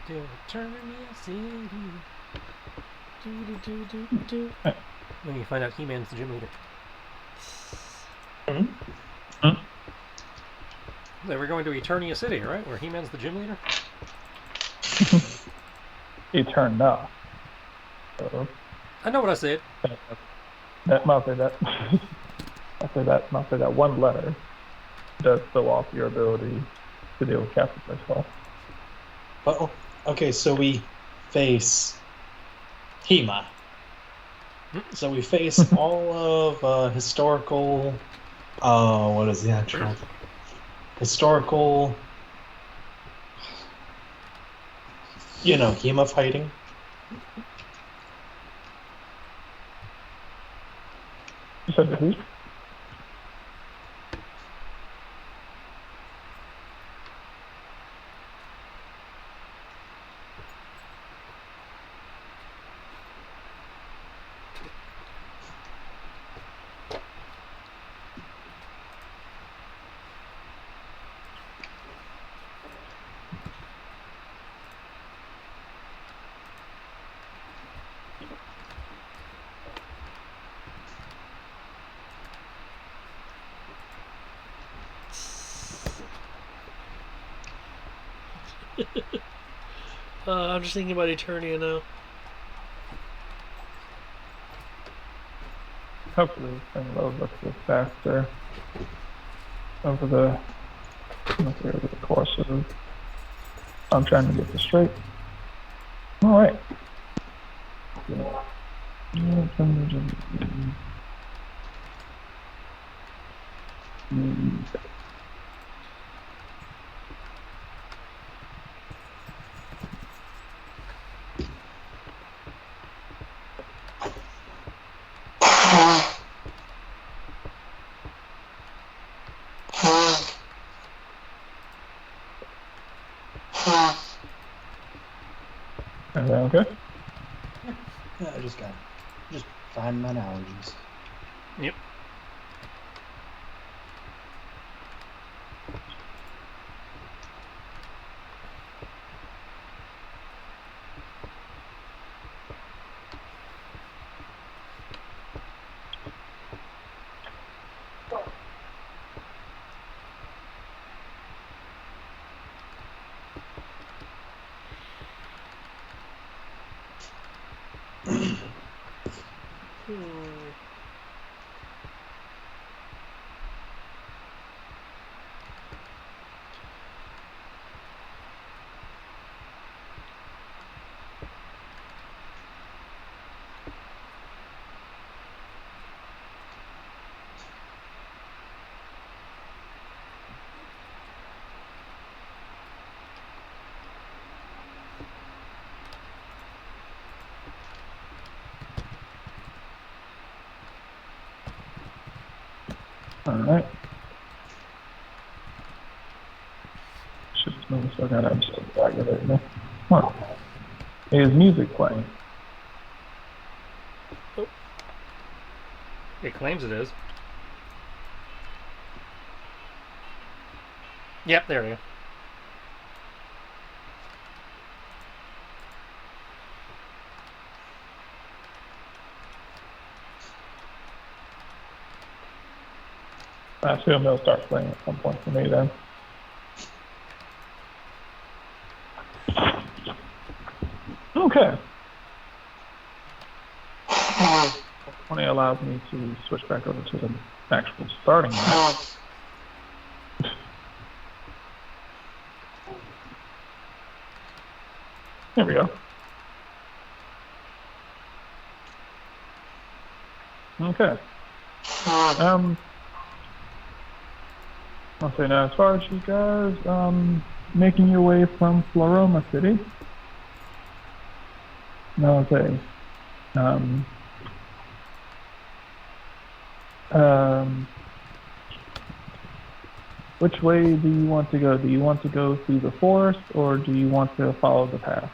Eternia City. When you find out He-Man's the gym leader. So we're going to Eternia City, right? Where He-Man's the gym leader? Eterna. So I know what I said. that might say that. Might say that one letter does throw off your ability to deal with Captain Baseball. Oh, okay, so we face Hema. So we face all of historical. What is the actual historical? Hema fighting. You said who? I'm just thinking about Eternia now. Hopefully this thing loads up a bit faster over the course of. I'm trying to get this straight. All right. Everything okay? Yeah, I just find my allergies. Yep. All right. Should just notice I got episode back of it now. Huh. Is music playing? It claims it is. Yep, there we go. I assume they'll start playing at some point for me then. Okay. 20 allows me to switch back over to the actual starting line. There we go. Okay. I'll say now, as far as you guys making your way from Floroma City, I'll say, which way do you want to go? Do you want to go through the forest, or do you want to follow the path?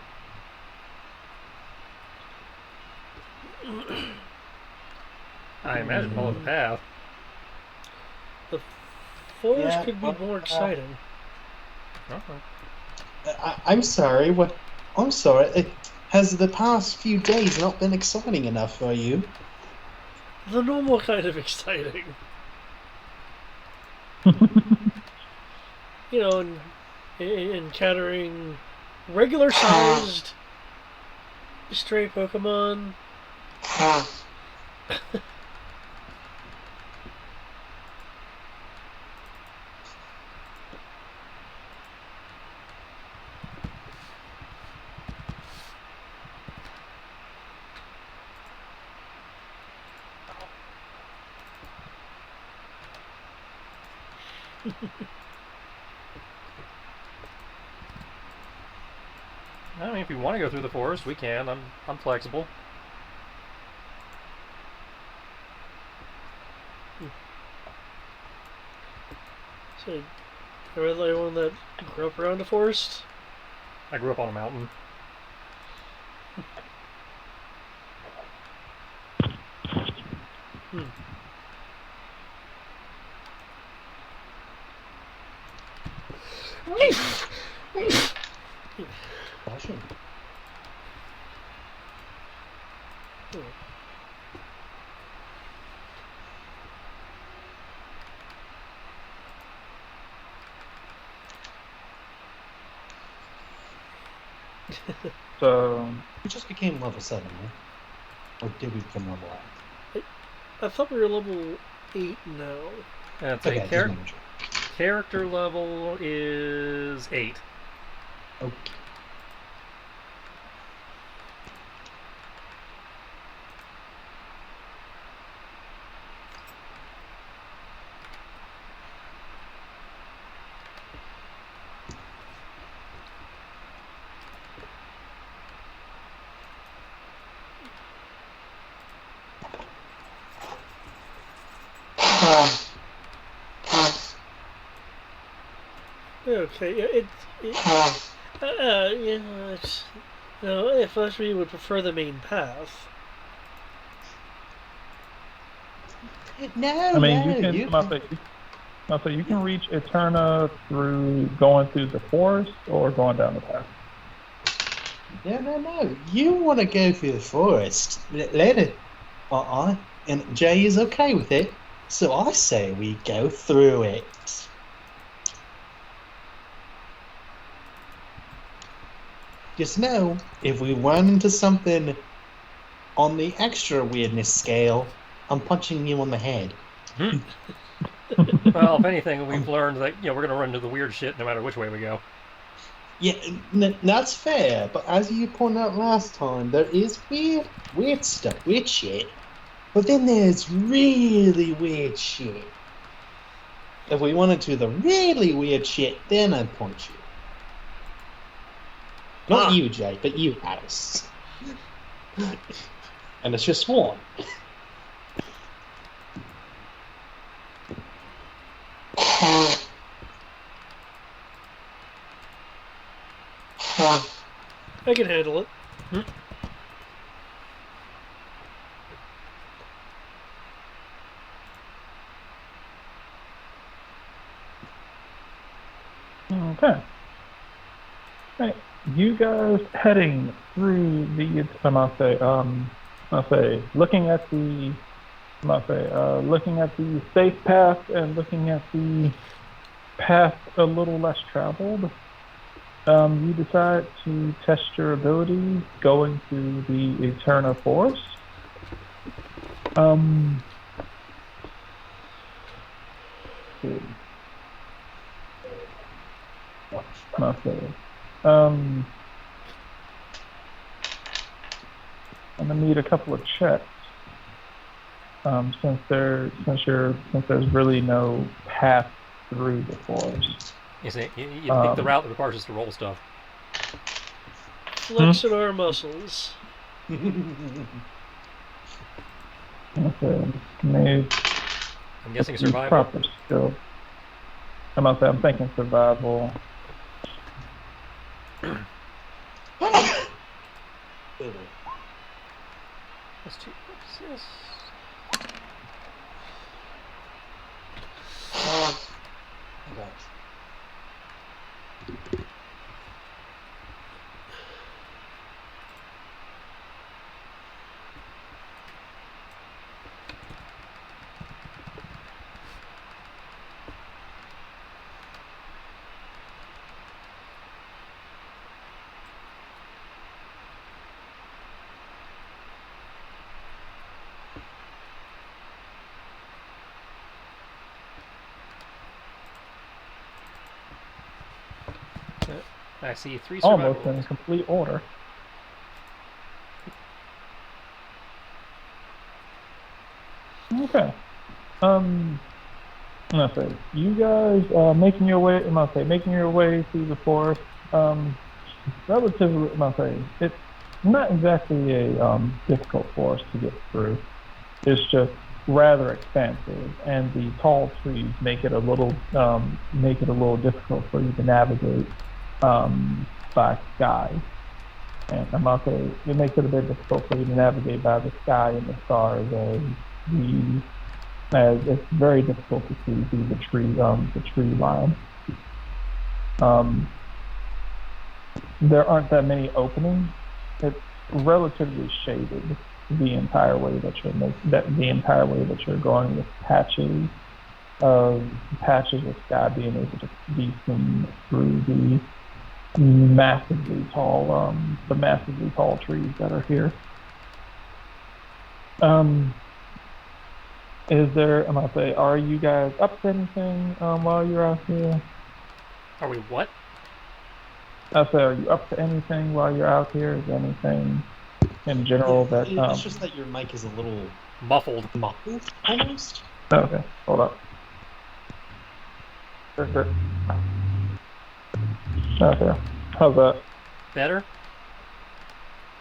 I imagine follow the path. The forest Yeah, could be more exciting. Uh-huh. I'm sorry. What I'm sorry. Has the past few days not been exciting enough for you? The normal kind of exciting. You know, encountering regular sized stray Pokemon. I mean, if you want to go through the forest, we can. I'm flexible. So, are you the one that grew up around the forest? I grew up on a mountain. Caution. So, We just became level 7, right? Or did we become level 8? I thought we were level 8 now. That's Okay, a just making sure. character level is 8. Okay. Okay, yeah, you know, it's, you know, if us we would prefer the main path. No, I mean, no, you can. you can reach Eterna through going through the forest or going down the path. No. You want to go through the forest. Let it. And Jay is okay with it. So I say we go through it. Just know, if we run into something on the extra weirdness scale, I'm punching you on the head. Well, if anything, we've learned that we're gonna run into the weird shit no matter which way we go. Yeah, that's fair. But as you pointed out last time, there is weird stuff, weird shit. But then there's really weird shit. If we wanted to the really weird shit, then I'd punch you. Not you, Jay, but you, Alice. And it's just one. I can handle it. Okay. Right. You guys heading through the, I'll say, looking at the safe path and looking at the path a little less traveled. You decide to test your abilities going through the Eterna Forest. Let's see. Okay. I'm gonna need a couple of checks. Since there's really no path through the forest. You see, you pick the route that requires us to roll stuff. Flexing our muscles. Okay. Made I'm guessing use survival. proper skill. I'm thinking survival. That's 2 purposes. I see 3 survival almost in rolls. complete order. Okay. Let's say you guys making your way. Making your way through the forest. Relatively, it's not exactly a difficult forest to get through. It's just rather expansive, and the tall trees make it a little difficult for you to navigate by sky. And it makes it a bit difficult for you to navigate by the sky and the stars the as it's very difficult to see through the tree line. Um, there aren't that many openings. It's relatively shaded the entire way that you're going, with of patches of sky being able to be seen through the massively tall trees that are here. Are you guys up to anything while you're out here? Are we what? I say, are you up to anything while you're out here? Is there anything in general that it's just that your mic is a little Muffled. almost. Okay, hold up. Okay. Okay. How's that? Better?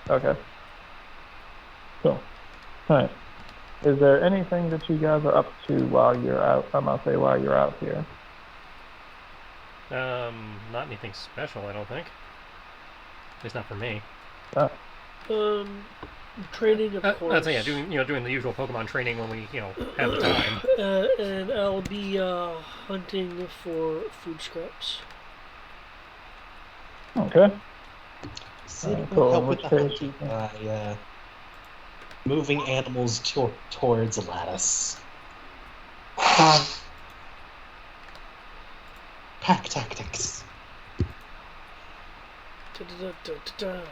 Okay. Cool. Alright. Is there anything that you guys are up to while you're out? While you're out here. Not anything special, I don't think. At least not for me. Training, of course. That's doing the usual Pokemon training when we have the time. And I'll be hunting for food scraps. Okay. Sid cool. will help In with which the case- hunting by moving animals towards Lattice. Pack tactics. Da-da-da-da-da-da.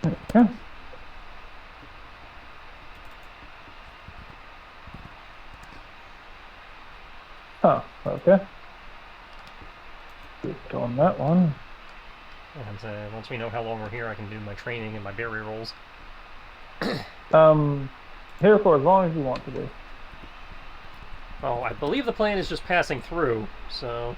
Okay. Huh, okay. Just on that one. And once we know how long we're here, I can do my training and my berry rolls. Here for as long as you want to do. Well, I believe the plane is just passing through, so...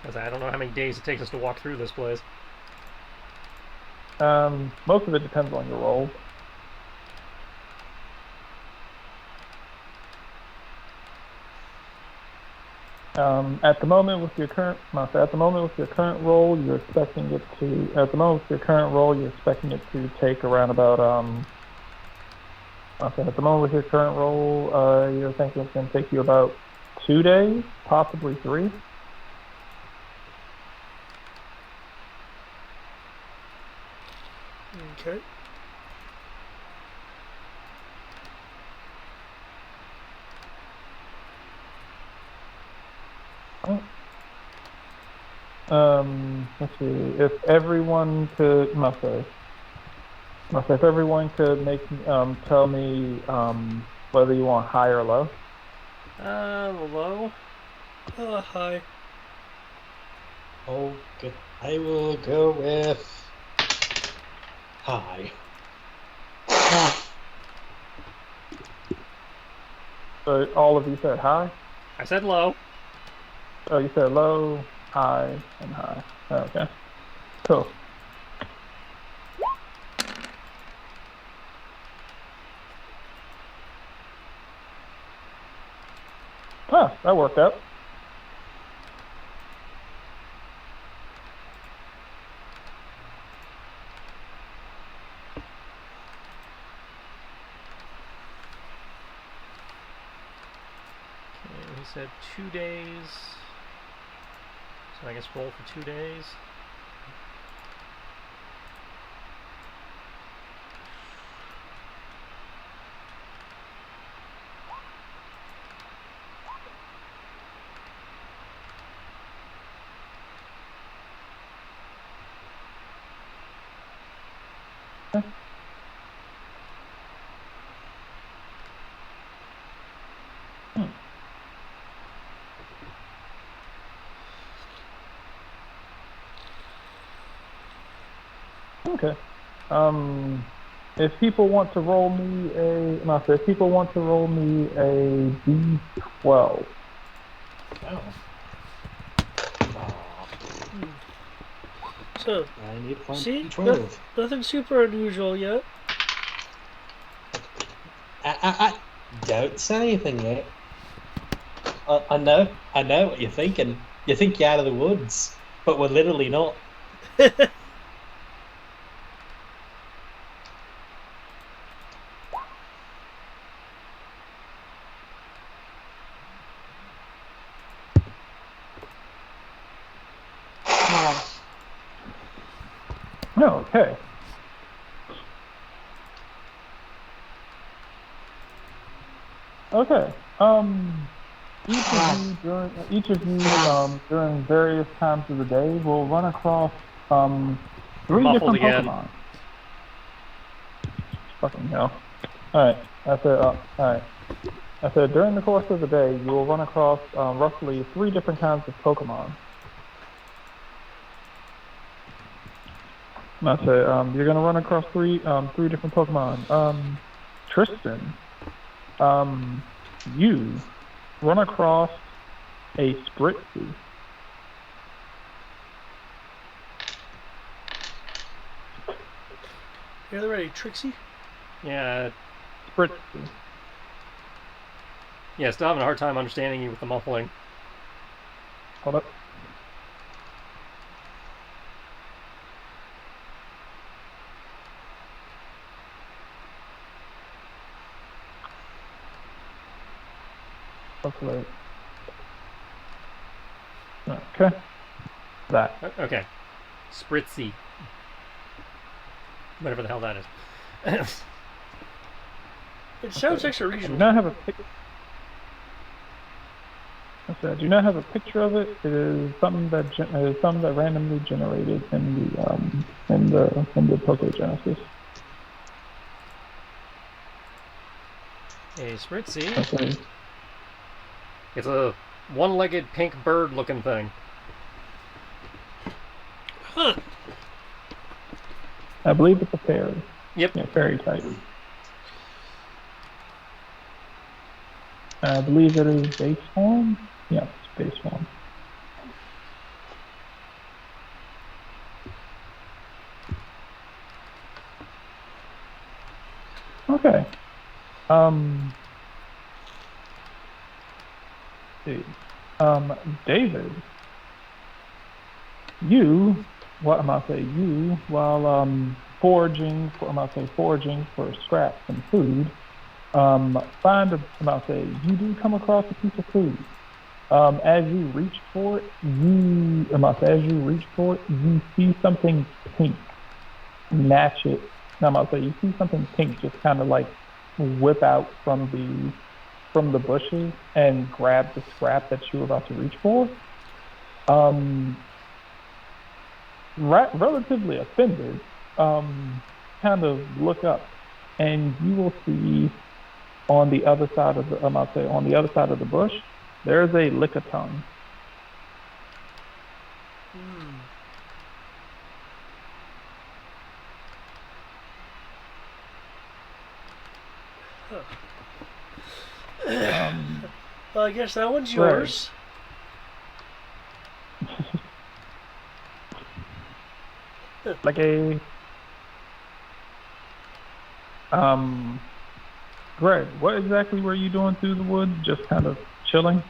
Because I don't know how many days it takes us to walk through this place. Most of it depends on your roll. At the moment with your current roll, you're expecting it to take around about at the moment with your current roll, you're thinking it's going to take you about 2 days, possibly 3. Okay. Let's see. If everyone could, if everyone could tell me whether you want high or low. Low? Hi. Oh, good. I will go with high. So all of you said high? I said low. Oh, you said low, high, and high. Okay. Cool. Ah, that worked out. Okay, he said 2 days. So I guess roll for 2 days. Okay. If people want to roll me a, no, if people want to roll me a D12. Oh. So, I need to find see? D12. Nothing super unusual yet. I don't say anything yet. I know what you're thinking. You think you're out of the woods, but we're literally not. No, okay. Okay. Each of you during various times of the day will run across three Muffled different again. Pokemon. Fucking hell. Alright. Alright. I said during the course of the day you will run across roughly 3 different kinds of Pokemon. I said you're gonna run across three different Pokemon. Tristan, you run across a Spritzee. You're ready, Trixie? Yeah. Spritzee. Yeah, still having a hard time understanding you with the muffling. Hold up. Hopefully. Okay. That. Okay. Spritzee. Whatever the hell that is. It sounds extra I do regional. not have a picture. I said, I do not have a picture of it. It is something that randomly generated in the Pokegenesis. A Spritzee. Okay. It's a one-legged pink bird-looking thing. Huh. I believe it's a fairy. Yep. Yeah, fairy type. I believe it is base form. Yes, base form. Okay. Let's see. David, you, what am I say? You, while foraging for scraps and food, you do come across a piece of food. As you reach for it, you see something pink match it. You see something pink just kind of like whip out from the bushes and grab the scrap that you were about to reach for. Relatively offended, kind of look up, and you will see on the other side of the bush, there's a Lickitung. Well, I guess that one's Right. yours. Like a Greg, what exactly were you doing through the woods? Just kind of chilling?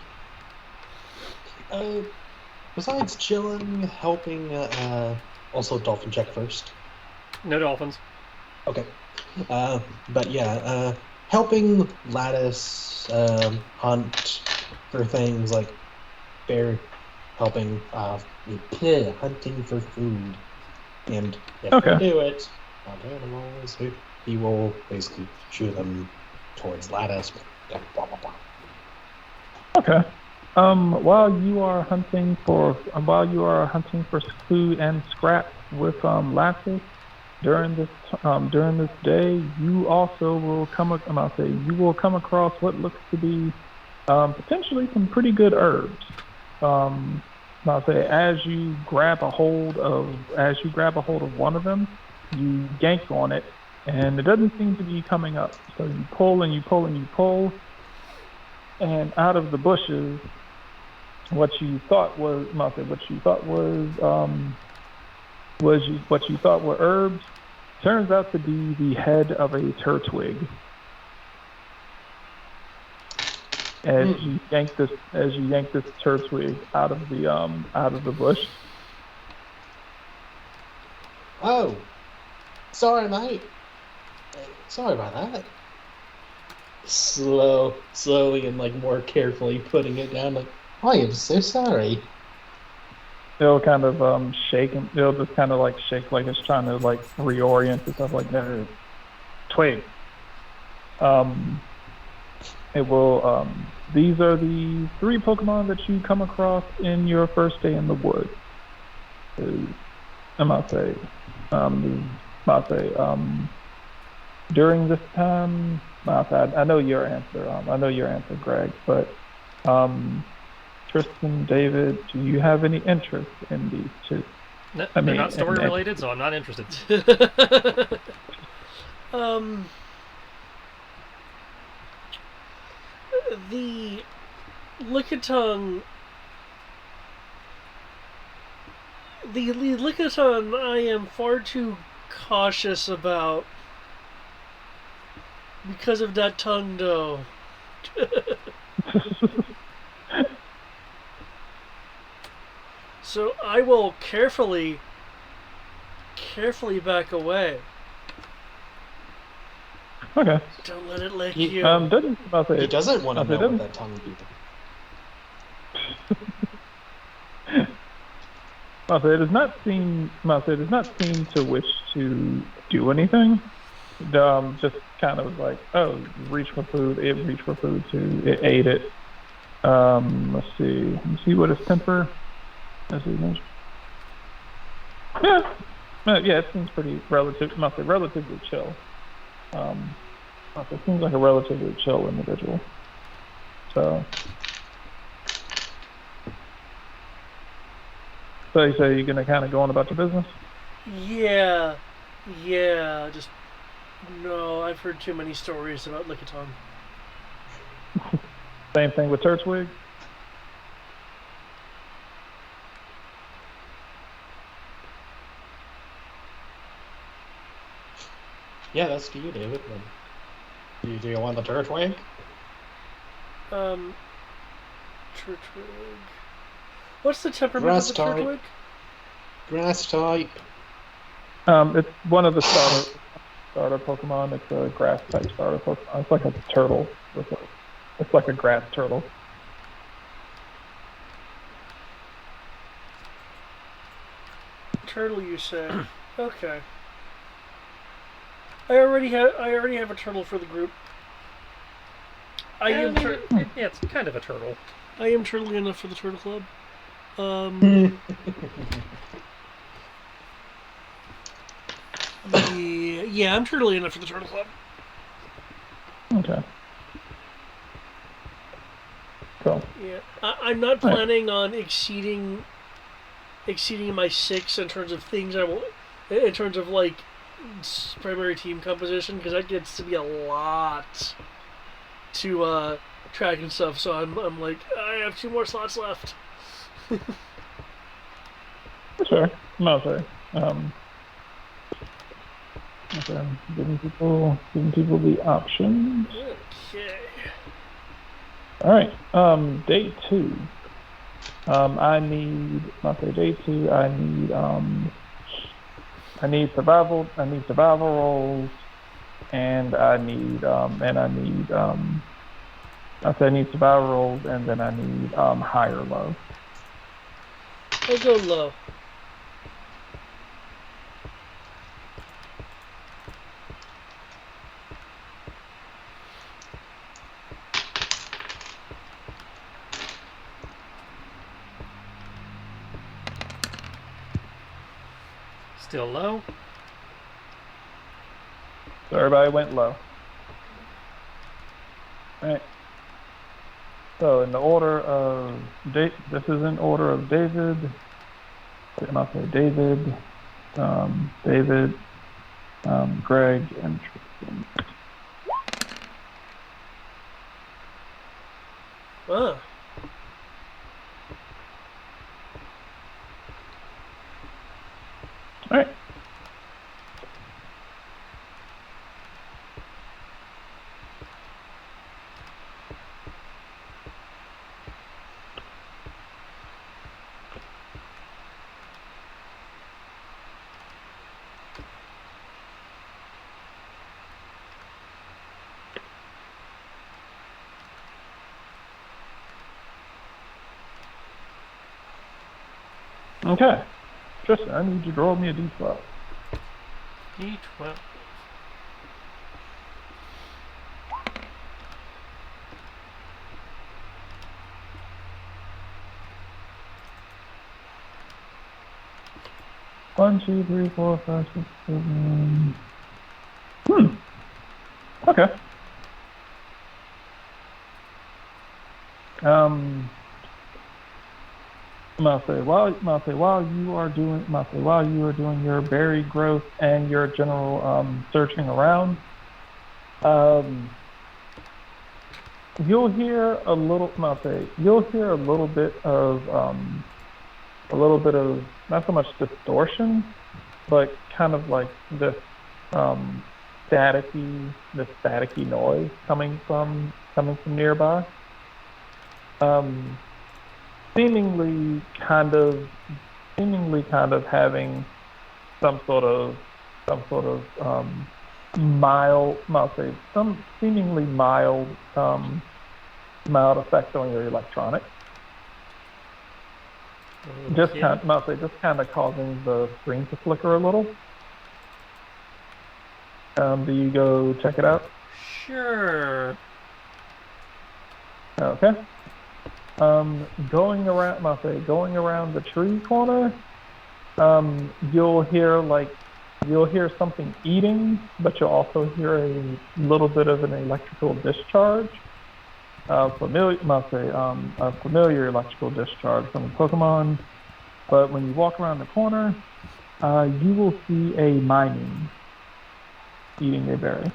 Besides chilling, helping, also dolphin check first. No dolphins. Okay. But yeah, helping Lattice hunt for things like hunting for food. And if Okay. we do it, not animals, he will basically shoot them towards Lattice. Yeah, blah, blah, blah. Okay. While you are hunting for food and scrap with Lattice, during this day, you also will you will come across what looks to be potentially some pretty good herbs. Um, I'll say as you grab a hold of one of them, you yank on it, and it doesn't seem to be coming up. So you pull and you pull and you pull, and out of the bushes, what you thought what you thought were herbs turns out to be the head of a turtwig. As you yank this turtwig out of the bush. Oh, sorry, mate. Sorry about that. Slowly and like more carefully putting it down. Like, I am so sorry. It'll kind of shake and it'll just kind of like shake like it's trying to like reorient itself like that. Twig. Um, it will. These are the three Pokemon that you come across in your first day in the woods. I'm about to say, about to say, during this time, I know your answer. I know your answer, Greg. But Tristan, David, do you have any interest in these two? No, they're not story related, so I'm not interested. The Lickitung. The Lickitung I am far too cautious about because of that tongue, though. So I will carefully back away. Okay. Don't let it lick He- you. He doesn't want to know what that tongue do. It does not seem. It does not seem to wish to do anything. Just kind of like, oh, reach for food. It reached for food too. It ate it. Let's see. Let's see what its temper. Let's see. Yeah. Yeah, it seems pretty relatively chill. It seems like a relatively chill individual. So you say you're gonna kind of go on about your business? Yeah. Just no. I've heard too many stories about Lickitung. Same thing with Turtwig. Yeah, that's to you, David. Do you want the Turtwig? Turtwig. What's the temperament Grass of the type. Turtwig? Grass type. It's one of the starter Pokemon. It's a grass type starter Pokemon. It's like a turtle. It's like a grass turtle. Turtle, you say? Okay. I already have a turtle for the group. It's kind of a turtle. I am turtly enough for the turtle club. Yeah, I'm turtly enough for the turtle club. Okay. Cool. Yeah, I'm not planning on exceeding my 6 in terms of things I will, in terms of like primary team composition, because that gets to be a lot to track and stuff. So I'm like, I have 2 more slots left. Sure. No, sorry. Okay. Giving people the options. Okay. All right. Day 2. Day 2. I need survival rolls, and I need survival rolls, and then I need high or low. I'll go low. Still low. So everybody went low. All right. So in the order of this is in order of David. I'll say David, David, Greg, and Tristan. Ah. All right. Okay. Tristan, I need you to roll me a d12. D12. One, two, three, four, five, six, seven. Okay. While you are doing your berry growth and your general searching around, you'll hear a little bit of not so much distortion, but kind of like this staticky noise coming from nearby. Seemingly kind of having some sort of mild, I'll say some seemingly mild effect on your electronics. Just kind of causing the screen to flicker a little. Do you go check it out? Sure. Okay. Going around the tree corner, you'll hear something eating, but you'll also hear a little bit of an electrical discharge. A familiar electrical discharge from a Pokemon. But when you walk around the corner, you will see a Minun eating a berry.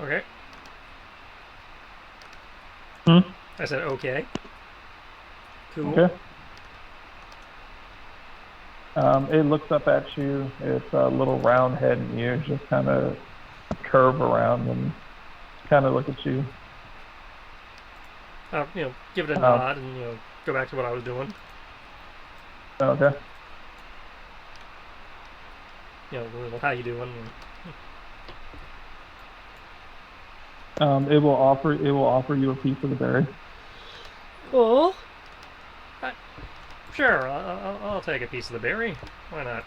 Okay. I said okay. Cool. Okay. It looks up at you. Its little round head and ears just kind of curve around and kind of look at you. Give it a nod and go back to what I was doing. Okay. How you doing? It will offer you a piece of the berry. Oh. Sure, I'll take a piece of the berry. Why not?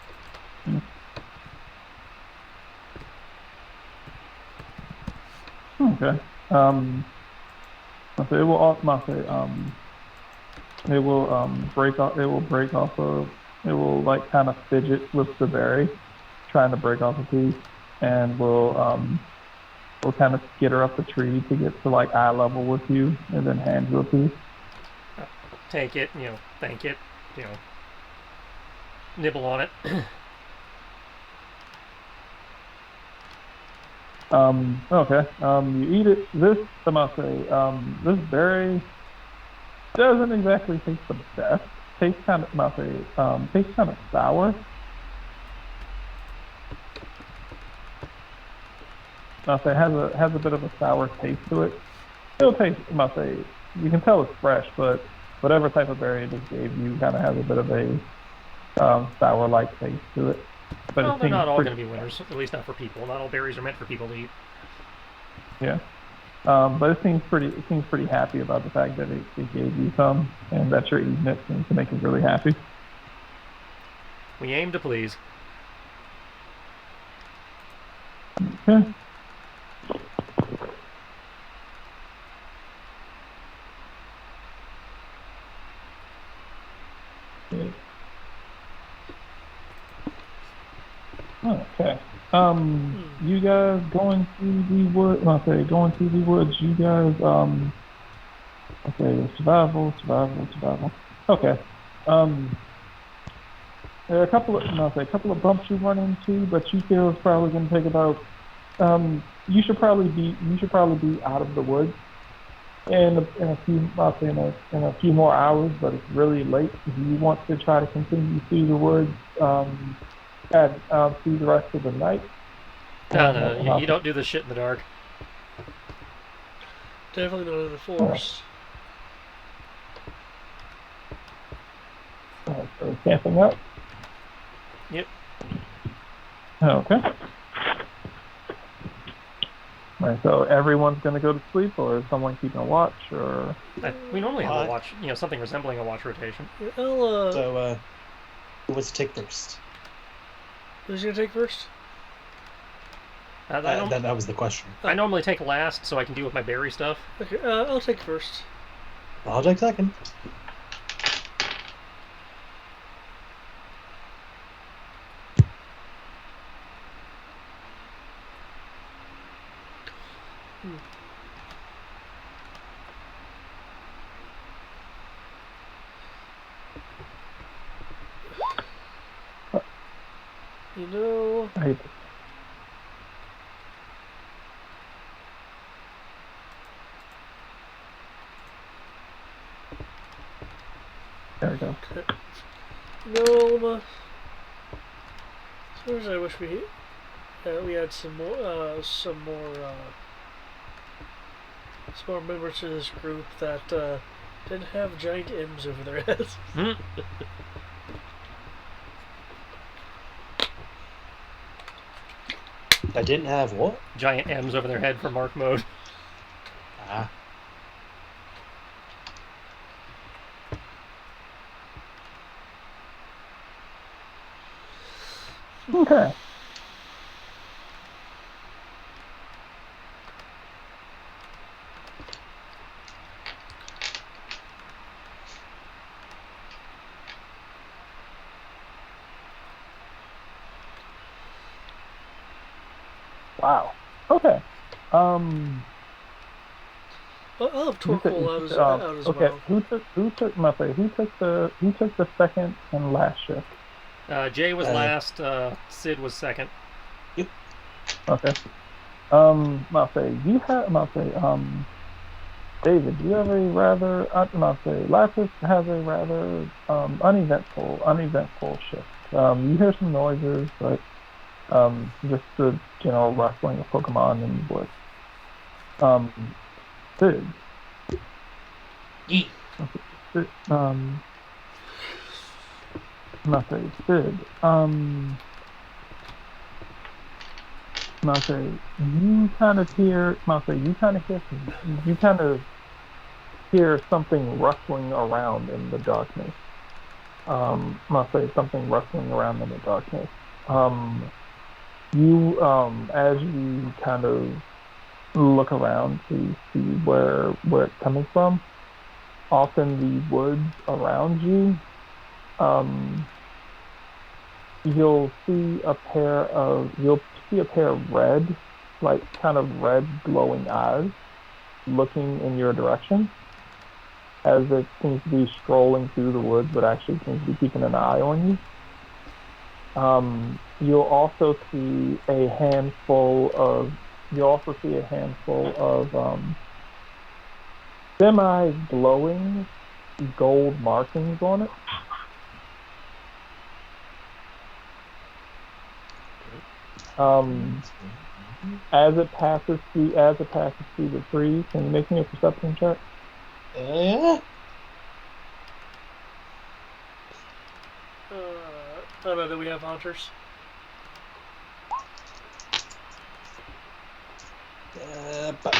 Okay. It will like kind of fidget with the berry, trying to break off a piece, and will kind of skitter up the tree to get to like eye level with you, and then hand you a piece. Take it, thank it, nibble on it. Okay. You eat it. This berry doesn't exactly taste the best. Tastes kind of sour. It has a bit of a sour taste to it. It'll taste. You can tell it's fresh, but whatever type of berry it just gave you kind of has a bit of a sour-like taste to it. But well, they're not all going to be winners, at least not for people. Not all berries are meant for people to eat. Yeah. But it seems pretty happy about the fact that it gave you some, and that you're eating it seems to make it really happy. We aim to please. Okay. Okay. You guys going through the woods? Okay, going through the woods. You guys, okay, survival. Okay. Um, there are a couple of bumps you run into, but you feel it's probably going to take about. You should probably be out of the woods in a few, I'll say in a few more hours, but it's really late. If you want to try to continue through the woods, through the rest of the night, No, and I'll you don't do this shit in the dark. Definitely not in the forest. so camping up. Yep. Okay. All right, so everyone's going to go to sleep, or is someone keeping a watch, or? We normally have Why? a watch, something resembling a watch rotation. I'll, So, who wants to take first? who's gonna take first? That was the question. I normally take last so I can deal with my berry stuff. Okay, I'll take first. I'll take second. You know, I hate There we go. no. As much as I wish we had some more members of this group that didn't have giant M's over their heads. Hmm? I didn't have what? Giant M's over their head for Mark mode. Ah. Okay. Wow. Okay. I'll have You said- Torkoal you said, out as okay. well. Who took the second and last shift? Jay was last. Sid was second. Okay. David, you have a rather, Lapis has a rather uneventful shift. You hear some noises, but just the general rustling of Pokemon in the woods. Sid, Yeet. Sid, Sid, you kind of hear, something rustling around in the darkness. Something rustling around in the darkness. As you kind of look around to see where it's coming from, often the woods around you, you'll see a pair of red, like kind of red glowing eyes looking in your direction as it seems to be strolling through the woods, but actually seems to be keeping an eye on you. You'll also see a handful of semi-glowing gold markings on it. As it passes through the trees, can you make me a perception check? Yeah. Oh no, do we have hunters? But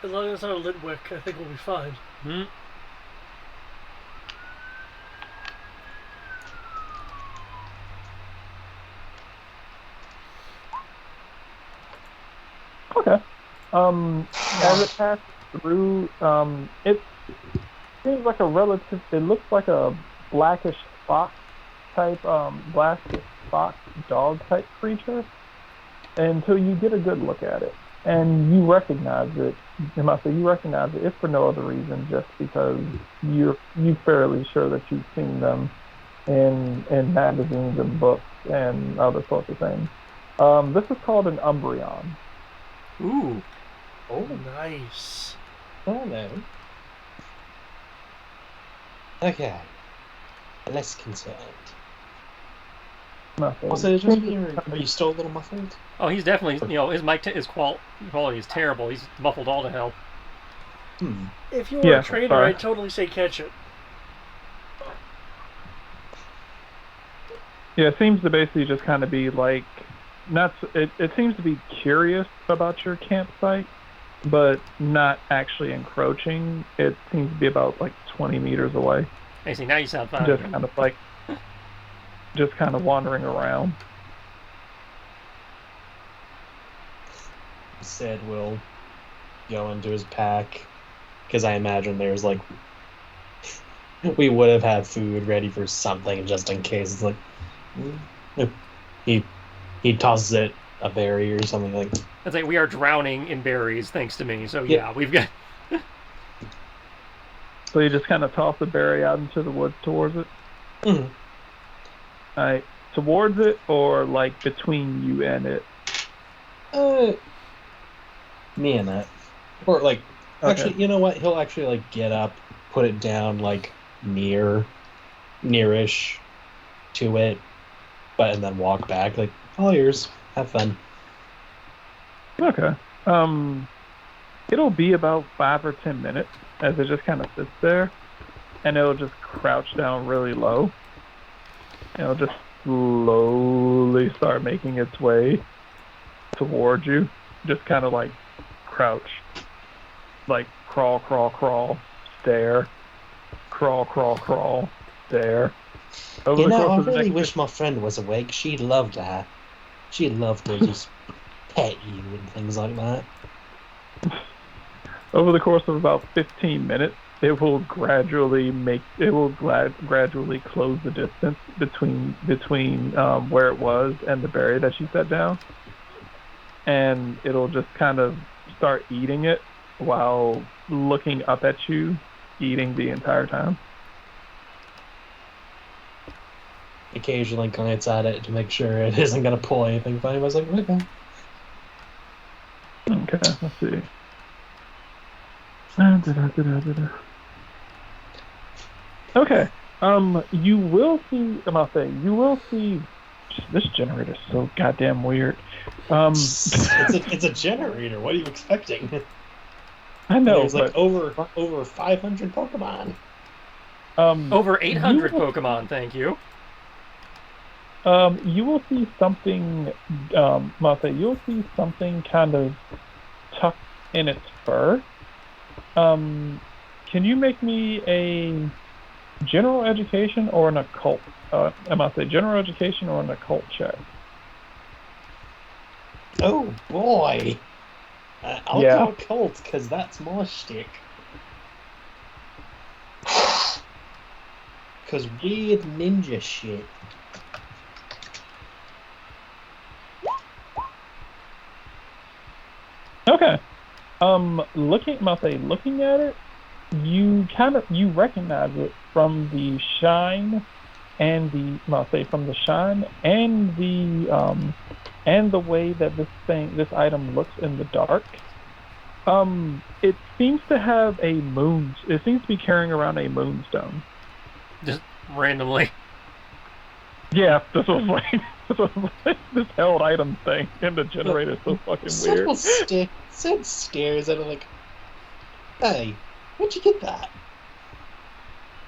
As long as it's not a Litwick, I think we'll be fine. Hmm? Okay. As it passes through, it seems like it looks like a blackish fox dog type creature. until you get a good look at it, and you recognize it. And I say you recognize it if for no other reason, just because you fairly sure that you've seen them in magazines and books and other sorts of things. This is called an Umbreon. Ooh. Oh, Nice. oh no. Okay. Less concerned. Nothing. Also, just me, or are you still a little muffled? Oh, he's definitely, his mic, his quality is terrible. He's muffled all to hell. If you were Yeah, a trainer, sorry. I'd totally say catch it. Yeah, it seems to basically just kind of be like, it seems to be curious about your campsite, but not actually encroaching. It seems to be about like 20 meters away, Hey, see, now you sound fine. just kind of like, just kind of wandering around. Sid will go into his pack, because I imagine there's like, we would have had food ready for something just in case. It's like, he tosses it a berry or something like. It's like we are drowning in berries thanks to me. So Yeah. yeah, we've got. So you just kind of toss the berry out into the woods towards it. Mhm. Like towards it, or like between you and it. Me and that, or like, Okay. actually, you know what? He'll actually like get up, put it down like nearish to it, and then walk back. Like, all yours. Have fun. Okay. It'll be about 5 or 10 minutes as it just kind of sits there, and it'll just crouch down really low. And it'll just slowly start making its way towards you. Just kind of like crouch, like crawl, crawl, crawl, stare, crawl, crawl, crawl, stare. Over You the know, course I of the really next wish my friend was awake. She'd love to just pet you and things like that. Over the course of about 15 minutes, it will gradually close the distance between where it was and the berry that you set down, and it'll just kind of start eating it while looking up at you, eating the entire time. Occasionally glance at it to make sure it isn't going to pull anything funny. I was like, okay. Okay, let's see. Da-da-da-da-da-da. Okay. You will see. You will see. This generator's so goddamn weird. It's a generator. What are you expecting? I know. There's like over 500 Pokemon. Over 800 Pokemon, thank you. You will see something. You'll see something kind of tucked in its fur. Can you make me a general education or an occult? General education or an occult check? Oh boy. I'll go occult because that's my shtick. Because weird ninja shit. Okay. Looking at it, you recognize it from the shine and the way that this item looks in the dark. It seems to have it seems to be carrying around a moonstone. Just randomly. Yeah, this held item thing in the generator is so fucking weird. Sid stares at it like, hey, where'd you get that?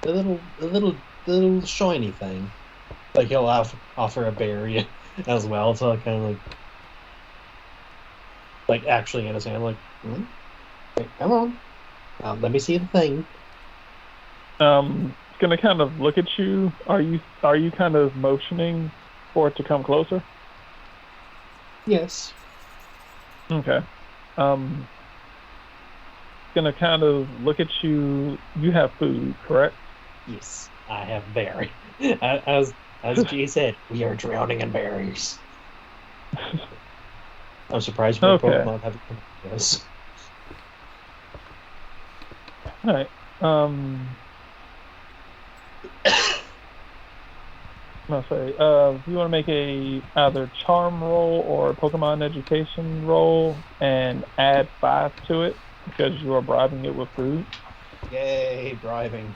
The little shiny thing. Like he'll offer a berry as well, so I kind of like actually in his hand, like, wait, come on, let me see the thing. It's gonna kind of look at you. Are you kind of motioning for it to come closer? Yes. Okay. Gonna kind of look at you. You have food, correct? Yes, I have berry. As G said, we are drowning in berries. I'm surprised more Okay. Pokemon haven't come to this. All right. I'll say, if you want to make a either charm roll or a Pokemon education roll and add 5 to it because you are bribing it with food. Yay, bribing.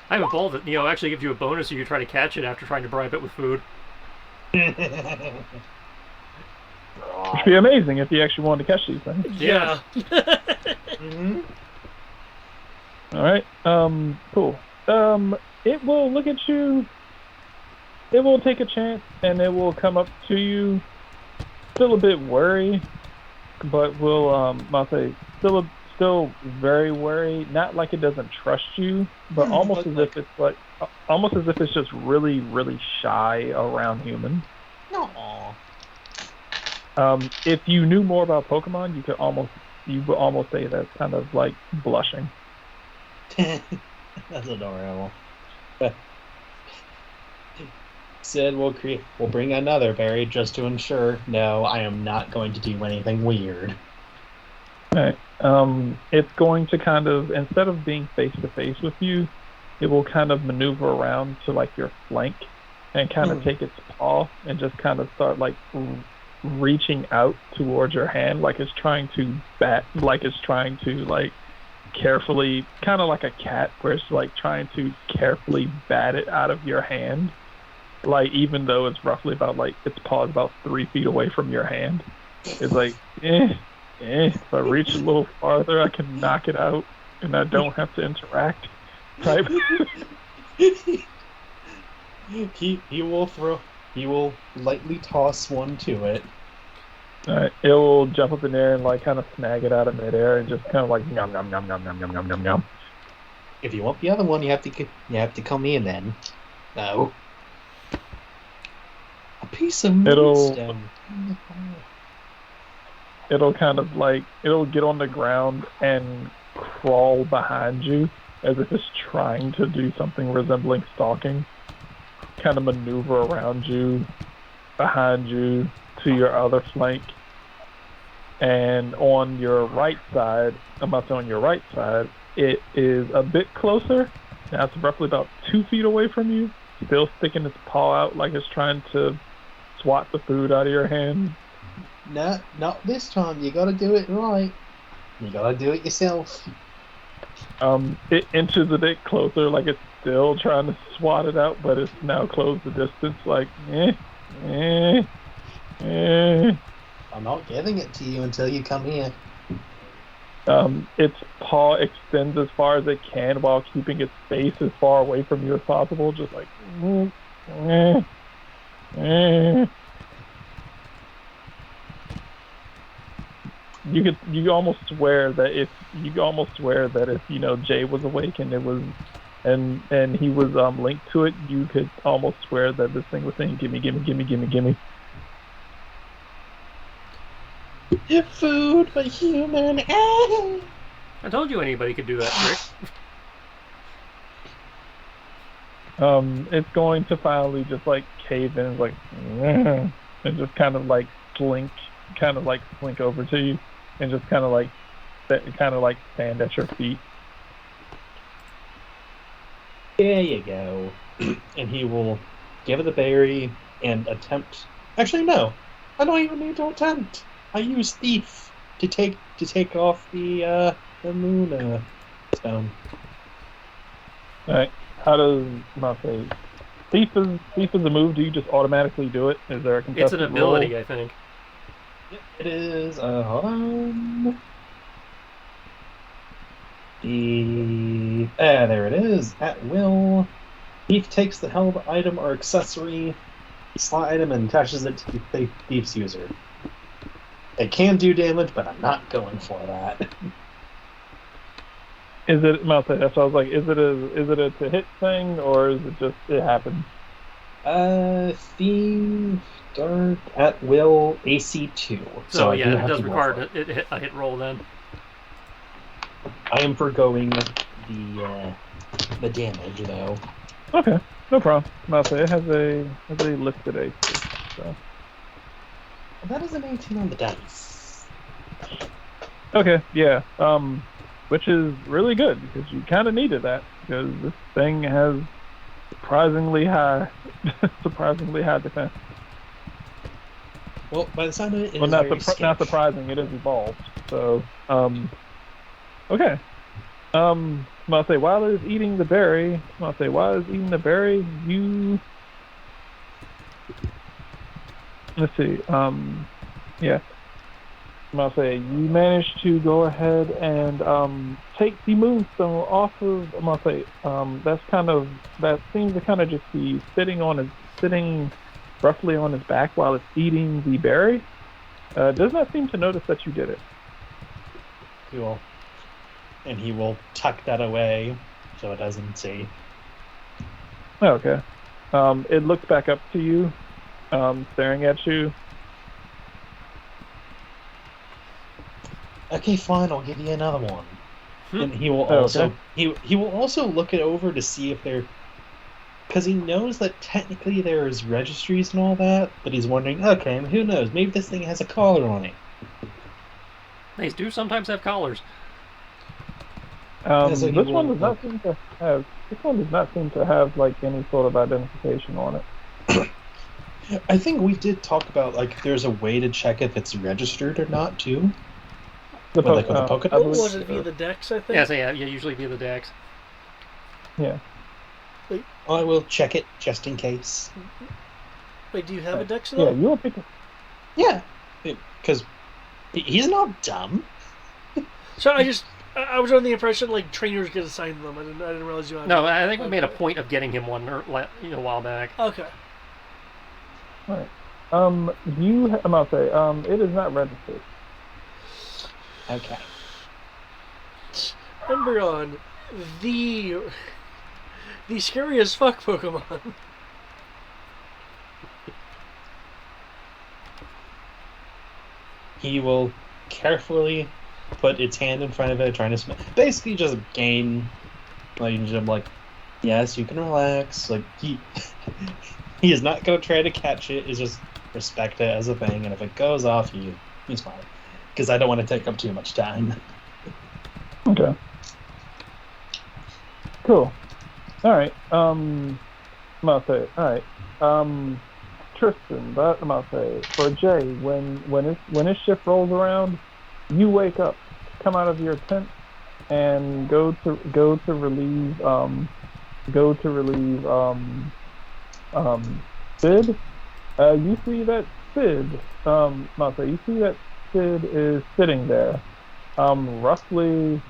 I have a ball that actually gives you a bonus if you try to catch it after trying to bribe it with food. Which would be amazing if you actually wanted to catch these things. Yeah. Mm-hmm. All right. Cool. It will look at you. It will take a chance, and it will come up to you, still a bit worried, but will I'll say still very worried. Not like it doesn't trust you, but almost as if it's like almost as if it's just really really shy around humans. No. If you knew more about Pokemon, you would almost say that's kind of like blushing. That's adorable. Said we'll bring another berry just to ensure. No, I am not going to do anything weird. Right. It's going to kind of, instead of being face to face with you, it will kind of maneuver around to like your flank and kind of take its paw and just kind of start like reaching out towards your hand, like it's trying to like carefully, kind of like a cat, where it's like trying to carefully bat it out of your hand. Like even though it's roughly about like its paw is about 3 feet away from your hand, it's like if I reach a little farther, I can knock it out, and I don't have to interact. Type. He will lightly toss one to it. It will jump up in the air and like kind of snag it out of midair and just kind of like yum yum yum yum yum yum yum yum yum. If you want the other one, you have to come in then. No. A piece of moonstone. It'll kind of like it'll get on the ground and crawl behind you as if it's trying to do something resembling stalking. Kind of maneuver around you, behind you, to your other flank, and on your right side, it is a bit closer. Now it's roughly about 2 feet away from you, still sticking its paw out like it's trying to swat the food out of your hand. No, not this time. You gotta do it right. You gotta do it yourself. It inches a bit closer, like it's still trying to swat it out, but it's now closed the distance, like, I'm not giving it to you until you come here. Its paw extends as far as it can while keeping its face as far away from you as possible, just like, You could almost swear that if Jay was awake and it was and he was linked to it, you could almost swear that this thing was saying gimme gimme gimme gimme gimme. Your food, a human. I told you anybody could do that trick. It's going to finally just like cave in, like, and just kind of like slink over to you, and just kind of like stand at your feet. There you go. And he will give it the berry and attempt. Actually, no. I don't even need to attempt. I use Thief to take off the moon stone. All right. How does say Thief is a move? Do you just automatically do it? Is there a contested It's an ability, roll? I think. Yep, it is. Hold on. There it is. At will. Thief takes the held item or accessory, slot item, and attaches it to the Thief's user. It can do damage, but I'm not going for that. Is it? That's what I was like. Is it a to hit thing, or is it just it happens? Thief, Dark, at will, AC 2. So I yeah, do it have does to roll require for it. a hit roll then. I am forgoing the damage though. Okay. No problem. I'll say it has a listed AC. So Well, that is an 18 on the dice. okay, yeah. Which is really good because you kind of needed that because this thing has surprisingly high, surprisingly high defense. Well, by the sound of it, it Well, is very not skittish. surprising. It is evolved. So okay. I'll say while it is eating the berry, I'll say while it's eating the berry, you let's see. Yeah. I'll say you managed to go ahead and take the moonstone off of. I'll say that seems to kind of just be sitting roughly on his back while it's eating the berry. Does not seem to notice that you did it. Cool. And he will tuck that away so it doesn't see. Okay. It looks back up to you, staring at you. Okay, fine. I'll give you another one. And he will Oh, also okay. he will also look it over to see if there, because he knows that technically there's registries and all that, but he's wondering, okay, who knows? Maybe this thing has a collar on it. They do sometimes have collars. Yeah, so he This one will does look. not seem to have. This one does not seem to have like any sort of identification on it. I think we did talk about like if there's a way to check if it's registered or not too. The With, like, with a I Pokédex? What believe. was it via the Dex? I think. Yeah, so yeah, usually via the dex. Yeah. I will check it just in case. Wait, do you have a Dex Yeah. though? You will pick. Yeah, because he's not dumb. So I was under the impression like trainers get assigned them. I didn't realize you had. No, I think we made a Okay. point of getting him one a while back. Okay. All right. I'm gonna say. It is not registered. Okay. Umbreon, the scary as fuck Pokemon. He will carefully put its hand in front of it, trying to basically just gain, like, yes, you can relax. Like he is not gonna try to catch it. He's just respect it as a thing, and if it goes off, he's fine. Because I don't want to take up too much time. Okay. Cool. All right. I'm gonna say. All right. Tristan, but I'm gonna say for Jay, when his shift rolls around, you wake up, come out of your tent, and go to relieve Sid. You see that Sid. I'll say you see that Sid is sitting there, roughly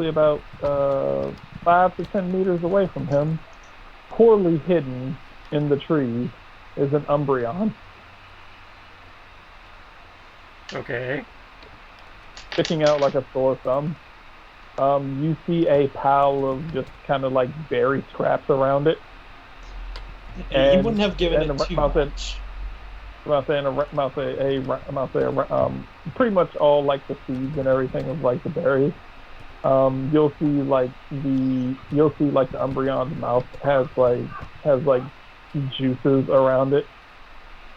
about 5 to 10 meters away from him, poorly hidden in the trees, is an Umbreon Okay. sticking out like a sore thumb. You see a pile of just kind of like berry scraps around it. And he wouldn't have given and it too about that- much. Pretty much all like the seeds and everything of like the berries. You'll see like the Umbreon's mouth has like juices around it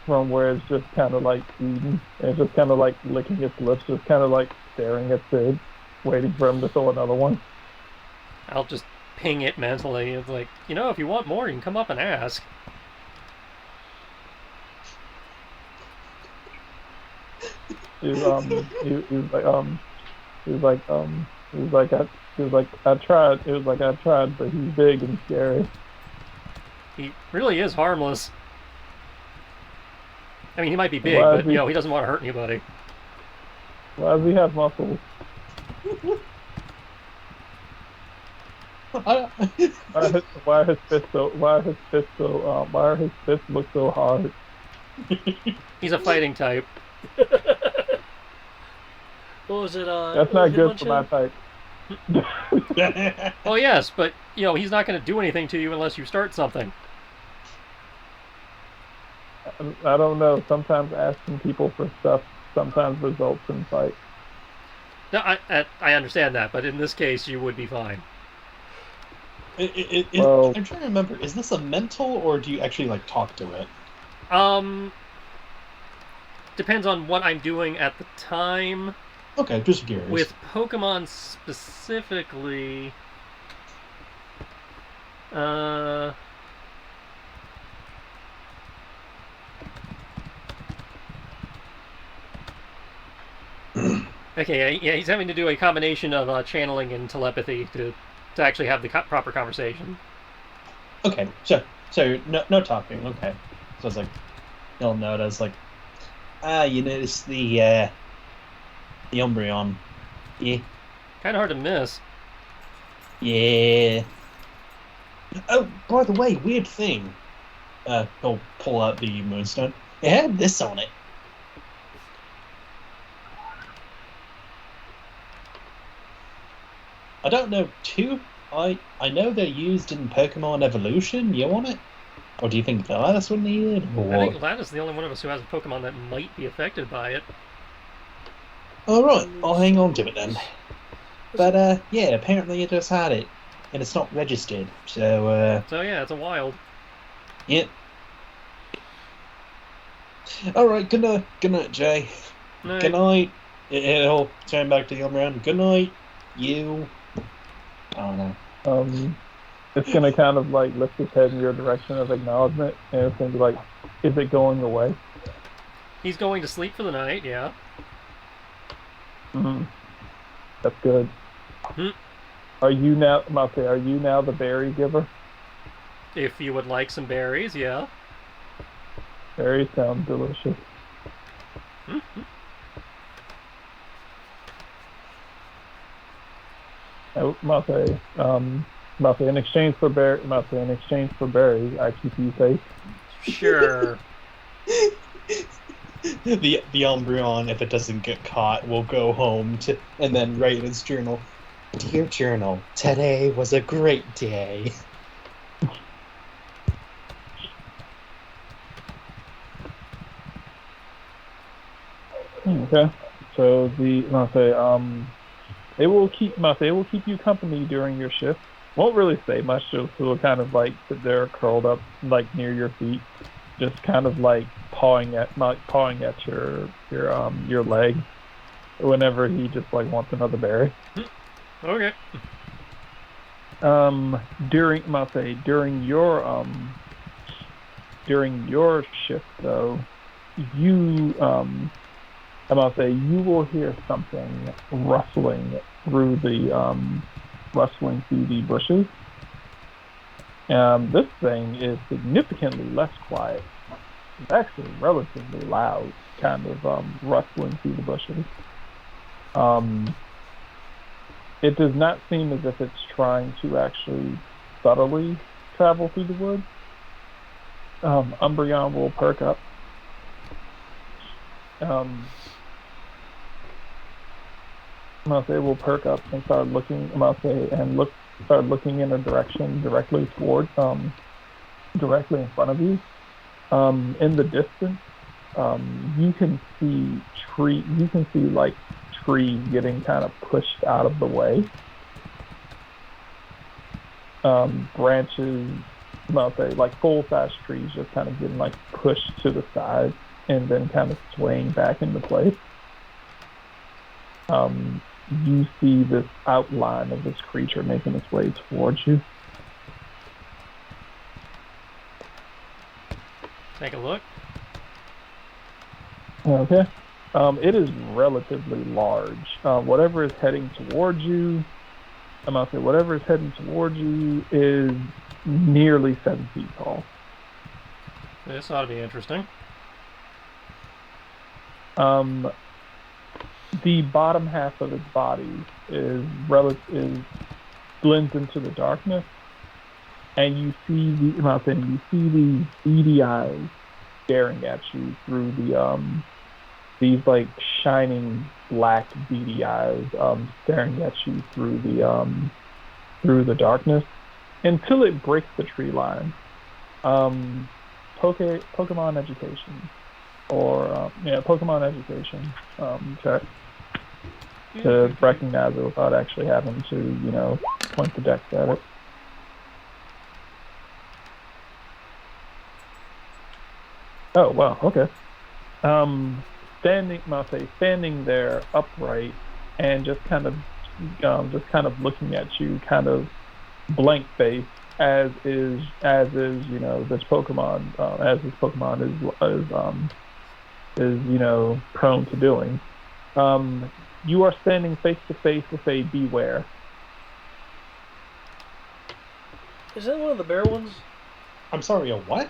from where it's just kind of like eating. It's just kind of like licking its lips, just kind of like staring at Sid, waiting for him to throw another one. I'll just ping it mentally. It's like, if you want more, you can come up and ask. He's I tried. It was like I tried, but he's big and scary. He really is harmless. I mean, he might be big, Why but is he- he doesn't want to hurt anybody. Why does he have muscles? Why are his fists look so hard? He's a fighting type. What was it? That's not good for my type. Oh yes, but he's not going to do anything to you unless you start something. I don't know. Sometimes asking people for stuff sometimes results in fight. No, I understand that, but in this case, you would be fine. Well, I'm trying to remember. Is this a mental, or do you actually like talk to it? Um, depends on what I'm doing at the time. Okay, just curious. With Pokemon specifically, uh, okay, yeah, he's having to do a combination of channeling and telepathy to actually have the proper conversation. Okay, so no talking. Okay, so it's like you'll notice like you notice the Umbreon. Yeah, Kind of hard to miss. yeah. Oh, by the way, weird thing. He'll pull out the Moonstone. It had this on it. I don't know too. I know they're used in Pokemon Evolution. You want it? Or do you think that's what needed? Or I think what? Lat the only one of us who has a Pokemon that might be affected by it. All right, I'll hang on to it then. Listen, But yeah, apparently it just had it, and it's not registered. So So yeah, it's a wild. yeah. All right, good night, Jay. No, Good night. It'll turn back to the Umbreon. Good night, you. Oh no. um, it's gonna kind of like lift its head in your direction of acknowledgement, and it's gonna be like, "Is it going away?" he's going to sleep for the night. Yeah. Mm-hmm. That's good. Hmm. Are you now? I'm about to say, are you now the berry giver? If you would like some berries, yeah. Berries sound delicious. Hmm. I'm about to say, about to say, in exchange for berries, I keep you safe. Sure. The Umbreon, if it doesn't get caught, will go home to and then write in its journal. Dear journal, today was a great day. Okay. So the I'll say it will keep you company during your shift. Won't really say much. It'll kind of like sit there curled up like near your feet, just kind of like pawing at your leg whenever he just like wants another berry. Okay. During I'll say during your shift though, you I'm about to say you will hear something rustling through the bushes. This thing is significantly less quiet. It's actually relatively loud, kind of rustling through the bushes. Um, it does not seem as if it's trying to actually subtly travel through the woods. Umbreon will perk up. Um, Mate will perk up and start looking. Mate and look start looking in a direction directly in front of you. In the distance, you can see tree. You can see like trees getting kind of pushed out of the way. Branches, Mate, like full-size trees, just kind of getting like pushed to the side and then kind of swaying back into place. Um, you see this outline of this creature making its way towards you. Take a look. Okay. It is relatively large. Whatever is heading towards you, I'm gonna say whatever is heading towards you is nearly 7 feet tall. This ought to be interesting. Um, the bottom half of its body is blends into the darkness, and you see these beady eyes staring at you through these like shining black beady eyes staring at you through the darkness until it breaks the tree line. Um, Pokemon education or Pokemon education check to recognize it without actually having to point the deck at it. Oh wow, okay. Standing there upright and just kind of looking at you, kind of blank face, as this Pokemon is prone to doing. You are standing face to face with a Beware. Is that one of the bear ones? I'm sorry, a what?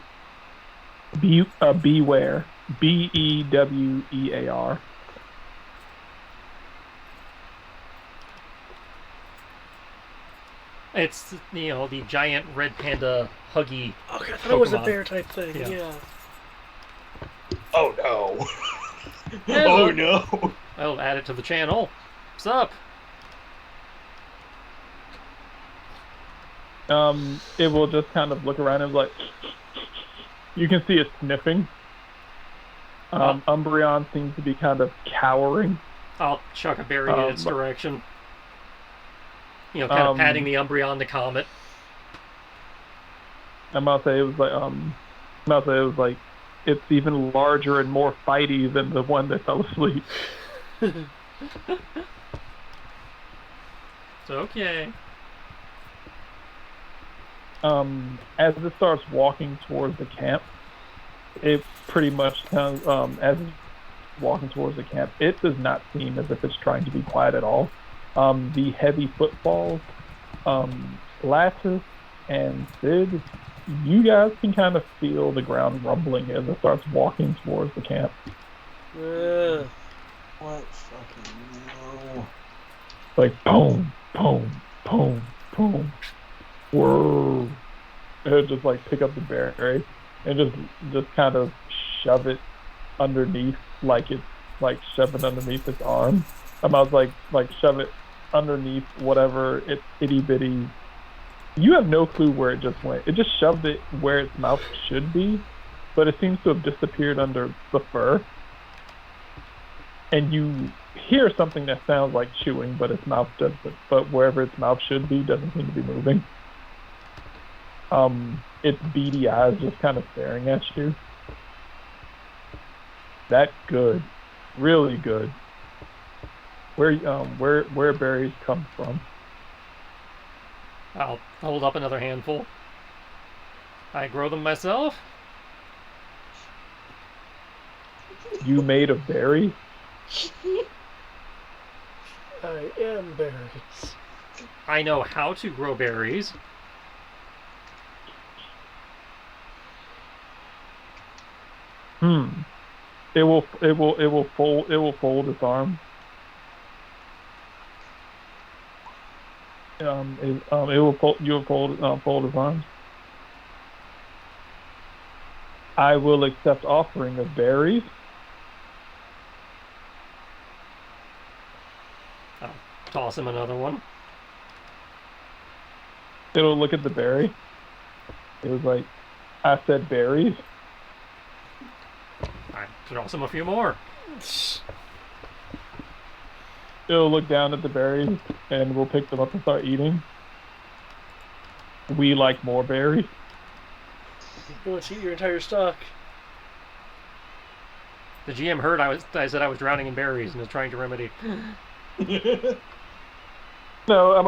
Beware. Bewear. It's the giant red panda huggy Okay, I thought it was a Pokemon. bear type thing. Yeah. Yeah. Oh no. Hello. Oh no. I'll add it to the channel. What's up? It will just kind of look around and be like, you can see it sniffing. I'll, Umbreon seems to be kind of cowering. I'll chuck a berry in its but- direction. Kind of patting Um, the Umbreon to calm it. I'm about to say it was like it's even larger and more fighty than the one that fell asleep. It's okay. As it starts walking towards the camp, it pretty much kind of as it's walking towards the camp, it does not seem as if it's trying to be quiet at all. The heavy footfalls, Lattice and Sid, you guys can kind of feel the ground rumbling as it starts walking towards the camp. What fucking no. Like boom, boom, boom, boom. Whoa. And just like pick up the berry and just kind of shove it underneath, like it's like shove it underneath its arm. I was like shove it underneath whatever its itty bitty. You have no clue where it just went. It just shoved it where its mouth should be, but it seems to have disappeared under the fur. And you hear something that sounds like chewing, but its mouth doesn't. But wherever its mouth should be doesn't seem to be moving. Its beady eyes just kind of staring at you. That good, really good. Where berries come from? I'll hold up another handful. I grow them myself. You made of berries? I am berries. I know how to grow berries. It will fold its arms. It will fold its arms. I will accept offering of berries. I'll toss him another one. It'll look at the berry. It was like, I said berries. I toss him a few more. It'll look down at the berries and we'll pick them up and start eating. We like more berries. You want to eat your entire stock? The GM heard I said I was drowning in berries and is trying to remedy. No, I'm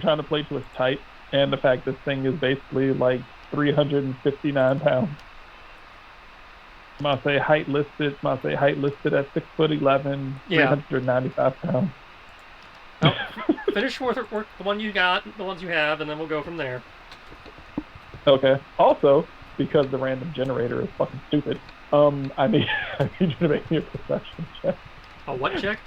trying to play to its type, and the fact this thing is basically like 359 pounds. I'm say height listed at 6'11", Yeah. 395 pounds. Oh, finish work the one you got, the ones you have, and then we'll go from there. Okay. Also, because the random generator is fucking stupid, I need you to make me a perception check. A what check?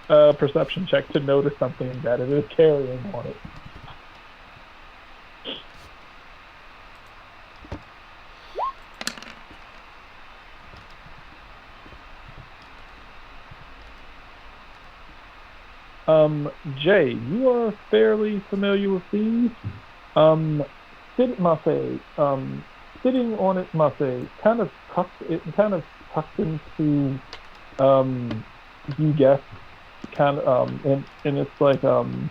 Perception check to notice something that it is carrying on it. Jay, you are fairly familiar with these. Sitting on it, kind of tucked into, you guess, and it's like, kind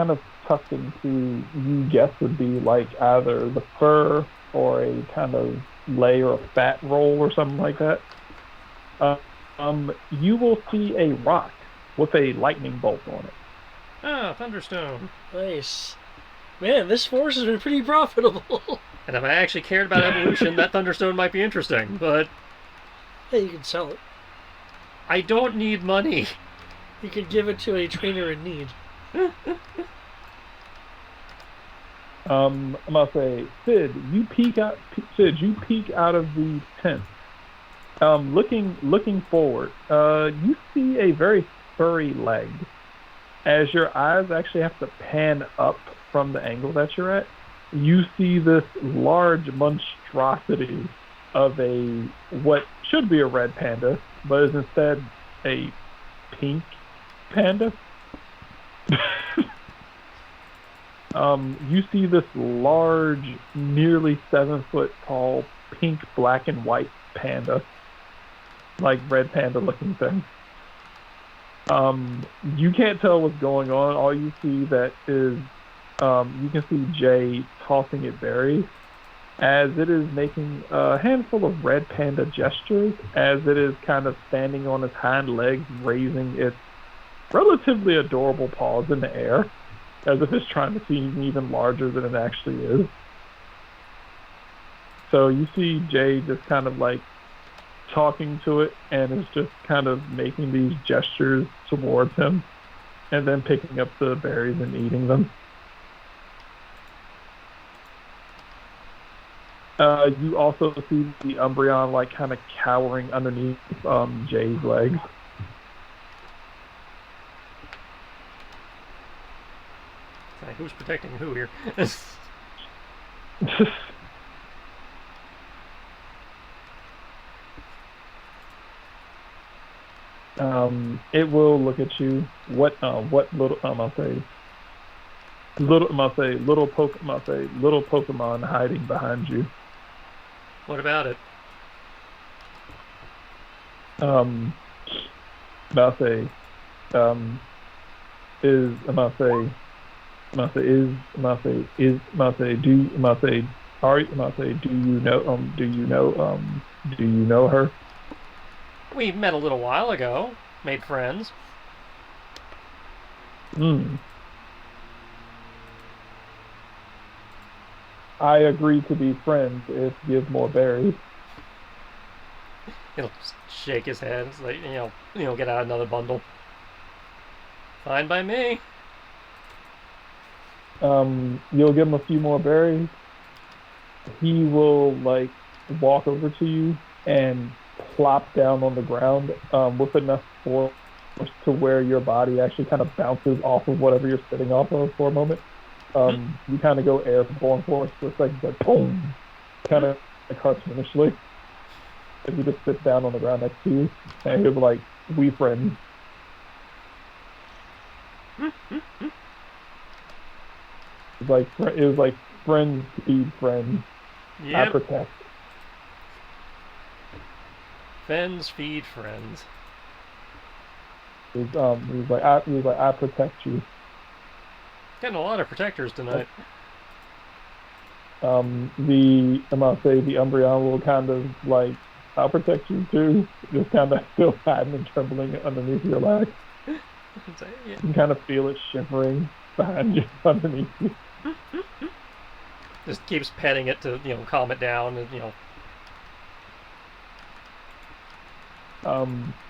of tucked into, you guess would be like either the fur or a kind of lay or a fat roll or something like that, uh, you will see a rock with a lightning bolt on it. Ah, Thunderstone. Nice. Man, this force has been pretty profitable. And if I actually cared about evolution, that Thunderstone might be interesting, but Hey, you can sell it. I don't need money. You could give it to a trainer in need. I'm gonna say, Sid, you peek out. Sid, you peek out of the tent. Looking forward, you see a very furry leg. As your eyes actually have to pan up from the angle that you're at, you see this large monstrosity of a what should be a red panda, but is instead a pink panda. You see this large, nearly 7 foot tall, pink, black, and white panda, like red panda looking thing. You can't tell what's going on. All you see that is you can see Jay tossing it berries as it is making a handful of red panda gestures as it is kind of standing on its hind legs, raising its relatively adorable paws in the air as if it's trying to seem even larger than it actually is. So you see Jay just kind of like talking to it and is just kind of making these gestures towards him and then picking up the berries and eating them. You also see the Umbreon like kind of cowering underneath Jay's legs. Like, who's protecting who here? It will look at you. What little I'll say little Pokemon hiding behind you. What about it? I'll say is I'll say is I'll say do I'll say are I'll say do you know her? We met a little while ago. Made friends. Hmm. I agree to be friends if give more berries. He'll shake his head. It's like, get out another bundle. Fine by me. You'll give him a few more berries. He will like walk over to you and plop down on the ground with enough force to where your body actually kind of bounces off of whatever you're sitting off of for a moment. You kind of go airborne for a second, like boom, kind of like cartoonishly. If you just sit down on the ground next to you, and he'll be like, "We friends." It was like friends feed friends. I Yep. protect. Friends feed friends. He was like I protect you. Getting a lot of protectors tonight. I'm gonna say the Umbreon will kind of like I'll protect you too. Just kind of still hiding and trembling underneath your leg. Yeah. You can kind of feel it shivering behind you, underneath you. Just keeps petting it to, calm it down and,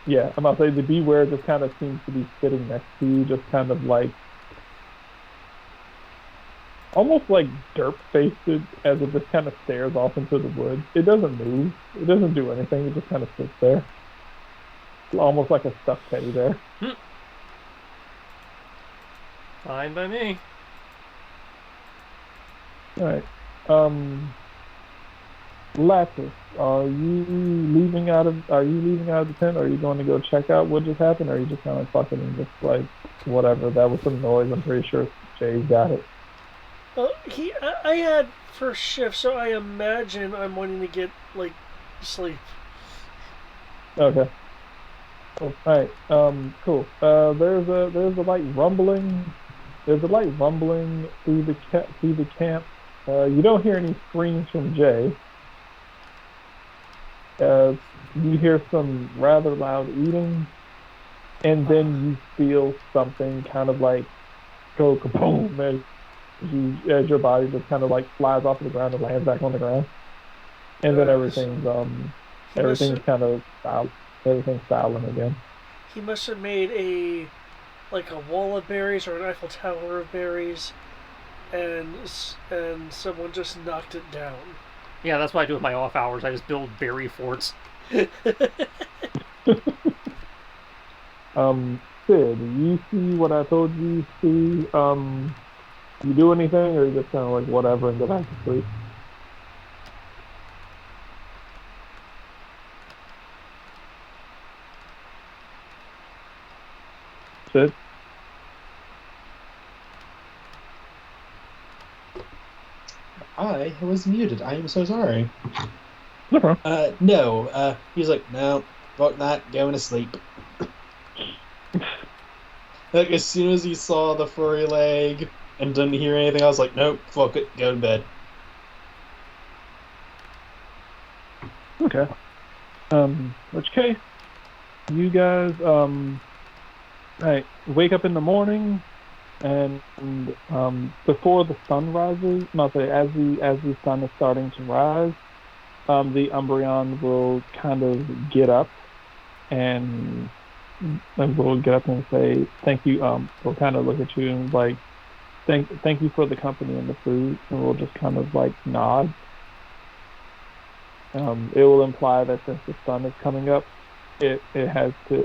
Yeah, I'm gonna say the Beware just kind of seems to be sitting next to you, just kind of like almost like derp faced as it just kind of stares off into the woods. It doesn't move. It doesn't do anything. It just kind of sits there. Almost like a stuffed teddy bear. Fine by me. Alright. Lapis, are you leaving out of the tent, or are you going to go check out what just happened, or are you just kinda like fucking and just like whatever? That was some noise, I'm pretty sure Jay's got it. I had first shift, so I imagine I'm wanting to get like sleep. Okay. Cool. Alright. Cool. There's a light rumbling. There's a light rumbling through the camp. You don't hear any screams from Jay. Uh, you hear some rather loud eating, and then you feel something kind of like go kaboom as your body just kind of like flies off the ground and lands back on the ground, and then He must everything's have, kind of everything's silent again. he must have made a wall of berries or an Eiffel Tower of berries, and someone just knocked it down. Yeah, that's what I do with my off hours. I just build berry forts. Sid, you see what I told you to see? You do anything, or you just kind of like whatever and go back to sleep? Sid? I was muted. I am so sorry. No problem. No. He's like, no, fuck that, going to sleep. Like, as soon as he saw the furry leg and didn't hear anything, I was like, nope, fuck it, go to bed. Okay. Which case, you guys, right, wake up in the morning, and before the sun rises, not say as the sun is starting to rise, the Umbreon will kind of get up and will get up and say thank you. We'll kind of look at you and like thank you for the company and the food, and we'll just kind of like nod. It will imply that since the sun is coming up, it has to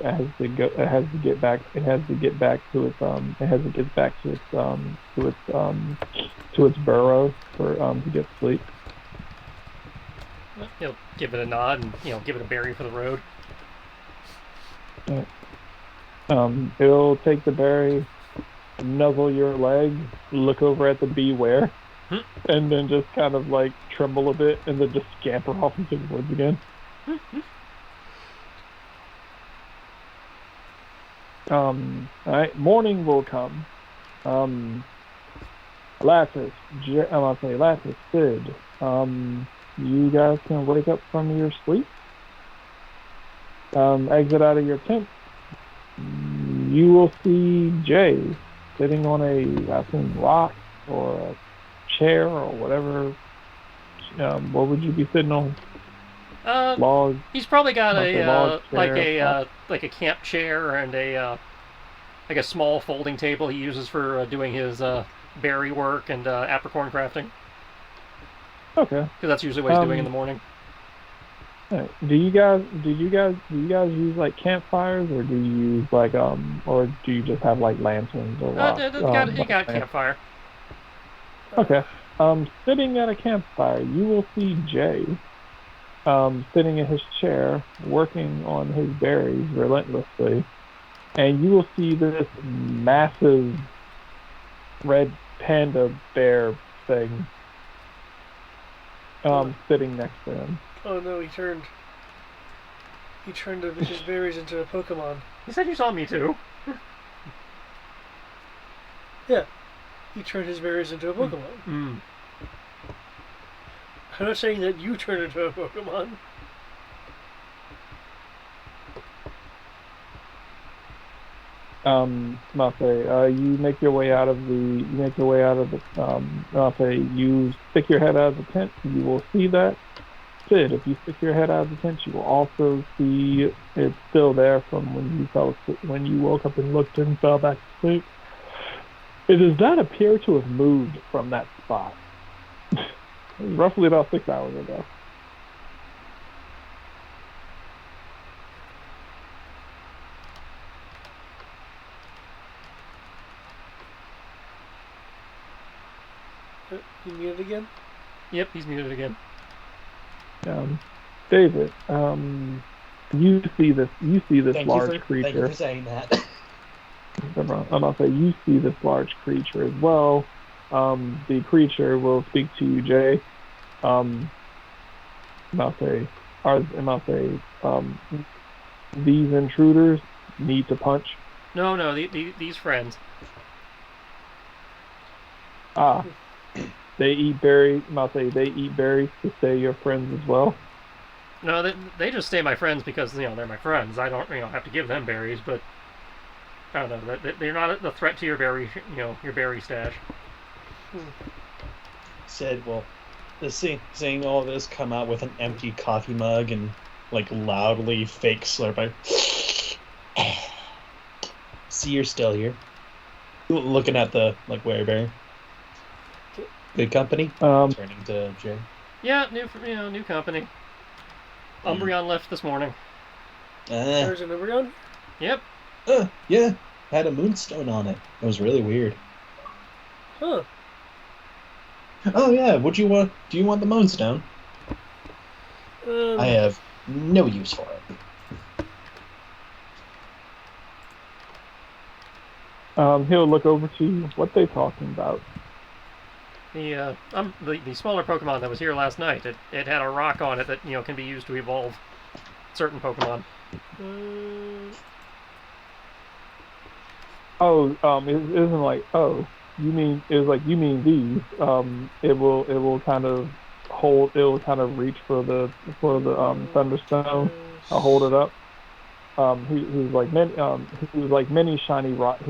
get back to its burrow for to get sleep. He'll give it a nod and give it a berry for the road. Uh, it'll take the berry, nuzzle your leg, look over at the beware, Hmm? and then just kind of like tremble a bit, and then just scamper off into the woods again. All right, morning will come. Lattice, I'll say Lattice, Sid. You guys can wake up from your sleep. Exit out of your tent. You will see Jay sitting on I assume, rock or a chair or whatever. What would you be sitting on? Uh, Log? he's probably got Not say log, chair. like a camp chair and a small folding table he uses for doing his berry work and apricorn crafting. Okay. Because that's usually what he's doing in the morning. Alright. Do you guys use like campfires, or do you use like or do you just have like lanterns or rocks? He got a campfire. Okay. Sitting at a campfire, you will see Jay sitting in his chair, working on his berries relentlessly, and you will see this massive red panda bear thing sitting next to him. Oh no, he turned his berries into a Pokemon. He said you saw me too. Yeah, he turned his berries into a Pokemon. Mm. I'm not saying that you turned into a Pokemon. Mafe, you make your way out of Mafe, you stick your head out of the tent, you will see that. Sid, if you stick your head out of the tent, you will also see it's still there from when you woke up and looked and fell back to sleep. It does not appear to have moved from that spot. Roughly about 6 hours ago. You muted again? Yep, he's muted again. David, you see this large creature. Thank you for saying that. I'm about to say you see this large creature as well. The creature will speak to you, Jay. I'm about to say, these intruders need to punch. No, these friends. Ah, they eat berries. I'll say they eat berries to stay your friends as well. No, they just stay my friends because they're my friends. I don't have to give them berries, but I don't know. They're not a threat to your berry your berry stash. Sid will seeing all this come out with an empty coffee mug and like loudly fake slurp. See, you're still here. Looking at the like Werebear. Good company. Turning to Jay. Yeah, new company. Umbreon left this morning. There's an Umbreon? Yep. Yeah. Had a moonstone on it. It was really weird. Huh. Oh yeah, do you want the moonstone? I have no use for it. He'll look over to you. What they talking about? The smaller Pokemon that was here last night. It had a rock on it that can be used to evolve certain Pokemon. Oh, it isn't like you mean these. It will kind of reach for the Thunderstone. I'll hold it up. He's like many shiny rocks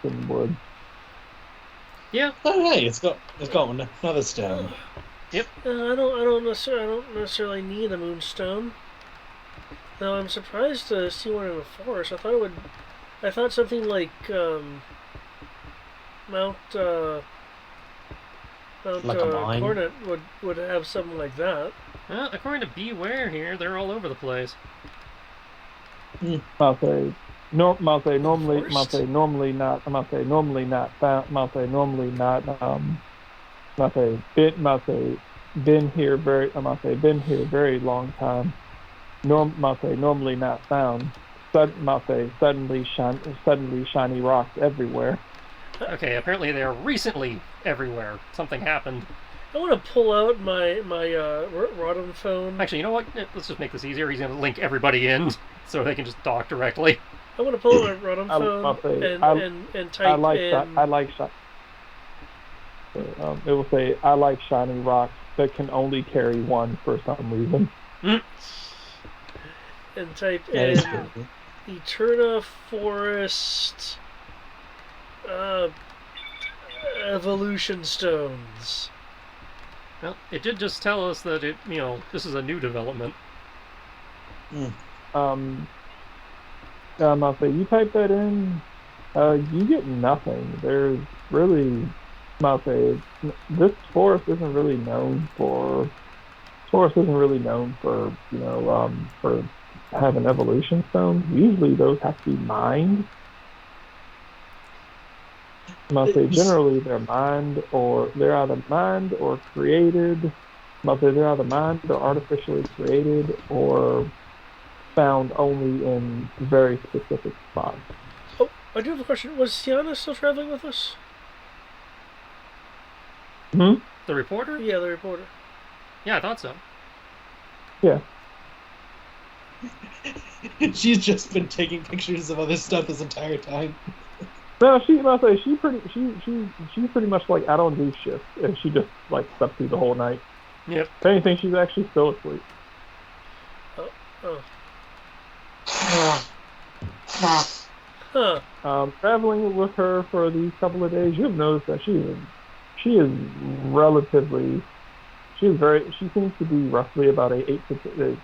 in the woods. Yeah. Oh hey, it's got another stone. Yep. I don't necessarily need a moonstone. Now I'm surprised to see one in the forest. I thought something like Mount Like a mine? Cornet would have something like that. Well, according to Beware here, they're all over the place. I'll say normally Forest? not found. Been here very long time. Normally not found. Suddenly shiny rocks everywhere. Okay, apparently they are recently everywhere. Something happened. I want to pull out my Rodham phone. Actually, you know what? Let's just make this easier. He's going to link everybody in so they can just talk directly. I want to pull out my Rodham phone and type it will say I like shiny rocks that can only carry one for some reason. and type That in is good. Eterna Forest Evolution Stones. Well, it did just tell us that this is a new development. I'll say you type that in, you get nothing. There's really, I'll say this forest isn't really known for. Forest isn't really known for for having evolution stones. Usually those have to be mined. I'll say generally they're either mined or created. I'll say they're either mined or artificially created or found only in very specific spots. Oh, I do have a question. Was Sienna still traveling with us? Hmm? The reporter? Yeah, the reporter. Yeah, I thought so. Yeah. She's just been taking pictures of other stuff this entire time. No, she's pretty much like I don't do shit, and she just like slept through the whole night. Yep. If anything, she's actually still asleep. Oh. Huh. Traveling with her for these couple of days, you've noticed that she seems to be roughly about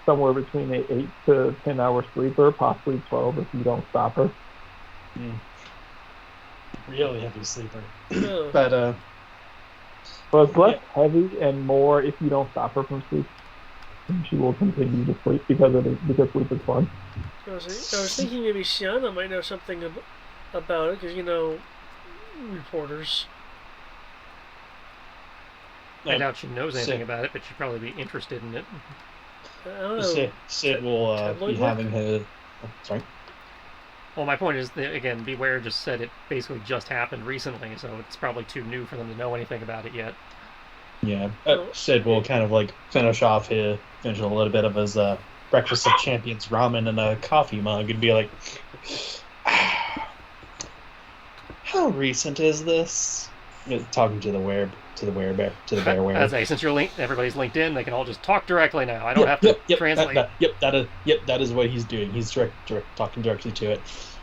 somewhere between a 8 to 10 hour sleeper, possibly 12 if you don't stop her. Really heavy sleeper. Oh. But But it's less heavy and more if you don't stop her from sleep. And she will continue to sleep because sleep is fun. I was thinking maybe Sienna might know something about it, because, reporters. I doubt she knows anything about it, but she'd probably be interested in it. I don't know. Sid will tabloid be work? having her. Oh, sorry. Well, my point is, that, again, Beware just said it basically just happened recently, so it's probably too new for them to know anything about it yet. Yeah, Sid will kind of like finish a little bit of his breakfast of champions ramen in a coffee mug and be like, "How recent is this?" talking to the bear wearer. As a since everybody's linked in, they can all just talk directly now. I don't have to translate. That is what he's doing. He's talking directly to it.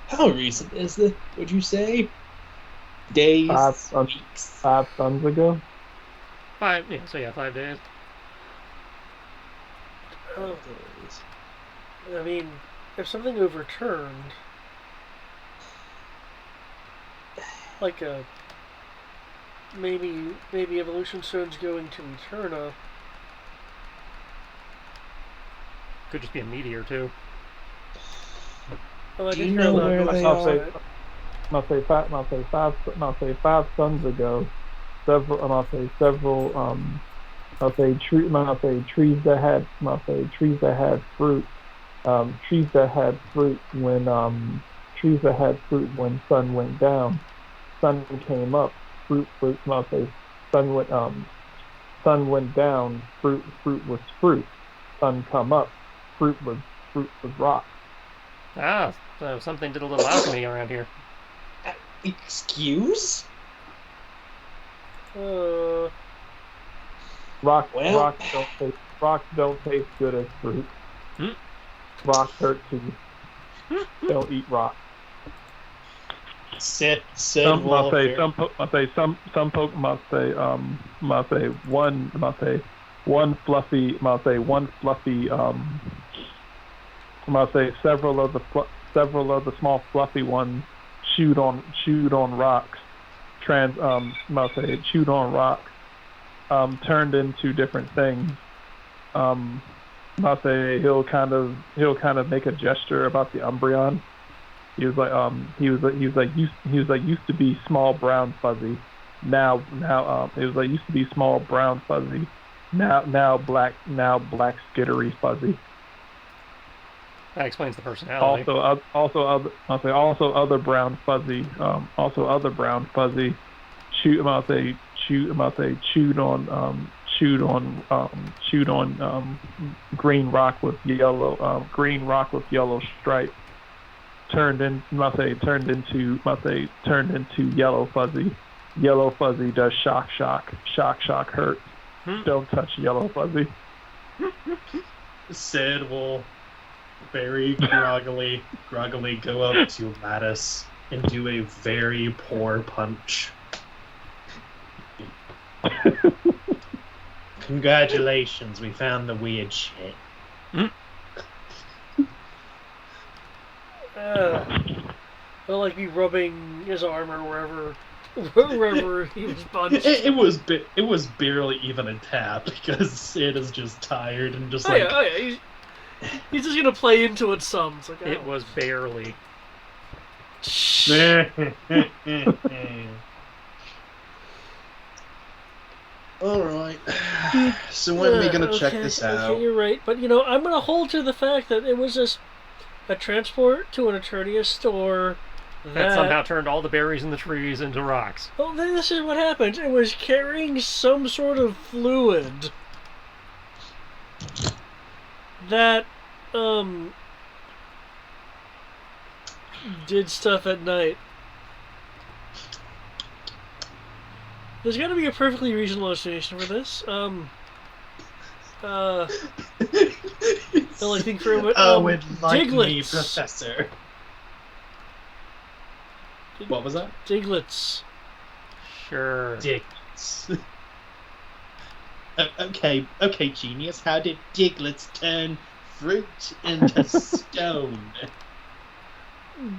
How recent is this? Would you say? Days, weeks? 5 suns ago. 5. Yeah, so yeah, 5 days. Oh, I mean, if something overturned, like a maybe Evolution Stone's going to Eterna. Could just be a meteor too. Oh, I Do did you hear know about where North they I'll say, Side. I'll say 5 suns ago. I'll say trees that had fruit. Trees that had fruit when sun went down. Sun came up. Fruit. Sun went down. Fruit was fruit. Sun come up. Fruit was rock. Ah, so something did a little alchemy around here. Excuse? Uh, Rock Well- rock don't taste good as fruit. Hmm? Rock hurt too. Don't eat rock. Said Some Wolf. Pokemon say one fluffy several of the small fluffy ones chewed on rocks chewed on rocks turned into different things. He'll kind of make a gesture about the Umbreon. He was like used to be small brown fuzzy. Now it was like used to be small brown fuzzy. Now black skittery fuzzy. That explains the personality. Also other brown fuzzy. Chewed on green rock with yellow stripes. Turned into yellow fuzzy. Yellow fuzzy does shock hurt. Don't touch yellow fuzzy. Sid will very groggily go up to Lattice and do a very poor punch. Congratulations, we found the weird shit. He'll like be rubbing his arm or wherever he was punched. It was barely even a tap because Sid is just tired and just Yeah. He's just gonna play into it some. It's like, It was barely. Alright. So when are we going to check this out? Okay, you're right. But, I'm going to hold to the fact that it was just a transport to an Eternia store That somehow turned all the berries in the trees into rocks. Well, this is what happened. It was carrying some sort of fluid that, did stuff at night. There's got to be a perfectly reasonable explanation for this. I think for a moment. Enlighten me, Diglets. Professor. What was that? Diglets. Sure. Diglets. Okay, genius. How did Diglets turn fruit into stone?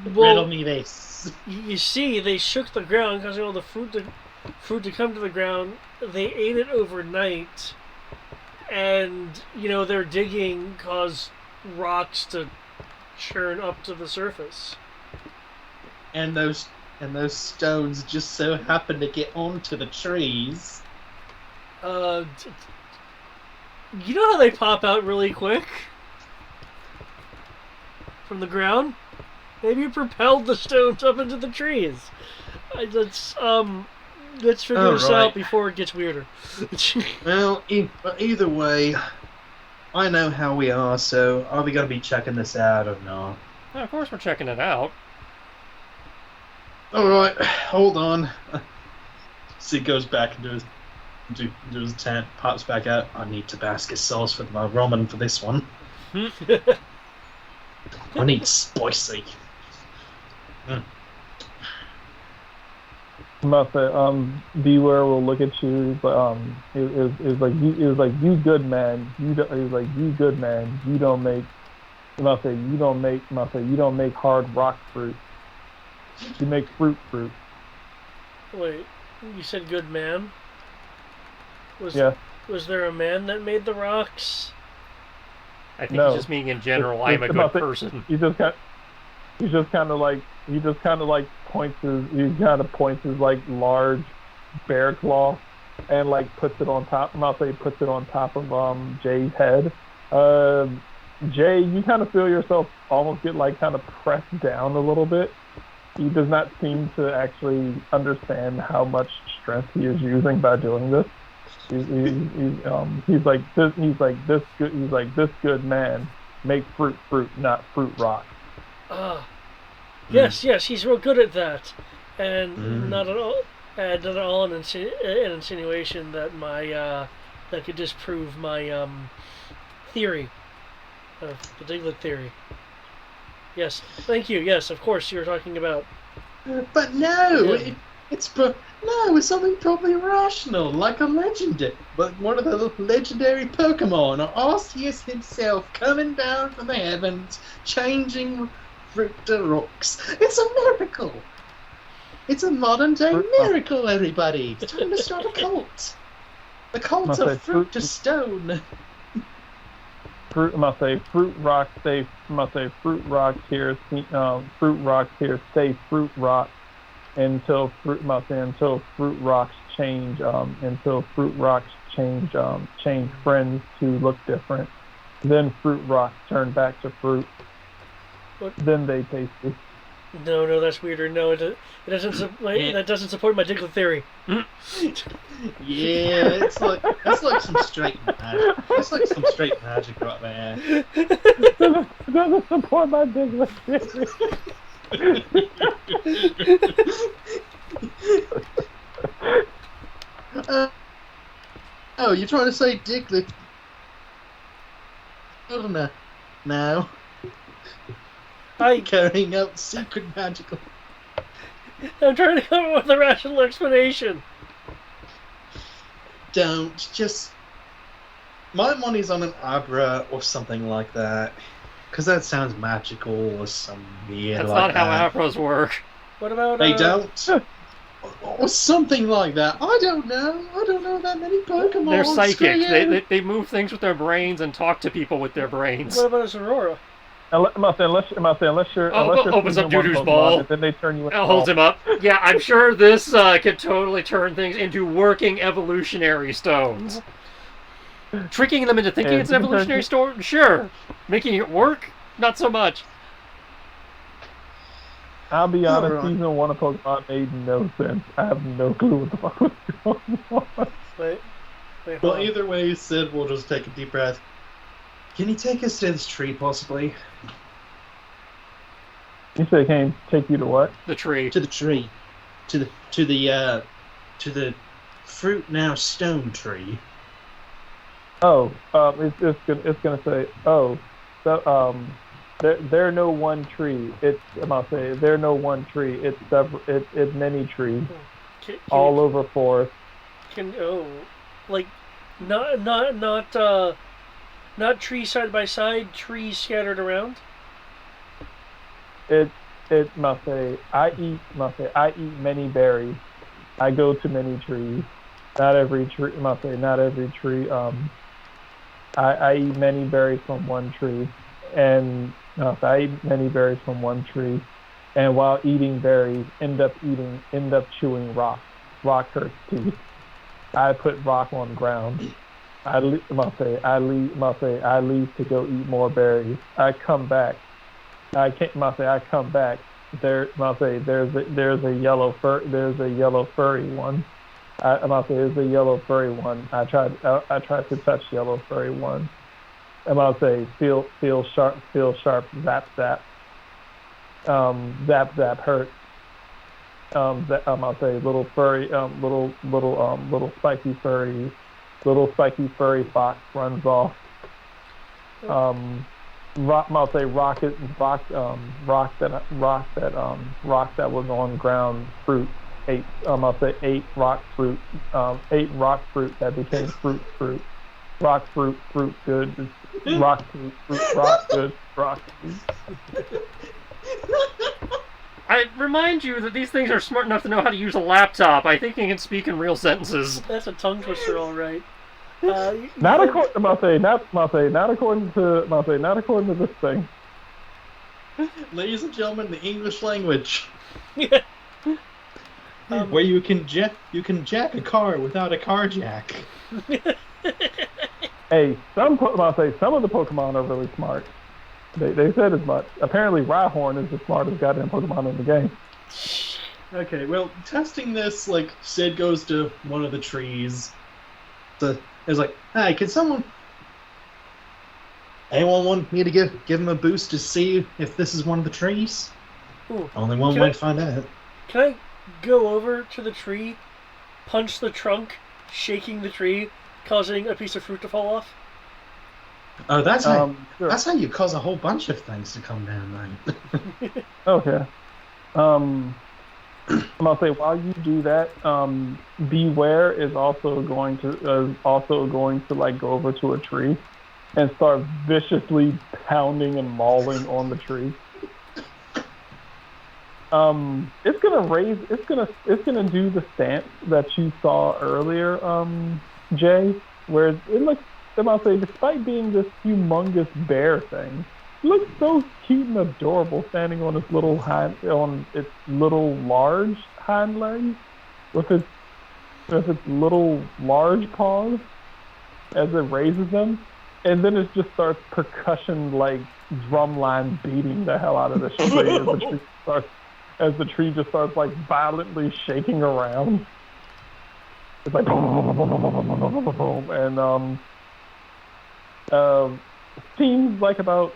Riddle me this. You see, they shook the ground because all the fruit to come to the ground. They ate it overnight, and their digging caused rocks to churn up to the surface. And those stones just so happen to get onto the trees. You know how they pop out really quick from the ground? Maybe you propelled the stones up into the trees. Let's figure this out before it gets weirder. Well, either way, I know how we are. So, are we gonna be checking this out or not? Well, of course, we're checking it out. All right, hold on. So he goes back into his tent, pops back out. I need Tabasco sauce for my ramen for this one. I need spicy. I'm about to say, Beware will look at you, but it was like you good man. It was like you good man. You don't make. I'm about to say you don't make. I'm about to say you don't make hard rock fruit. You make fruit. Wait, you said good man? Yeah. Was there a man that made the rocks? I think No. he's just meaning in general, I'm a good person. He just kind of like points his like large bear claw and like puts it on top. I'm about to say puts it on top of Jay's head. Jay, you kind of feel yourself almost get like kind of pressed down a little bit. He does not seem to actually understand how much strength he is using by doing this. He's like this good man make fruit, not fruit rock. Yes, he's real good at that, and not at all an insinuation that that could disprove my theory of the Diglett theory. Yes, thank you. Yes, of course you were talking about. But no, Yeah. it's something probably rational, like a one of the legendary Pokemon, or Arceus himself coming down from the heavens, changing fruit to rocks. It's a miracle. It's a modern day miracle, everybody. It's time to start a cult. The cult of fruit to stone. Fruit rocks stay fruit rocks here stay fruit rock until fruit rocks change change friends to look different. Then fruit rocks turn back to fruit. What? Then they taste it. No, that's weirder. No, it doesn't. That doesn't support my Diglett theory. Yeah, that's like some straight magic. That's like some straight magic right there. Doesn't support my Diglett theory. Oh, you're trying to say Diglett? I don't know. Now, carrying out secret magical. I'm trying to come up with a rational explanation. Don't just. My money's on an Abra or something like that, because that sounds magical or some weird. That's like not how that. Abras work. What about They don't. Or something like that. I don't know. I don't know that many Pokemon. They're psychic. Screw you. They move things with their brains and talk to people with their brains. What about a Aurora? Unless you're Opens up Dudu's ball. Then they turn you into Holds him up. Yeah, I'm sure this could totally turn things into working evolutionary stones. Tricking them into thinking it's an evolutionary stone? Sure. Making it work? Not so much. I'll be honest, season 1 of Pokemon made no sense. I have no clue what the fuck was going on. Wait, well, either way, Sid will just take a deep breath. Can you take us to this tree, possibly? You say can take you to what? The tree. To the tree. To the fruit now stone tree. Oh, it's gonna say, oh, so there no one tree. I'm gonna say there no one tree. It's several. It's many trees all over forest. Like not trees side by side, trees scattered around. It must say I eat many berries. I go to many trees. Not every tree. Must say not every tree. I eat many berries from one tree, and I eat many berries from one tree, and while eating berries, end up chewing rock. Rock hurts teeth. I put rock on the ground. I leave to go eat more berries. I come back. I come back. There's a yellow furry one. There's a yellow furry one. I tried to touch yellow furry one. Feel sharp, zap, zap. Zap hurt. I'll say little furry, little spiky furry fox runs off. I'll say rock that was on ground fruit. I'll say eight rock fruit that became fruit. Rock fruit good. Rock fruit, rock good, rock fruit. I remind you that these things are smart enough to know how to use a laptop. I think they can speak in real sentences. That's a tongue twister, all right. Not according to this thing. Ladies and gentlemen, the English language, Um, where you can jack a car without a car jack. Hey, some of the Pokemon are really smart. They said as much. Apparently, Rhyhorn is the smartest goddamn Pokemon in the game. Okay, well, testing this, like, Sid goes to one of the trees. So it's like, hey, anyone want me to give him a boost to see if this is one of the trees? Ooh. Only one way to find out. Can I go over to the tree, punch the trunk, shaking the tree, causing a piece of fruit to fall off? Oh, that's Sure. how you cause a whole bunch of things to come down, mate. Okay. I'm gonna say while you do that, Beware is also going to like go over to a tree and start viciously pounding and mauling on the tree. It's gonna do the stance that you saw earlier, Jay, where it looks. I'm gonna say, despite being this humongous bear thing, it looks so cute and adorable standing on its little large hind legs with its little large paws as it raises them, and then it just starts percussion like drumline beating the hell out of the tree as the tree just starts like violently shaking around. It's like and seems like about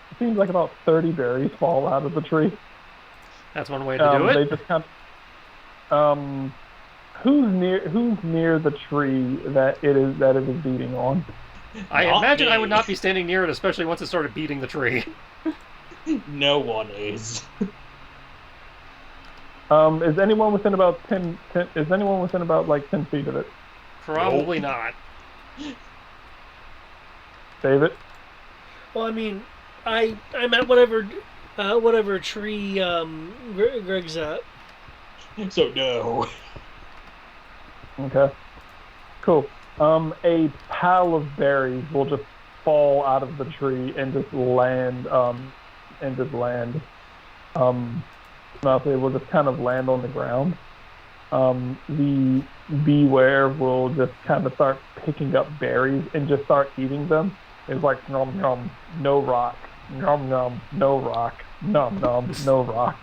30 berries fall out of the tree. That's one way to do it. They just kind of, who's near the tree that it is beating on? I Not imagine me. I would not be standing near it, especially once it started beating the tree. No one is. Is anyone within about 10 is anyone within about like 10 feet of it? Probably not. David? Well, I mean, I'm at whatever tree Greg's at. So no. Okay. Cool. A pile of berries will just fall out of the tree and just land. They will just kind of land on the ground. The Beware will just kind of start picking up berries and just start eating them. It's like nom nom, no rock, nom nom, no rock, nom nom, no rock.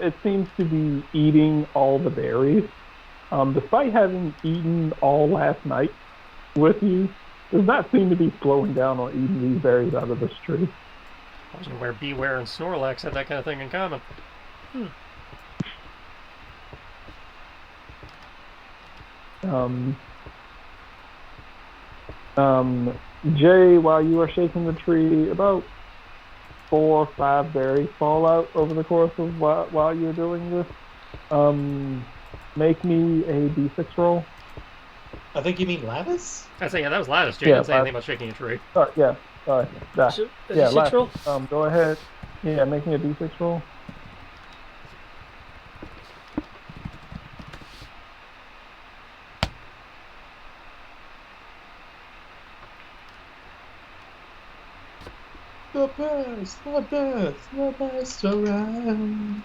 It seems to be eating all the berries. Despite having eaten all last night with you, does not seem to be slowing down on eating these berries out of this tree. Where Beware and Snorlax had that kind of thing in common. Jay, while you are shaking the tree, about 4 or 5 berries fall out over the course of while you're doing this. Make me a d6 roll. I think you mean Lattice? I'd say, yeah, that was Lattice. Jay didn't say anything about shaking a tree. Sorry, yeah, sorry. So, Yeah, D6 last. roll? Go ahead. Yeah, make me a d6 roll. The best around.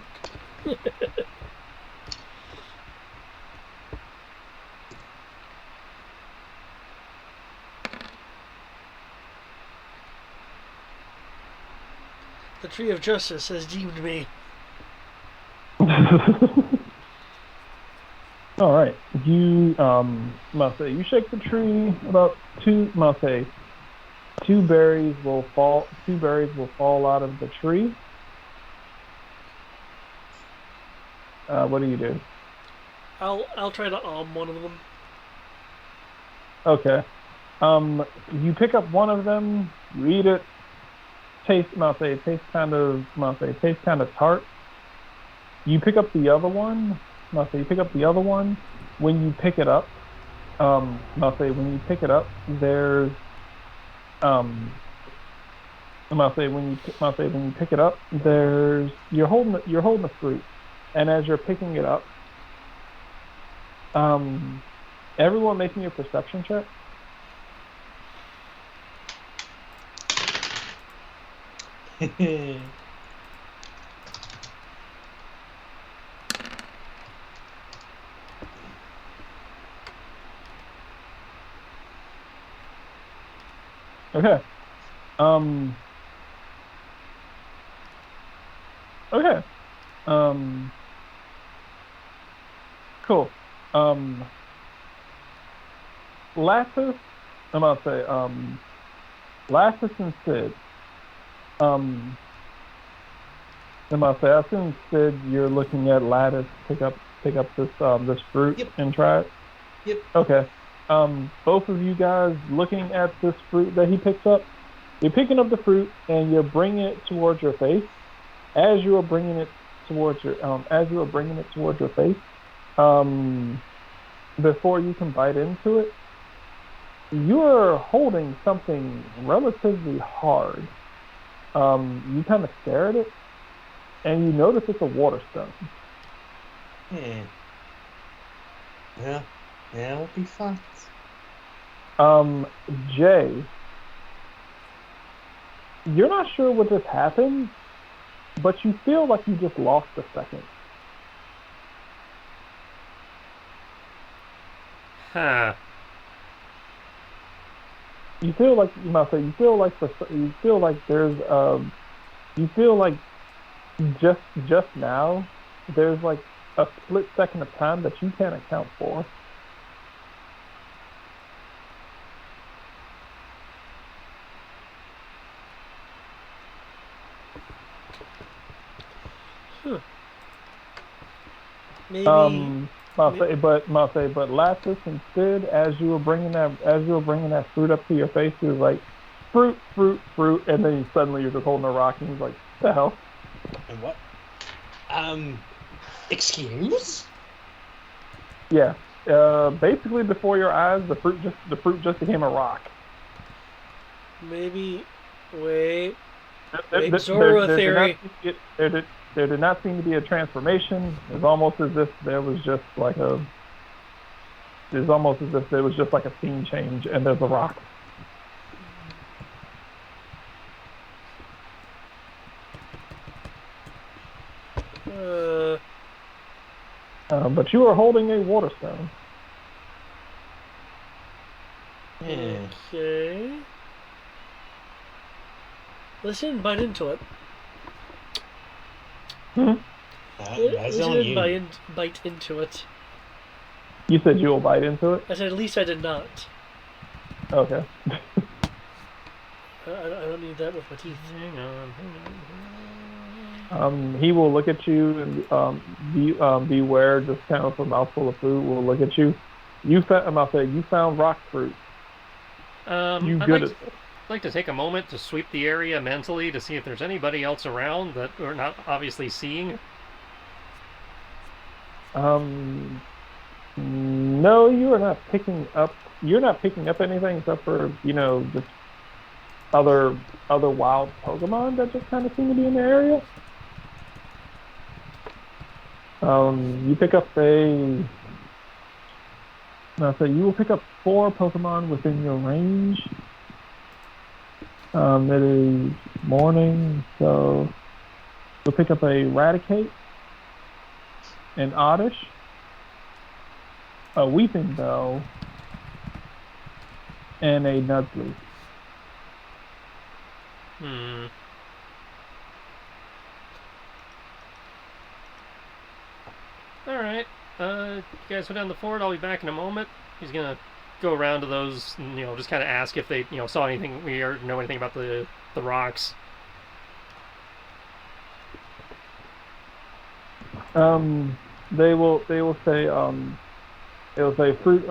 The Tree of Justice has deemed me. All right. You must say you shake the tree about two berries will fall. Two berries will fall out of the tree. What do you do? I'll try to one of them. Okay. You pick up one of them. You eat it. It tastes tastes kind of tart. You pick up the other one. You pick up the other one. When you pick it up, when you pick it up, there's when you pick it up, there's you're holding a fruit, and as you're picking it up, everyone making a perception check. Okay. Okay. Um. Cool. Um. Lattice. I'm about to say. Lattice and Sid. Um. I'm about to say. I assume Sid, you're looking at Lattice pick up this fruit Yep. and try it. Yep. Okay. Both of you guys looking at this fruit that he picks up. You're picking up the fruit and you're bringing it towards your face. As you are bringing it towards your face, before you can bite into it, you are holding something relatively hard. You kind of stare at it, and you notice it's a water stone. Yeah, that'll be fun. Jay, you're not sure what just happened, but you feel like you just lost a second. Huh. You feel like you feel like there's you feel like just now there's like a split second of time that you can't account for. Maybe. But Lattice and Sid, as you were bringing that fruit up to your face, he was like, fruit, fruit, fruit, and then suddenly you're just holding a rock, and he's like, the hell? And what? Excuse? Yeah. Basically before your eyes, the fruit just became a rock. Maybe. Wait. There- Zora there- theory. There did not seem to be a transformation. It's almost as if there was just like a scene change, and there's a rock. But you are holding a water stone. Yeah. Okay. Listen, bite into it. That's on you. Bite into it. You said you will bite into it? I said, at least I did not. Okay. I don't need that with my teeth. Hang on. He will look at you and beware. Just kind of a mouthful of food will look at you. You found rock fruit. I'd like to take a moment to sweep the area mentally to see if there's anybody else around that we're not obviously seeing. No, you are not picking up. You're not picking up anything except for just other wild Pokemon that just kind of seem to be in the area. You pick up you will pick up 4 Pokemon within your range. It is morning, so you'll pick up a Raticate, an Oddish, a Weeping Bell, and a Nuzleaf. All right. You guys go down the fort. I'll be back in a moment. He's gonna go around to those, and, just kind of ask if they, saw anything or know anything about the rocks. They will say it'll say fruit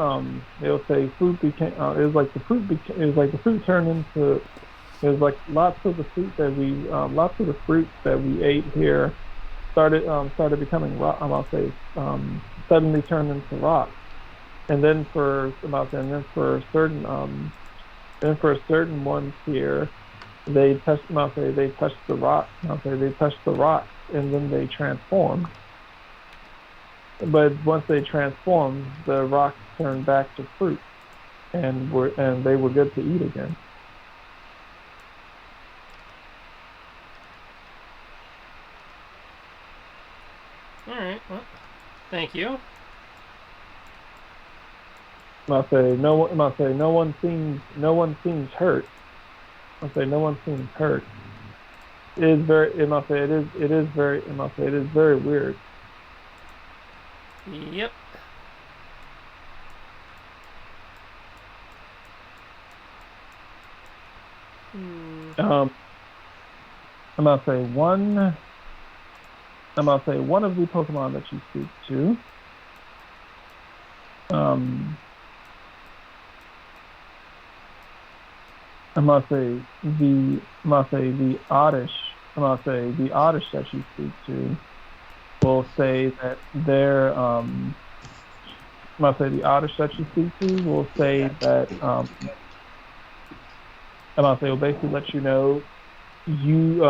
it'll say fruit became it was like the fruit became it was like the fruit turned into it was like lots of the fruits that we ate here started becoming rock. I'll say suddenly turned into rocks. And then for certain ones here, they touched the rock. I'll say they touched the rocks, and then they transformed. But once they transformed, the rocks turned back to fruit, and they were good to eat again. All right. Well, thank you. I'll say no one seems hurt. I'll say no one seems hurt. It is very. It is very. It is very weird. Yep. Um, I'm say one. Say one of the Pokemon that you speak to. The Oddish. The Oddish that you speak to will say that they're. The Oddish that you speak to will say that. Will basically let you know you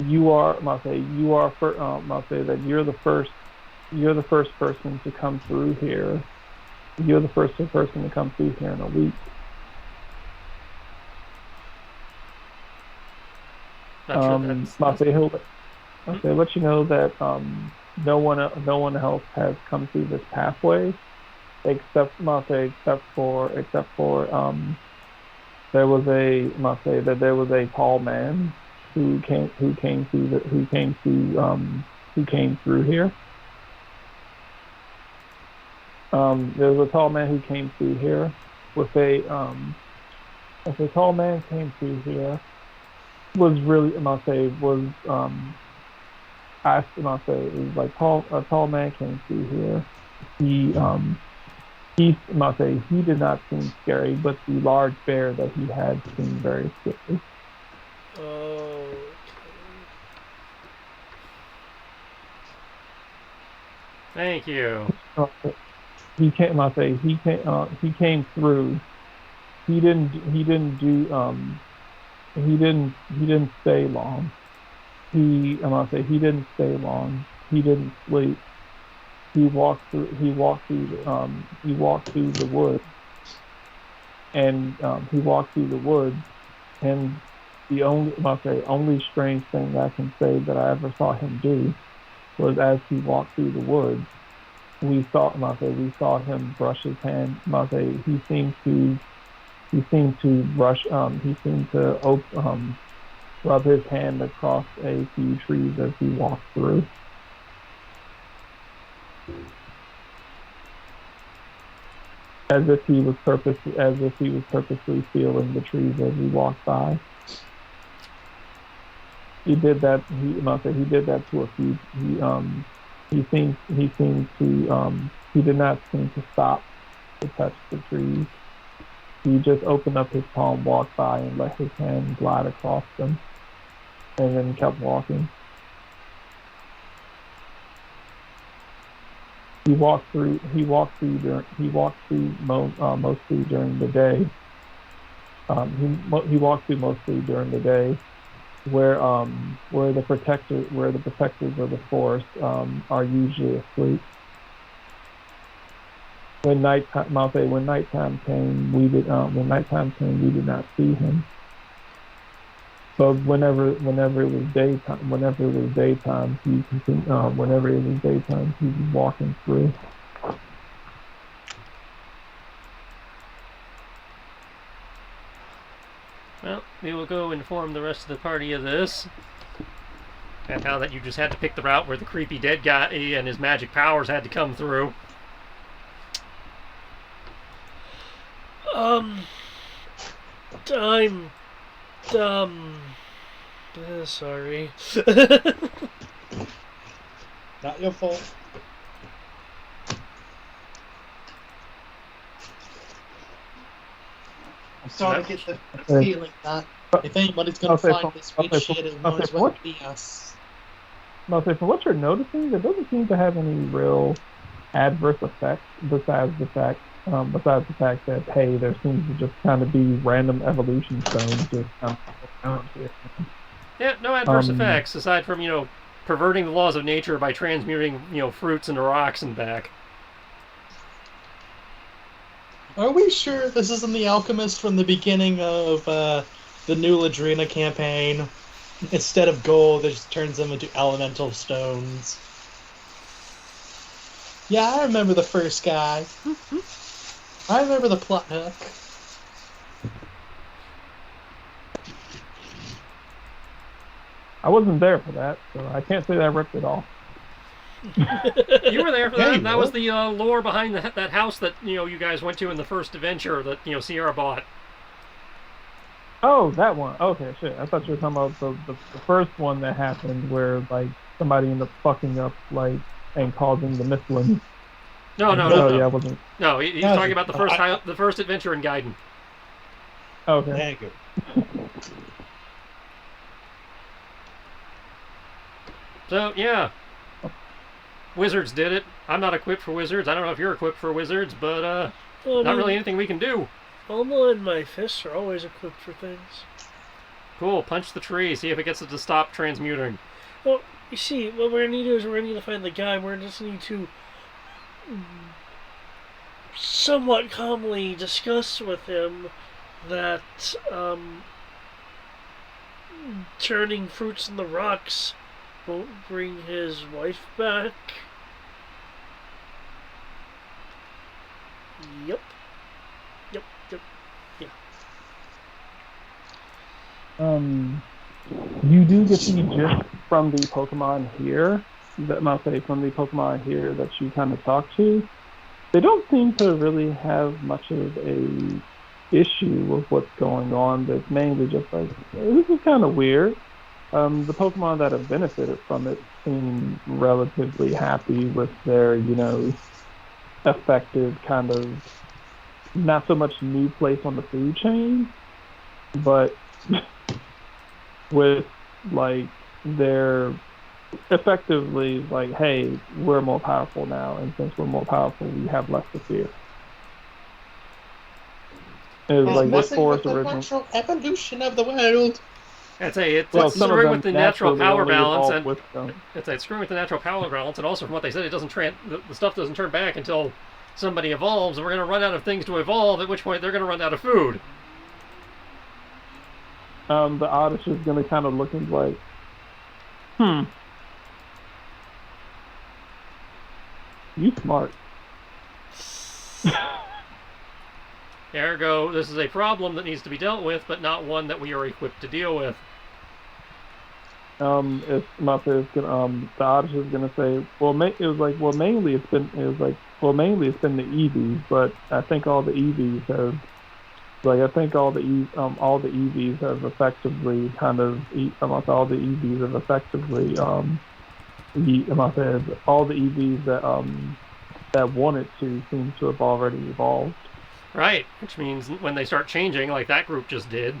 you are. That you're the first person to come through here. You're the first person to come through here in a week. He'll let you know that no one else has come through this pathway except for there was a tall man who came through here. There was a tall man who came through here with a tall man came through here was really was asked it was like a tall man came through here. He he did not seem scary, but the large bear that he had seemed very scary. Oh. Thank you. He came through. He didn't stay long. He didn't stay long. He didn't sleep. He walked through the woods, and the only strange thing I can say that I ever saw him do was as he walked through the woods, we saw him brush his hand. He seemed to rub his hand across a few trees as he walked through. As if he was purposely feeling the trees as he walked by. He did that. He did that to a few. He did not seem to stop to touch the trees. He just opened up his palm, walked by, and let his hand glide across them, and then kept walking. He walked through mostly during the day. He walked through mostly during the day, where the protectors of the forest are usually asleep. When nighttime came, we did not see him. But whenever it was daytime, he was walking through. Well, we will go inform the rest of the party of this. And how that you just had to pick the route where the creepy dead guy and his magic powers had to come through. I'm sorry. Not your fault. I'm starting to get the feeling that if anybody's going to find this weird shit, it might as well be us. No, so from what you're noticing, it doesn't seem to have any real adverse effects besides the fact that, hey, there seems to just kind of be random evolution stones just kind of around here. Yeah, no adverse effects aside from, perverting the laws of nature by transmuting, fruits into rocks and back. Are we sure this isn't the alchemist from the beginning of the new Ladrina campaign? Instead of gold, it just turns them into elemental stones. Yeah, I remember the first guy. I remember the plot hook. I wasn't there for that, so I can't say that I ripped it off. You were there for that. Yeah, That was the lore behind that house that you guys went to in the first adventure that Sierra bought. Oh, that one. Okay, shit. I thought you were talking about the first one that happened where, like, somebody ended up fucking up, like, and causing the Michelin. No. Yeah, I wasn't. No, he's talking about the first adventure in Gaiden. Okay. There you go. So, yeah. Wizards did it. I'm not equipped for wizards. I don't know if you're equipped for wizards, but not really anything we can do. Alma and my fists are always equipped for things. Cool. Punch the tree. See if it gets it to stop transmuting. Well, you see, what we're going to need is we're going to need to find the guy. We're just need to somewhat calmly discuss with him that turning fruits in the rocks won't bring his wife back. Yep. You do get the gist from the Pokemon here, that you kind of talk to. They don't seem to really have much of a issue with what's going on. That's mainly just like, this is kind of weird. The Pokemon that have benefited from it seem relatively happy with their, effective kind of, not so much new place on the food chain, but with, like, their effectively, like, hey, we're more powerful now, and since we're more powerful, we have less to fear. It was like this forest the original. natural evolution of the world. I'd say it's Some of screwing them with the natural naturally power only balance, evolve and with them. it's screwing with the natural power balance, and also from what they said, it doesn't the stuff doesn't turn back until somebody evolves, and we're going to run out of things to evolve. At which point they're going to run out of food. The Oddish is going to kind of look and like, you smart. Ergo, this is a problem that needs to be dealt with, but not one that we are equipped to deal with. The Oddish is gonna say, mainly it's been the EVs, but I think all the EVs have, all the EVs have effectively all the EVs have effectively all the EVs that wanted to seem to have already evolved. Right, which means when they start changing, like that group just did,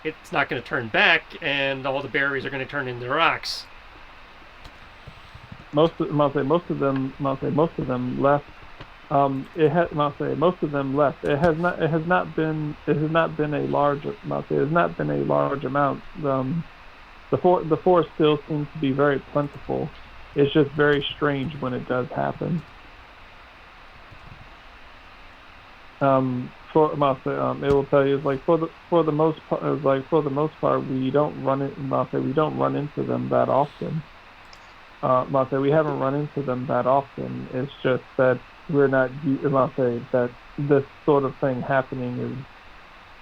it's not going to turn back, and all the berries are going to turn into rocks. Most of them left. Most of them left. It has not been a large amount. The forest still seems to be very plentiful. It's just very strange when it does happen. It will tell you, for the most part, we don't run into them that often. We haven't run into them that often. It's just that we're not. That this sort of thing happening is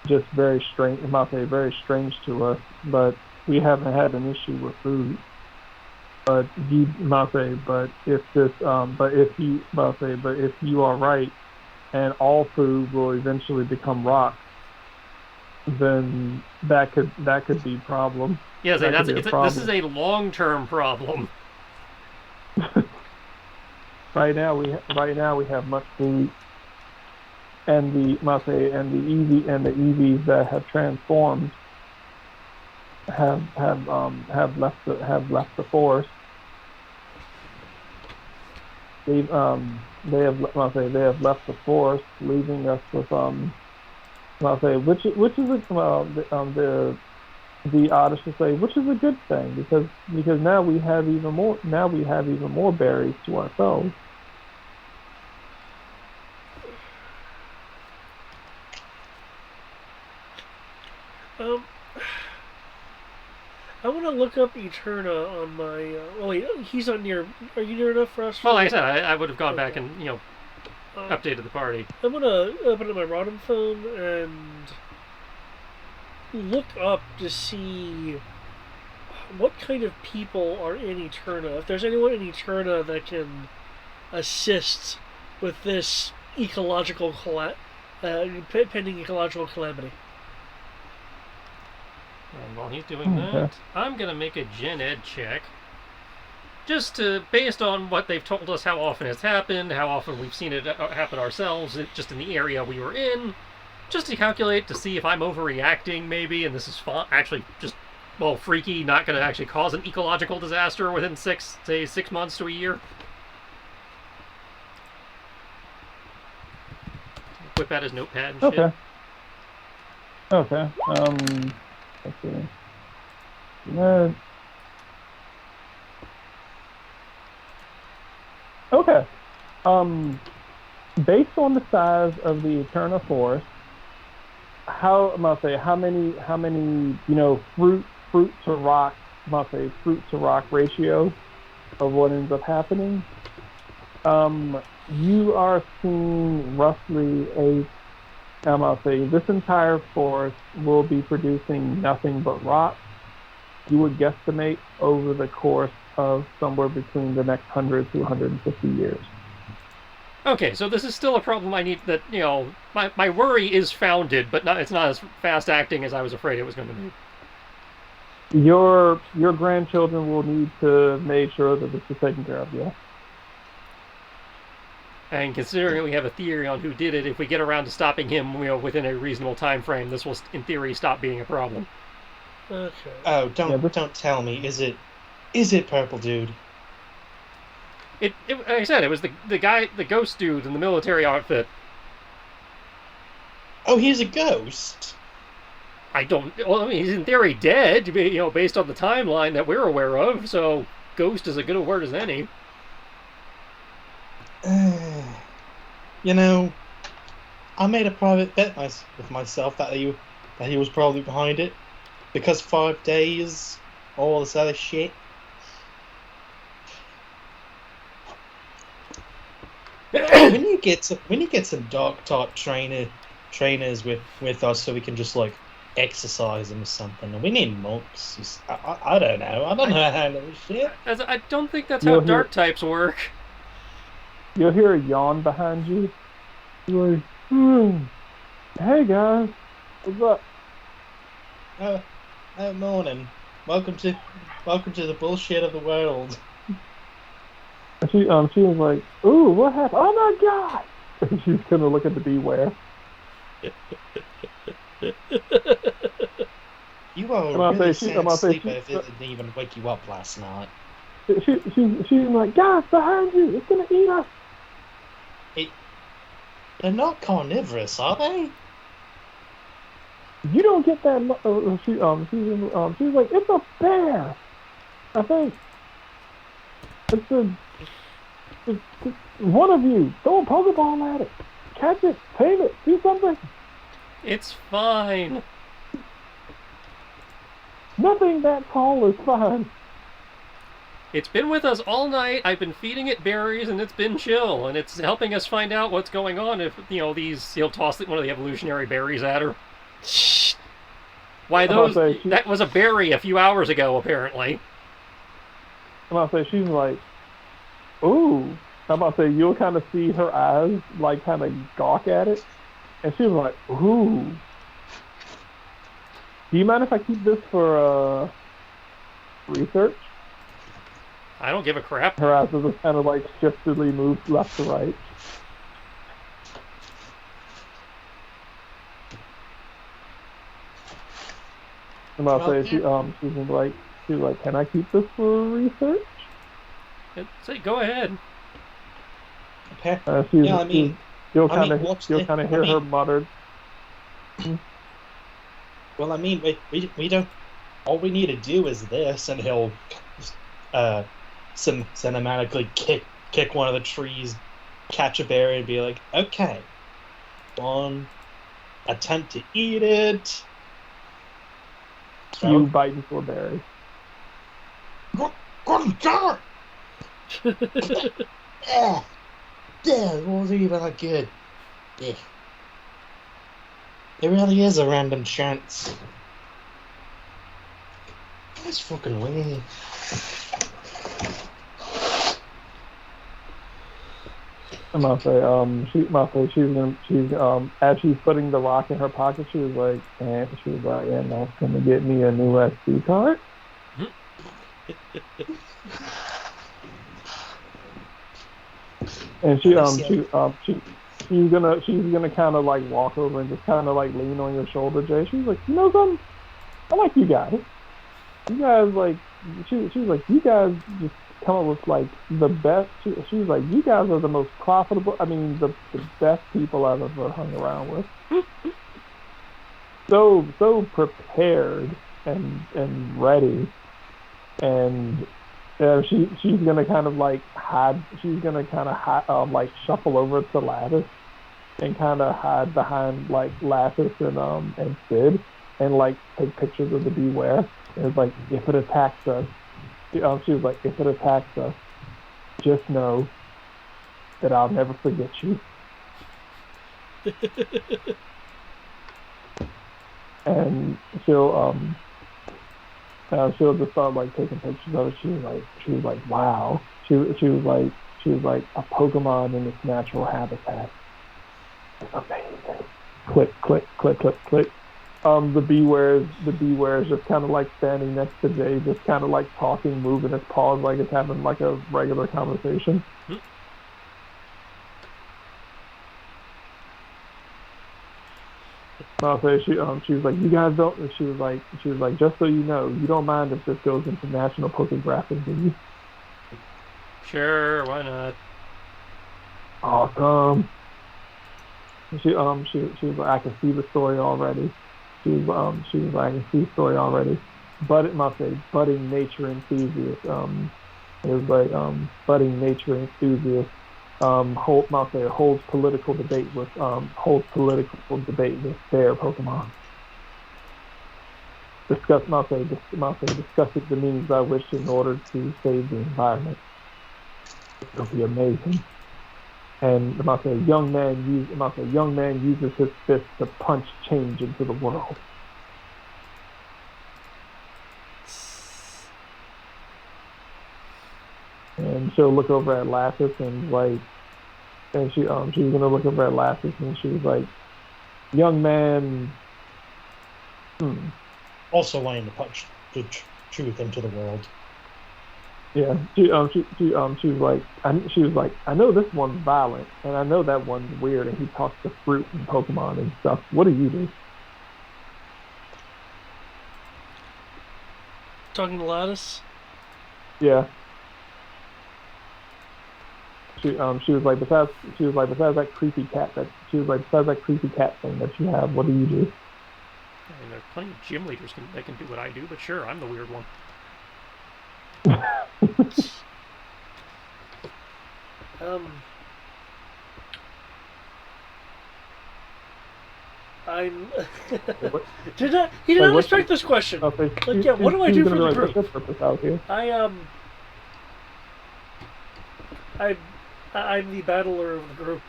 just very strange. Very strange to us. But we haven't had an issue with food. But you must say, but if this, but if you must say, but if you are right, and all food will eventually become rock, then that could be a problem. Yeah, That could that's be a this is problem. a long-term problem. Right now we have much food, and the must say, and the EVs that have transformed have left the forest. They have left the forest, leaving us with I'll say which is the oddest to say, which is a good thing because now we have even more berries to ourselves. Um, I want to look up Eterna on my. Oh wait, he's on near. Are you near enough for us? Well, like I said, I would have gone back Okay. and Um, updated the party. I'm gonna open up my Rodham phone and look up to see what kind of people are in Eterna. If there's anyone in Eterna that can assist with this pending ecological calamity. And while he's doing Okay. that, I'm gonna make a gen ed check. Just to, based on what they've told us, how often it's happened, how often we've seen it happen ourselves, just in the area we were in, just to calculate to see if I'm overreacting, maybe, and this is actually just, well, freaky, not going to actually cause an ecological disaster within 6 months to a year. Whip out his notepad and shit. Okay. Okay. Let's see. Okay. Um, Based on the size of the Eterna forest, how many fruit to rock fruit to rock ratio of what ends up happening. You are seeing roughly this entire forest will be producing nothing but rock. You would guesstimate over the course of somewhere between the next 100 to 150 years. Okay, so this is still a problem I need that, my worry is founded, but it's not as fast acting as I was afraid it was going to be. Your grandchildren will need to make sure that this is taken care of, yeah. And considering we have a theory on who did it, if we get around to stopping him, within a reasonable time frame, this will, in theory, stop being a problem. Okay. Oh, Yeah, don't tell me. Is it Purple Dude? Like I said, it was the guy, the ghost dude in the military outfit. Oh, he's a ghost. Well, I mean, he's in theory dead, based on the timeline that we're aware of, so ghost is as good a word as any. You know, I made a private bet with myself that he was probably behind it, because 5 days, all this other shit. when you get some dark type trainers with us, so we can just like exercise them or something. And we need monks. I don't know. I don't know how to handle this shit. I don't think that's how dark types work. You'll hear a yawn behind you. You're like, hey guys, what's up? Morning. Welcome to the bullshit of the world. And she was like, ooh, what happened? Oh my god! And she's gonna look at the beware. You are a really sound sleeper if it didn't even wake you up last night. She's like, guys, behind you! It's gonna eat us! They're not carnivorous, are they? You don't get that. She's like, it's a bear. I think it's one of you. Throw a Pokeball at it. Catch it. Tame it. Do something. It's fine. Nothing that tall is fine. It's been with us all night. I've been feeding it berries, and it's been chill, and it's helping us find out what's going on. If he'll toss one of the evolutionary berries at her. Why I'm about those? to say, That was a berry a few hours ago, apparently. I'm about to say she's like, ooh. I'm about to say you'll kind of see her eyes like kind of gawk at it, and she was like, ooh. Do you mind if I keep this for research? I don't give a crap. Her eyes are just kind of like shiftedly moved left to right. I'm about to say she's like, can I keep this for research? Say, go ahead. Okay. She's, Yeah, I mean, you'll I mean, kind of what's you'll the- kind of I hear her mean- muttered. well, I mean, we don't. All we need to do is this, and he'll cinematically kick one of the trees, catch a berry, and be like, okay, one, attempt to eat it. You bite into a berry. Yeah, it wasn't even that good. Yeah. It really is a random chance. That's fucking weird. I'm about to say, she's as she's putting the rock in her pocket, she was like, and that's gonna get me a new SD card. And she's gonna kind of like walk over and just kind of like lean on your shoulder, Jay. She's like, you know something? I like you guys. You guys like she was like, you guys just come up with like the best. She was like, you guys are the most profitable. I mean, the best people I've ever hung around with. So prepared and ready, and she's gonna kind of like hide. She's gonna kind of like shuffle over to Lattice and kind of hide behind like Lattice and Sid and like take pictures of the beware. And it's like, if it attacks us, she was like, if it attacks us, just know that I'll never forget you. And she'll just start like taking pictures of it. She was like, wow. She was like a Pokemon in its natural habitat. It's amazing. Click, click, click, click, click. The Beware's just kind of like standing next to Jay, just kind of like talking, moving his paws like it's having like a regular conversation. I'll say she was like, you guys don't. She was like, just so you know, you don't mind if this goes into national photographic, do you? Sure, why not? Awesome. She was like, I can see the story already. She was like, I can see the story already. But it must say budding nature enthusiast. It was like budding nature enthusiast. Holds political debate with their Pokemon. Discuss the means by which in order to save the environment. It'll be amazing. And a young man uses his fist to punch change into the world. And she'll look over at Lapis and like, and she was gonna look over at Lapis and she was like, young man. Also wanting to punch the truth into the world. Yeah, she was like, I know this one's violent, and I know that one's weird, and he talks to fruit and Pokemon and stuff. What do you do? Talking to Lattice? Yeah. She was like, besides that creepy cat thing that you have, what do you do? I mean, there are plenty of gym leaders that can do what I do, but sure, I'm the weird one. I'm. He did not expect this question. Like, yeah, what do I do for the group? I'm the battler of the group.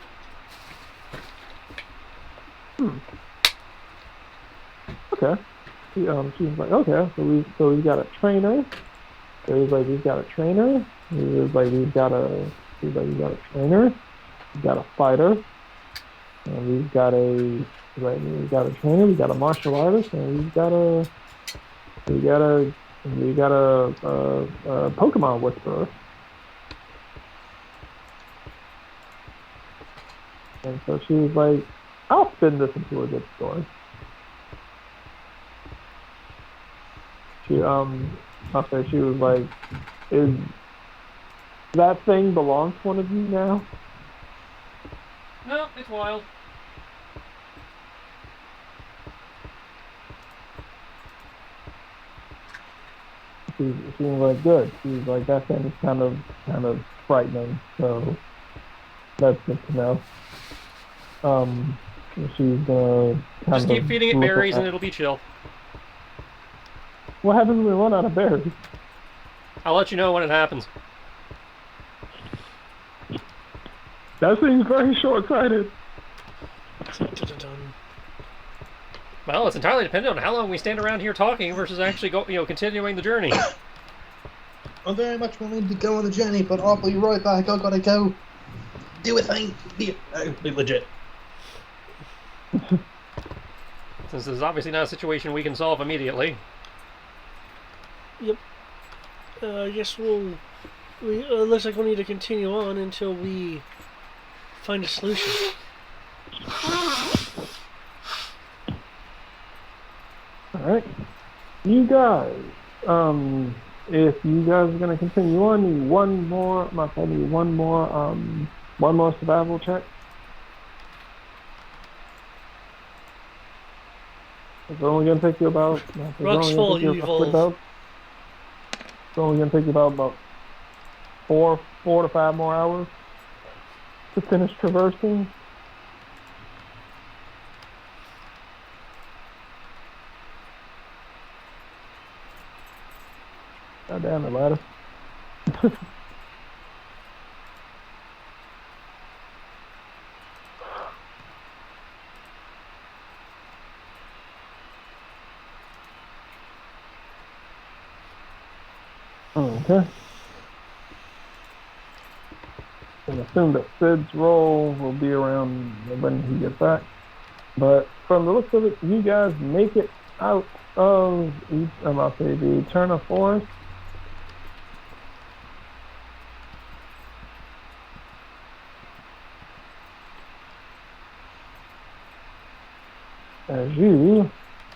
Okay. she was like, okay, so we've got a trainer. So he was like, we've got a trainer. He was like, we've got a trainer. We've got a fighter. And we've got a trainer. We've got a martial artist, and we got a Pokemon whisperer. And so she was like, I'll spin this into a good story. I'll say she was like, is that thing belong to one of you now? No, it's wild. She was like, good. She was like, that thing is kind of frightening. So that's good to know. She's Just keep feeding it berries and it'll be chill. What happens when we run out of berries? I'll let you know when it happens. That seems very short-sighted. Well, it's entirely dependent on how long we stand around here talking versus actually continuing the journey. I'm very much willing to go on the journey, but I'll be right back. I gotta go do a thing. Be legit. Since this is obviously not a situation we can solve immediately. Yep. I guess we looks like we'll need to continue on until we find a solution. Alright. You guys, if you guys are gonna continue on, need one more survival check. It's only gonna take you about Rocks fall, you evolve. It's only gonna take you about 4 to 5 more hours to finish traversing. God damn it, ladder. Okay. And assume that Sid's roll will be around when he gets back. But from the looks of it, you guys make it out of the Eternal Forest. As you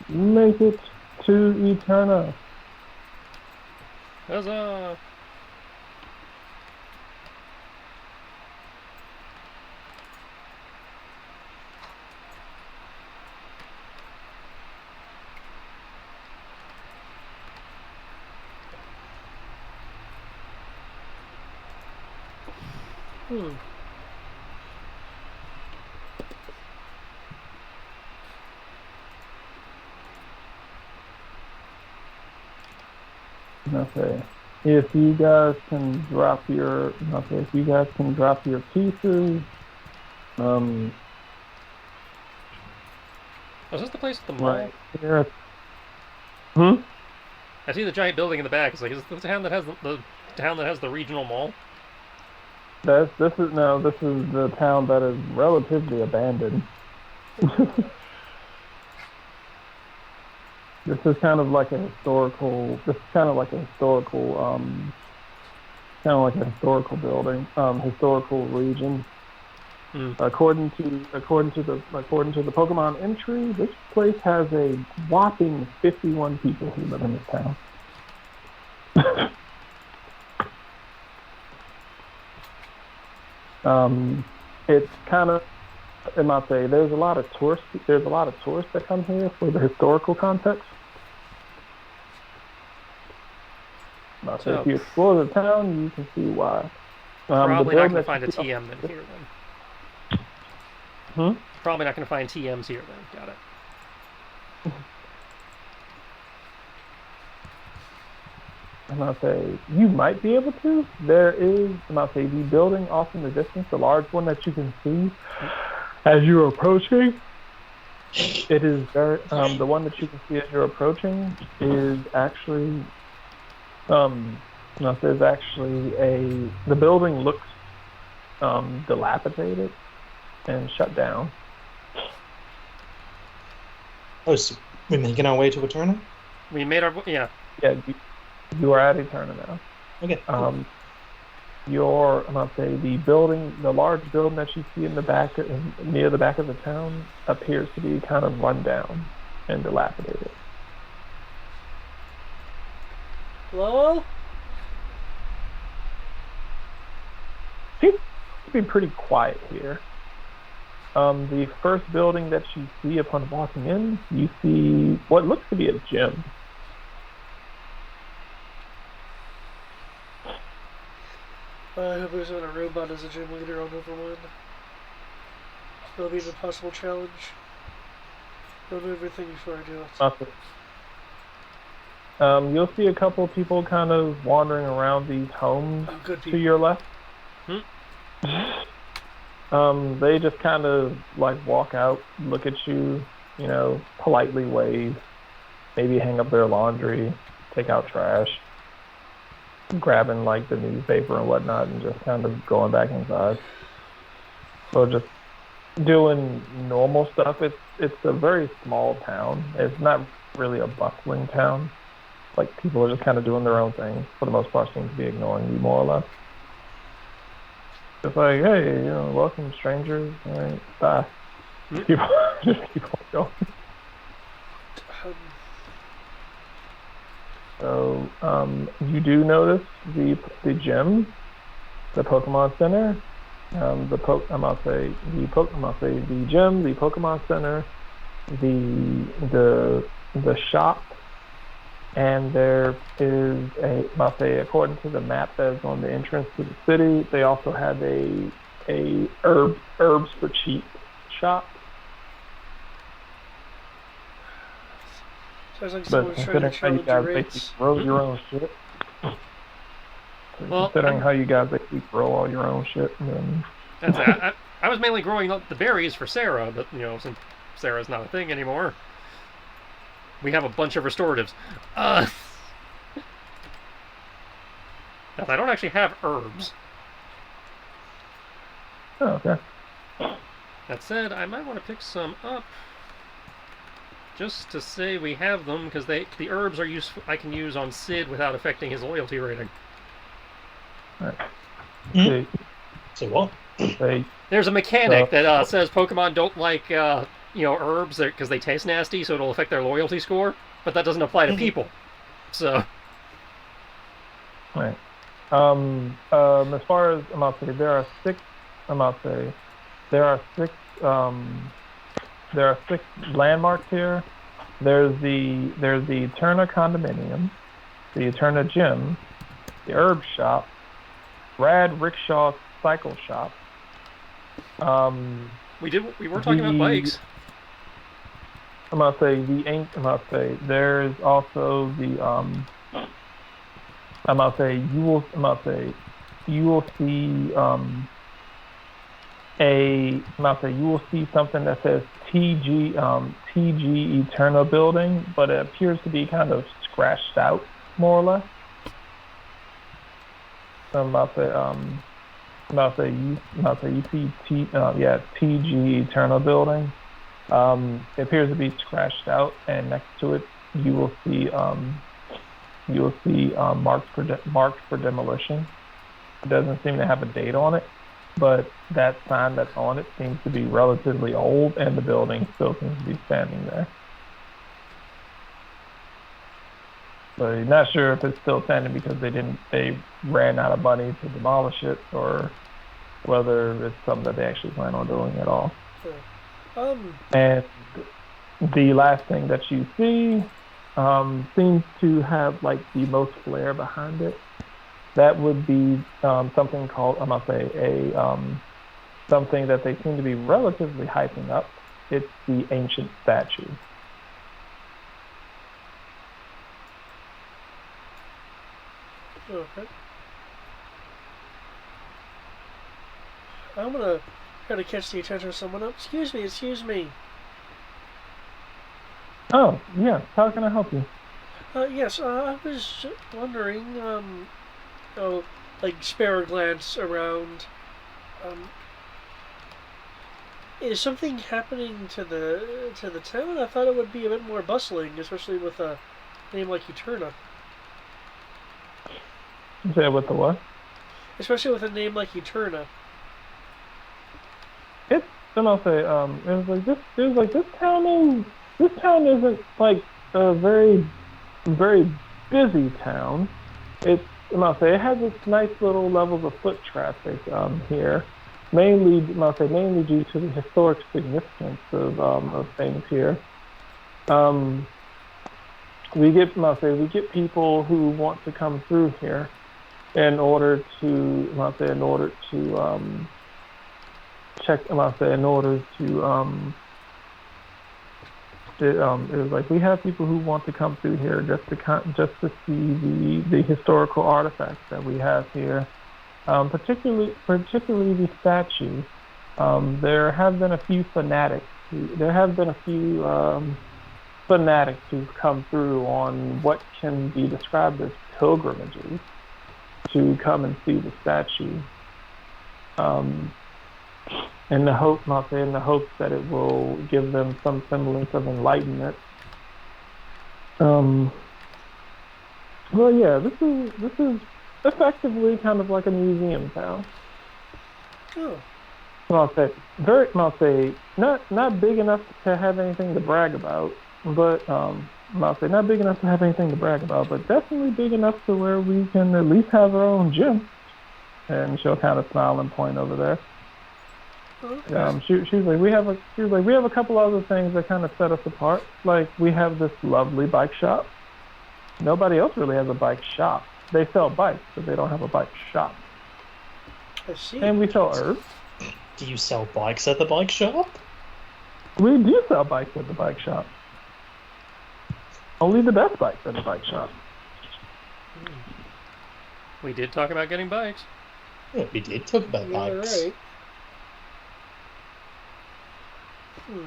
make it to Eterna. Huzzah! Okay. If you guys can drop your pieces, is this the place with the mall? right here. I see the giant building in the back. It's like, is this the town that has the town that has the regional mall? This is the town that is relatively abandoned. This is kind of like a historical building, historical region. According to the Pokemon entry, this place has a whopping 51 people who live in this town. It's kind of, I might say, there's a lot of tourists that come here for the historical context. So if you explore the town, you can see why. Probably not going to find a TM then here then. Hmm? Probably not going to find TMs here then. Got it. I'm gonna say you might be able to. There is, I'm gonna say, the building off in the distance, the large one that you can see as you're approaching. It is very the one that you can see as you're approaching is actually no, there's actually the building looks dilapidated and shut down. Oh, so we're making our way to Eterna? We made our yeah. Yeah, you are at Eterna now. Okay. Your I'm gonna say the large building that you see in the back, near the back of the town, appears to be kind of run down and dilapidated. Hello? Seems to be pretty quiet here. The first building that you see upon walking in, you see what looks to be a gym. I hope there's not a robot as a gym leader on Overworld. That'll be an impossible challenge. I'll do everything before I do it. Nothing. You'll see a couple of people kind of wandering around these homes Oh, good to people. your left. Hmm? They just kind of like walk out, look at you, politely wave, maybe hang up their laundry, take out trash, grabbing like the newspaper and whatnot, and just kind of going back inside. So just doing normal stuff. It's a very small town. It's not really a bustling town. Like people are just kind of doing their own thing. For the most part, seem to be ignoring you more or less. It's like, hey, welcome strangers. All right, bye. People just keep on going. So, you do notice the gym, the Pokemon Center, I'm gonna say the gym, the Pokemon Center, the shop, and there is according to the map that's on the entrance to the city, they also have a herbs for cheap shop. Sounds like But someone's trying to considering how you challenge guys your basically rates. grow your own shit, Well, considering how you guys basically grow all your own shit, then That's it. I was mainly growing the berries for Sarah, but since Sarah's not a thing anymore, we have a bunch of restoratives. Now, I don't actually have herbs. oh, okay. That said, I might want to pick some up just to say we have them, because the herbs are useful. I can use on Sid without affecting his loyalty rating. All right. Hmm? So what? There's a mechanic that says Pokemon don't like herbs because they taste nasty, so it'll affect their loyalty score. But that doesn't apply to people. So. Right. As far as I'm about to say, there are six. I'm about to say there are six. There are six landmarks here. There's the Eterna condominium, the Eterna gym, the herb shop, Brad Rickshaw cycle shop. We were talking about bikes. I'm gonna say there's also the you will see you will see something that says TG Eterna building, but it appears to be kind of scratched out more or less. So you see TG Eterna building. It appears to be scratched out, and next to it you will see marked for demolition. It doesn't seem to have a date on it, but that sign that's on it seems to be relatively old, and the building still seems to be standing there. But you're not sure if it's still standing because they ran out of money to demolish it, or whether it's something that they actually plan on doing at all. And the last thing that you see seems to have like the most flair behind it. That would be something called, something that they seem to be relatively hyping up. It's the ancient statue. Okay. I'm gonna try to catch the attention of someone else. Excuse me. Oh, yes. How can I help you? Yes, I was wondering, oh, like spare a glance around. Um, is something happening to the town? I thought it would be a bit more bustling, especially with a name like Eterna. You said with the what? Especially with a name like Eterna. It's then I'll say it was like this. It was like this town isn't like a very busy town. It's and I'll say it has its nice little levels of foot traffic here. Mainly, I'll say mainly due to the historic significance of things here. Um, I'll say we get people who want to come through here in order to, I'll say in order to check, I'll say in order to it was like we have people who want to come through here just to see the historical artifacts that we have here, particularly the statue. There have been a few fanatics who've come through on what can be described as pilgrimages to come and see the statue. Um, in the hope, not in the hopes that it will give them some semblance of enlightenment. Um, well, yeah, this is effectively kind of like a museum town. Oh, I'll say not big enough to have anything to brag about, but I'll say not big enough to have anything to brag about, but definitely big enough to where we can at least have our own gym. And she'll kind of smile and point over there. okay. She was like we have a couple other things that kind of set us apart. Like we have this lovely bike shop. Nobody else really has a bike shop. They sell bikes, but they don't have a bike shop. I see. And we sell herbs. Do you sell bikes at the bike shop? We do sell bikes at the bike shop. Only the best bikes at the bike shop. We did talk about getting bikes. Yeah, we did talk about Yeah, bikes. right. Hmm.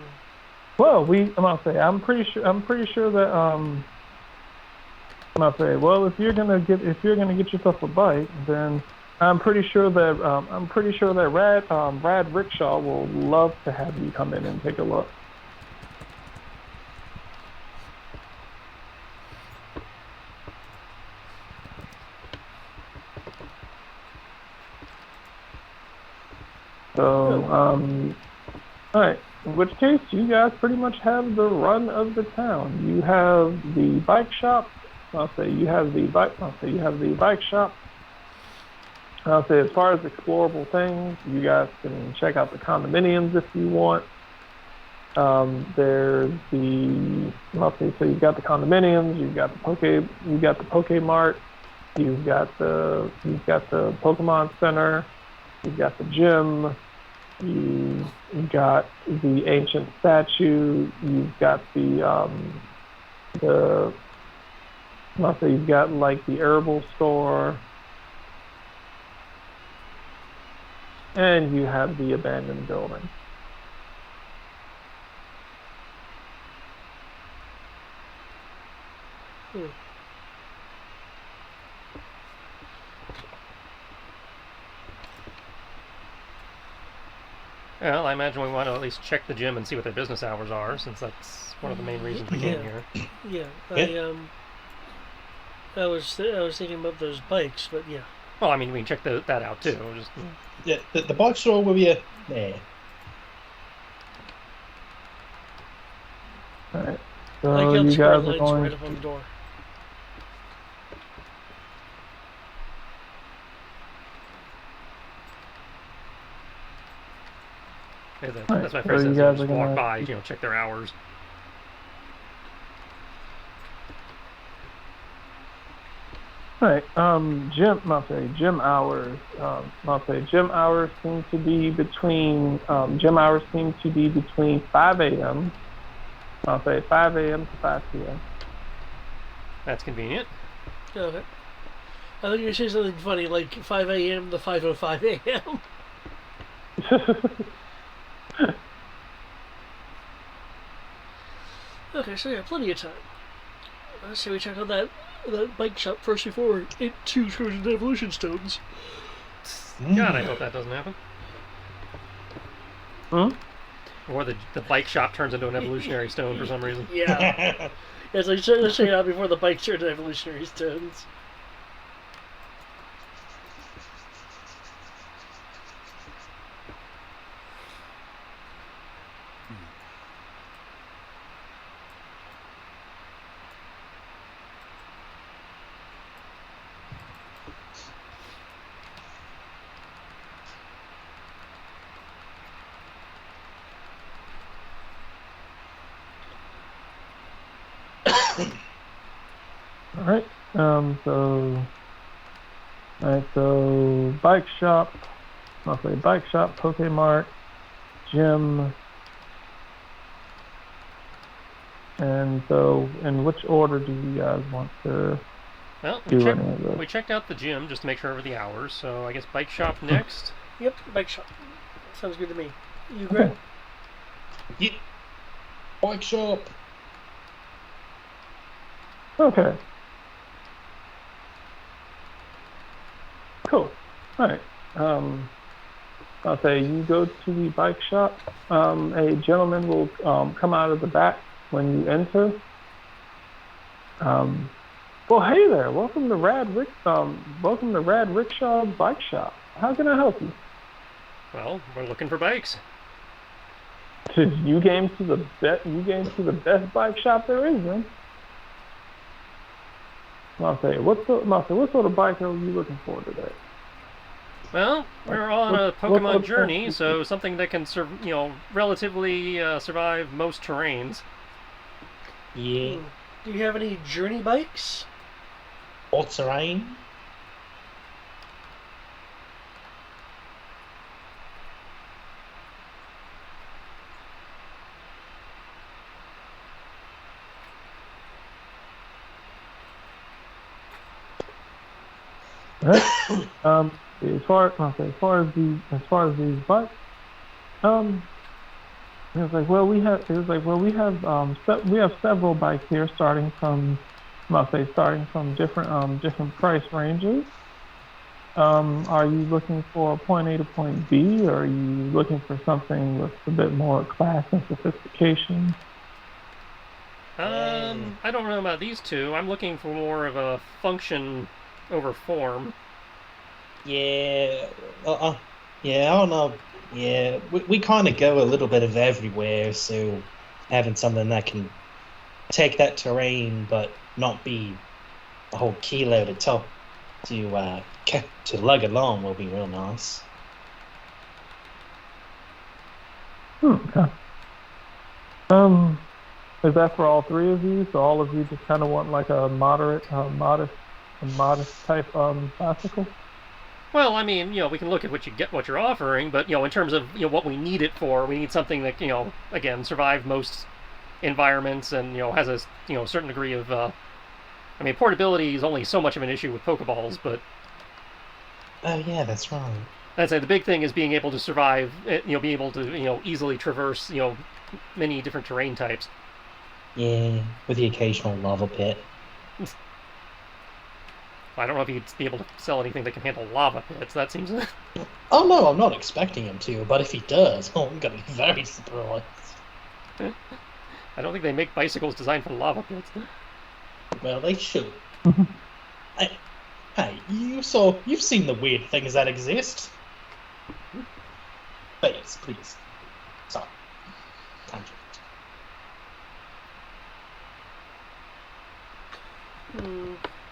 Well, I'm pretty sure that I'm gonna say, well, if you're gonna get yourself a bike, then I'm pretty sure that Rad Rickshaw will love to have you come in and take a look. So, all right. In which case, you guys pretty much have the run of the town. You have the bike shop. I'll say you have the bike. I'll say you have the bike shop. I'll say as far as explorable things, you guys can check out the condominiums if you want. There's the I'll say so you've got the condominiums, you've got the Pokemart, you've got the Pokemon Center, you've got the gym, you've got the ancient statue, you've got the I'll say you've got like the herbal store, and you have the abandoned building. Hmm. Well, I imagine we want to at least check the gym and see what their business hours are, since that's one of the main reasons we came here. Yeah, Yeah. I was thinking about those bikes, but yeah. Well, I mean, we can check that out too. Just Yeah, the bike store will be there. All right. I So got you square guys are lines going. right up on the door. that's my So first you sense. guys Just are walk gonna. by, check their hours. All right. Gym hours. Gym hours seem to be between. Gym hours seem to be between 5 a.m. I'll say 5 a.m. to 5 p.m. That's convenient. Okay. I think you say something funny like 5 a.m. to 5:05 a.m. Okay, so yeah, plenty of time. Let's say we check out that bike shop first before it too turns into evolution stones. God, I hope that doesn't happen. Hmm? Or the bike shop turns into an evolutionary stone for some reason. Yeah. Yeah, so let's check it out before the bike turns into evolutionary stones. All right. So bike shop. I'll say bike shop, Pokemart, gym. And so, in which order do you guys want to Well, do any of this? we checked out the gym just to make sure over the hours, so I guess bike shop next. Yep, bike shop. Sounds good to me. You, Greg? Yeah. Bike shop. Okay. Cool. All right. I'll say you go to the bike shop. A gentleman will come out of the back when you enter. Well, hey there. Welcome to Rad Rickshaw's bike shop. How can I help you? Well, we're looking for bikes. You came to the best bike shop there is, then. I'll say, what sort of bike are you looking for today? Well, we're on a what Pokemon journey, so something that can, relatively survive most terrains. Yeah. Do you have any journey bikes? All terrain. Right. As far as these bikes, we have several bikes here starting from different price ranges. Are you looking for point A to point B, or are you looking for something with a bit more class and sophistication? I don't know about these two. I'm looking for more of a function over form. Yeah. Yeah, I don't know. Yeah, we kind of go a little bit of everywhere, so having something that can take that terrain but not be a whole kilo to lug along will be real nice. Okay. Is that for all three of you? So all of you just kind of want like a modest type bicycle? Well, I mean, we can look at what you're offering, but in terms of what we need it for, we need something that again survive most environments and has a certain degree of. I mean, portability is only so much of an issue with Pokeballs, but. Oh yeah, that's right. I'd say the big thing is being able to survive. Being able to easily traverse many different terrain types. Yeah, with the occasional lava pit. I don't know if he'd be able to sell anything that can handle lava pits. That seems. Oh no, I'm not expecting him to, but if he does, I'm gonna be very surprised. I don't think they make bicycles designed for lava pits. Well, they should. Hey, you've seen the weird things that exist. Please. Sorry. Tangent.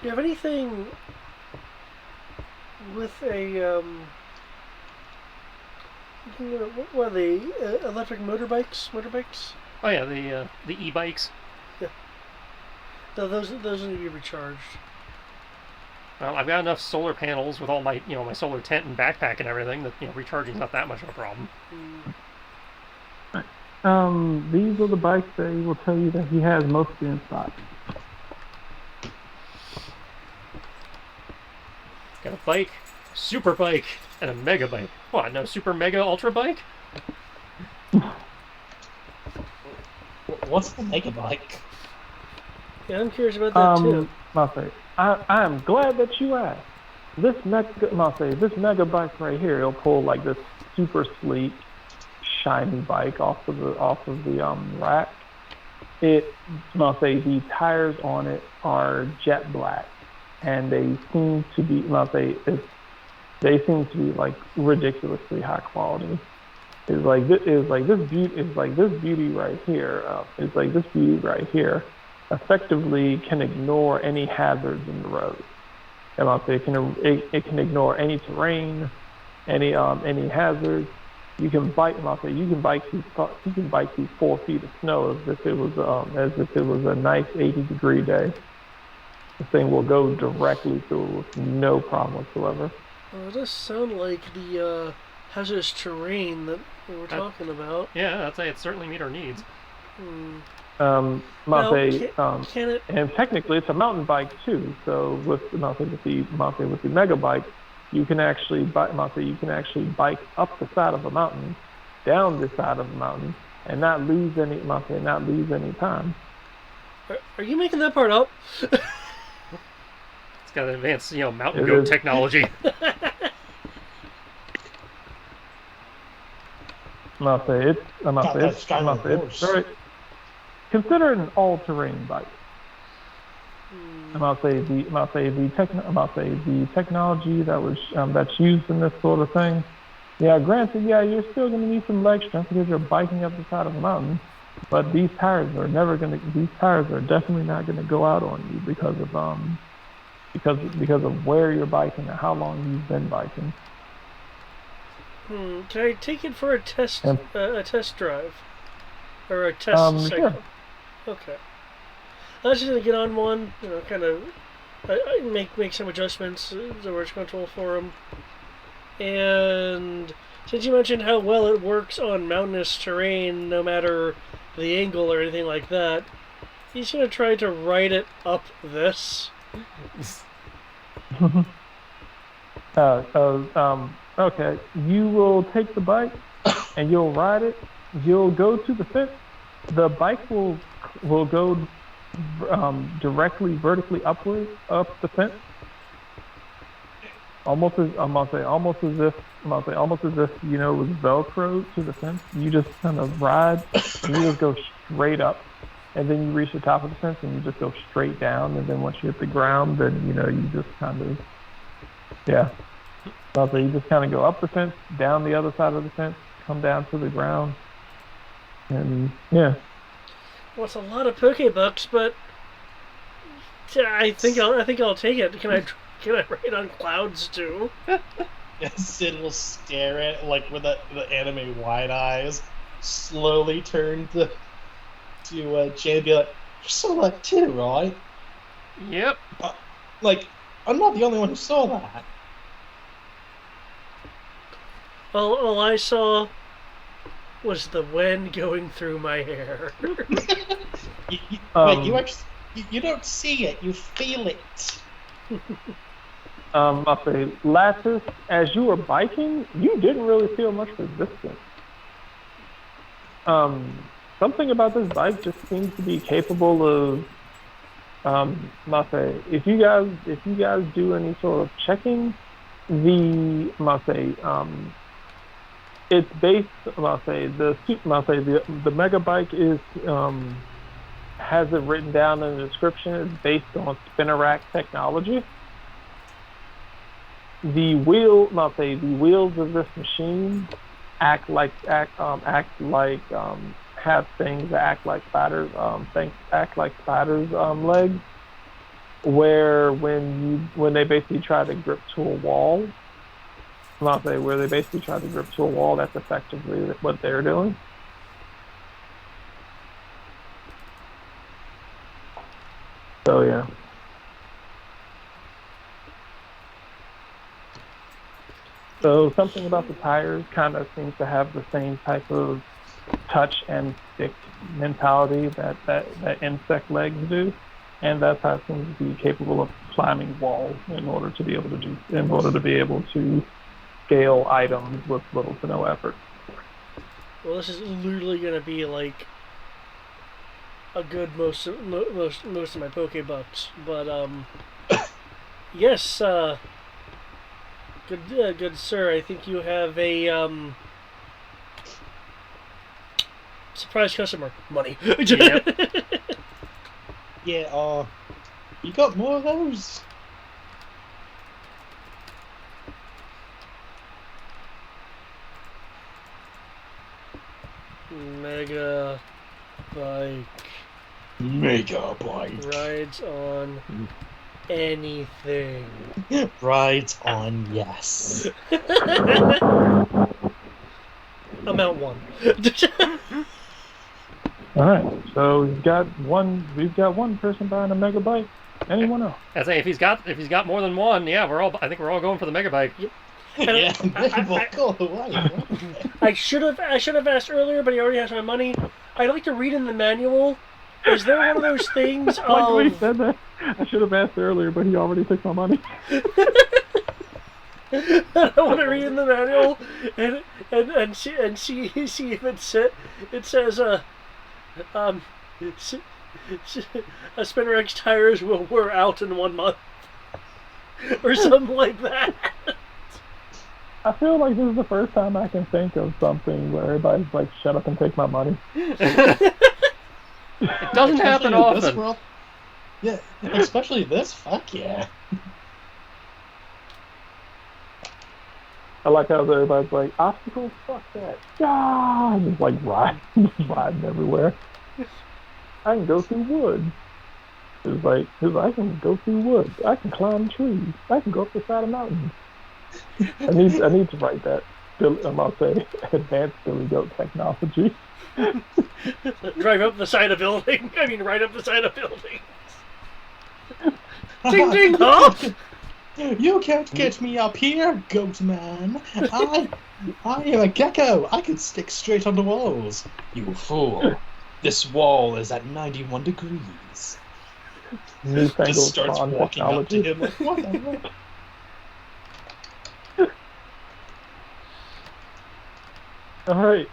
Do you have anything with a what are they? Electric motorbikes? Oh yeah, the e-bikes. Yeah. No, those need to be recharged. Well, I've got enough solar panels with all my my solar tent and backpack and everything that recharging's not that much of a problem. These are the bikes that he will tell you that he has mostly in stock. Got a bike, super bike, and a mega bike. What? No super mega ultra bike? What's the mega bike? Yeah, I'm curious about that too. Mate, I am glad that you asked. This mega bike right here, it'll pull like this super sleek, shiny bike off of the rack. The tires on it are jet black, and they seem to be, they seem to be like ridiculously high quality. This beauty right here. It's like this beauty right here, effectively can ignore any hazards in the road. And I'll say it can ignore any terrain, any hazards. You can bike, and I'll say you can bike through 4 feet of snow as if it was a nice 80-degree day. The thing will go directly through with no problem whatsoever. Well, it does sound like the hazardous terrain that we were talking about. Yeah, I'd say it certainly meet our needs. Now, Can it? and technically it's a mountain bike too. So with the mega bike, you can actually bike up the side of a mountain, down the side of a mountain, and not lose any time. Are you making that part up? It's got advanced, mountain goat technology. It's very, consider it an all-terrain bike. The technology that's used in this sort of thing. Yeah, granted, you're still going to need some leg strength because you're biking up the side of a mountain. But these tires are definitely not going to go out on you because of where you're biking and how long you've been biking. Can I take it for a test drive or a test cycle? Sure. Okay. I was just gonna get on one, kind of I make some adjustments, the worst control for them. And since you mentioned how well it works on mountainous terrain, no matter the angle or anything like that, he's gonna try to ride it up this. Okay. You will take the bike and you'll ride it. You'll go to the fence. The bike will go directly vertically upward up the fence. Almost as if it was Velcro to the fence. You just kind of ride and you just go straight up, and then you reach the top of the fence and you just go straight down. And then once you hit the ground, then you just kind of you just kind of go up the fence, down the other side of the fence, come down to the ground, and yeah. Well, it's a lot of Pokebucks, but I think I'll take it. Can I ride on clouds too? Sid will stare at it, with the anime wide eyes, slowly turn to Jay and be like, "You saw that too, right?" Yep. I'm not the only one who saw that. All I saw was the wind going through my hair. You don't see it, you feel it. I'll say, Lattice, as you were biking, you didn't really feel much resistance. Something about this bike just seems to be capable of. I'll say, if you guys do any sort of checking, it's based. The mega bike is has it written down in the description. It's based on spinnerack technology. The wheels of this machine have things that act like spiders. Legs. Where when they basically try to grip to a wall. That's effectively what they're doing. So yeah. So something about the tires kind of seems to have the same type of touch and stick mentality that insect legs do, and that's how it seems to be capable of climbing walls in order to be able to scale items with little to no effort. Well, this is literally going to be like a good most of my Pokebucks. But yes, good sir. I think you have a surprise customer. Money. Yep. Yeah, you got more of those? Mega bike Mega bike. rides on anything. Rides on yes. Amount 1. All right. So we've got one person buying a megabyte. Anyone else? I say if he's got more than one, yeah, I think we're all going for the megabyte. Yeah, mega bike all the way. I should have asked earlier, but he already has my money. I'd like to read in the manual. Is there one of those things Like when he of said that, I should have asked earlier, but he already took my money. I want to read in the manual and see if it says Spinrex tires will wear out in 1 month or something like that. I feel like this is the first time I can think of something where everybody's like, "Shut up and take my money." It doesn't happen Especially in this often. world. Yeah, especially this. Fuck yeah. I like how everybody's like, "Obstacles, fuck that." Yeah, just like riding everywhere. I can go through woods. It's like I can go through woods. I can climb trees. I can go up the side of mountains. I need to write that. I'll say advanced Billy Goat technology. Drive up the side of building. I mean, right up the side of buildings. Ding ding hop. You can't get me up here, goat man. I am a gecko. I can stick straight on the walls. You fool. This wall is at 91 degrees. Newfangled Just starts spawn walking up to technology. him like, what the heck? All right.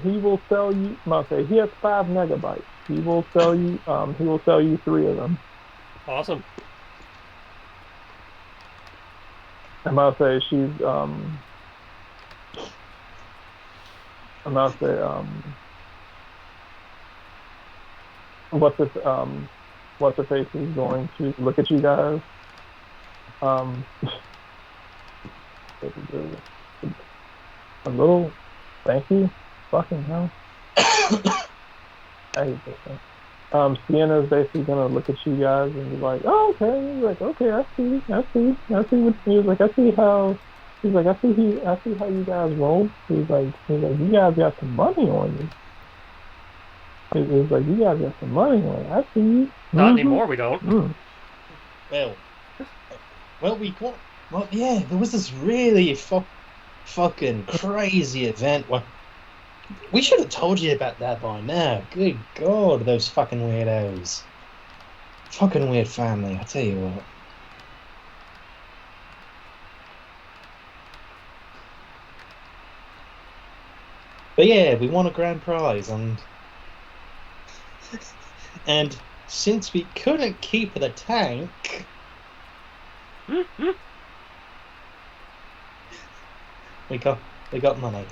He will sell you. I'll say he has 5 megabytes. He will sell you. He will sell you 3 of them. Awesome. I'm about to say she's. I'm about to say. What's the face is going to look at you guys. A little. Thank you. Fucking hell. I hate this thing. Sienna's basically gonna look at you guys and be like, "Oh, okay." He's like, "Okay, I see what." He was like, "I see how." He's like, I see how you guys roll." He's like, "You guys got some money on you." He's like, "You guys got some money on you. I see you." Not anymore, we don't. Well, we got. Well, yeah, there was this really fucking crazy event. Well, we should have told you about that by now. Good God, those fucking weirdos. Fucking weird family, I tell you what. But yeah, we won a grand prize, and since we couldn't keep the tank, we got money.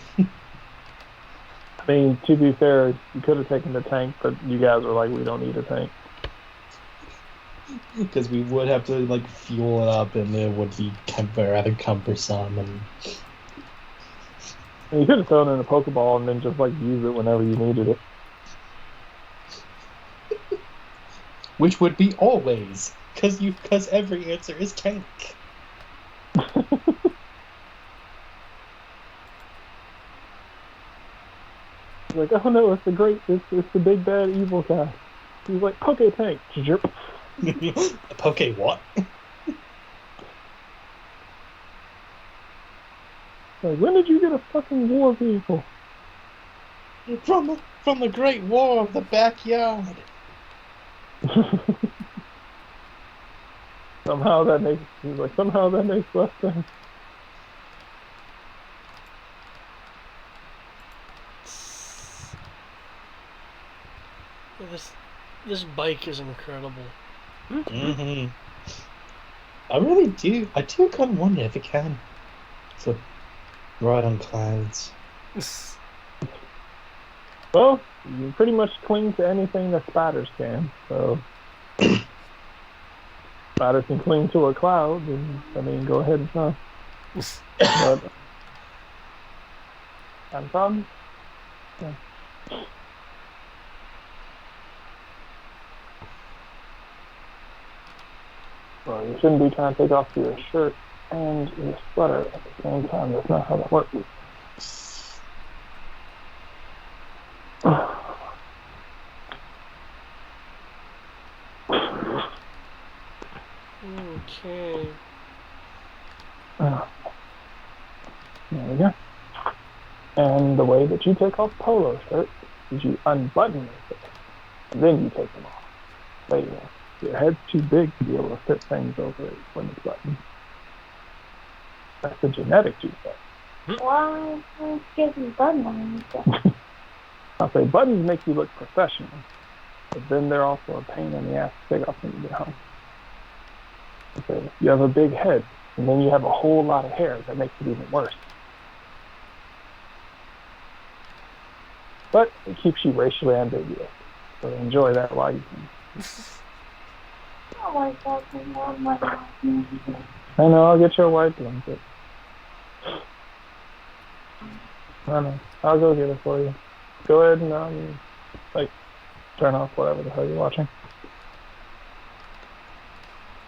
I mean, to be fair, you could have taken the tank, but you guys were like, "We don't need a tank." Because we would have to like fuel it up, and it would be rather cumbersome. And You could have thrown in a Pokeball and then just like use it whenever you needed it. which would be always, because every answer is tank. Like, "Oh no, it's the big bad evil guy." He's like, "Poke tank." Poke what? Like, when did you get a fucking war vehicle? From the Great War of the Backyard. Somehow that makes less sense. This bike is incredible. Mm-hmm. I really do. I do kind of wonder if it can. So, ride on clouds. Well, you pretty much cling to anything that spiders can. So, spiders can cling to a cloud, and I mean, go ahead and try. But, no problem. Yeah. Well, you shouldn't be trying to take off your shirt and your sweater at the same time. That's not how that works. Okay. There we go. And the way that you take off polo shirts is you unbutton your shirt, and then you take them off. Later. Your head's too big to be able to fit things over it when it's buttoned. That's the genetic defect. Why don't you give me button on it? I'll say buttons make you look professional, but then they're also a pain in the ass to take off when you get home. Okay, you have a big head, and then you have a whole lot of hair that makes it even worse. But it keeps you racially ambiguous, so enjoy that while you can. I don't like that thing on my house. I know, I'll get you a white blanket. I know, I'll go get it for you. Go ahead and, turn off whatever the hell you're watching.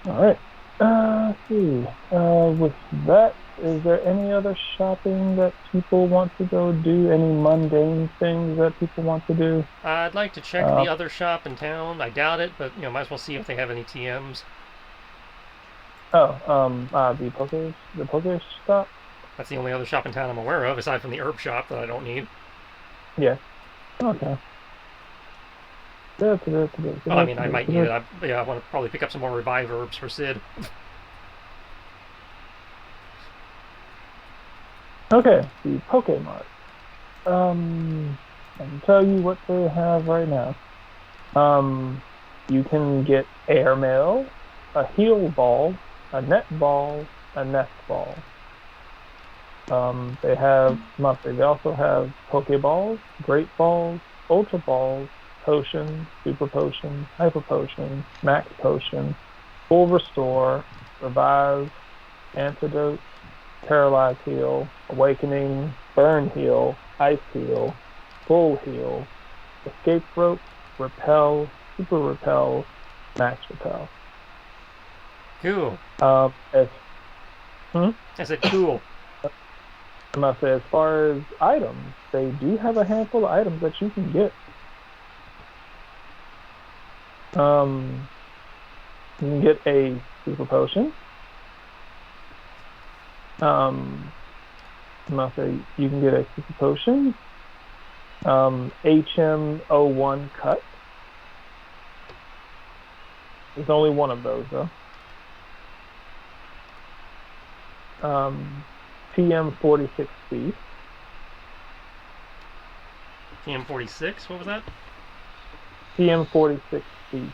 Alright, let's see. With that, is there any other shopping that people want to go do? Any mundane things that people want to do? I'd like to check the other shop in town. I doubt it, but might as well see if they have any TMs. The Poke shop? That's the only other shop in town I'm aware of, aside from the herb shop that I don't need. Yeah. Okay. Well, I mean, I might need it. I want to probably pick up some more revive herbs for Sid. Okay, the Pokemon. I can tell you what they have right now. You can get airmail, a heal ball, a net ball, a nest ball. They also have Pokeballs, Great Balls, Ultra Balls, Potion, Super Potion, Hyper Potion, Max Potion, Full Restore, Revive, Antidote, Paralyze Heal, Awakening, Burn Heal, Ice Heal, Full Heal, Escape Rope, Repel, Super Repel, Max Repel. Cool. I said cool. must say, as far as items, they do have a handful of items that you can get. You can get a Super Potion. I must say, you can get a Super Potion. HM01 Cut. There's only one of those, though. TM46 Speed. TM46? What was that? TM46 Speed.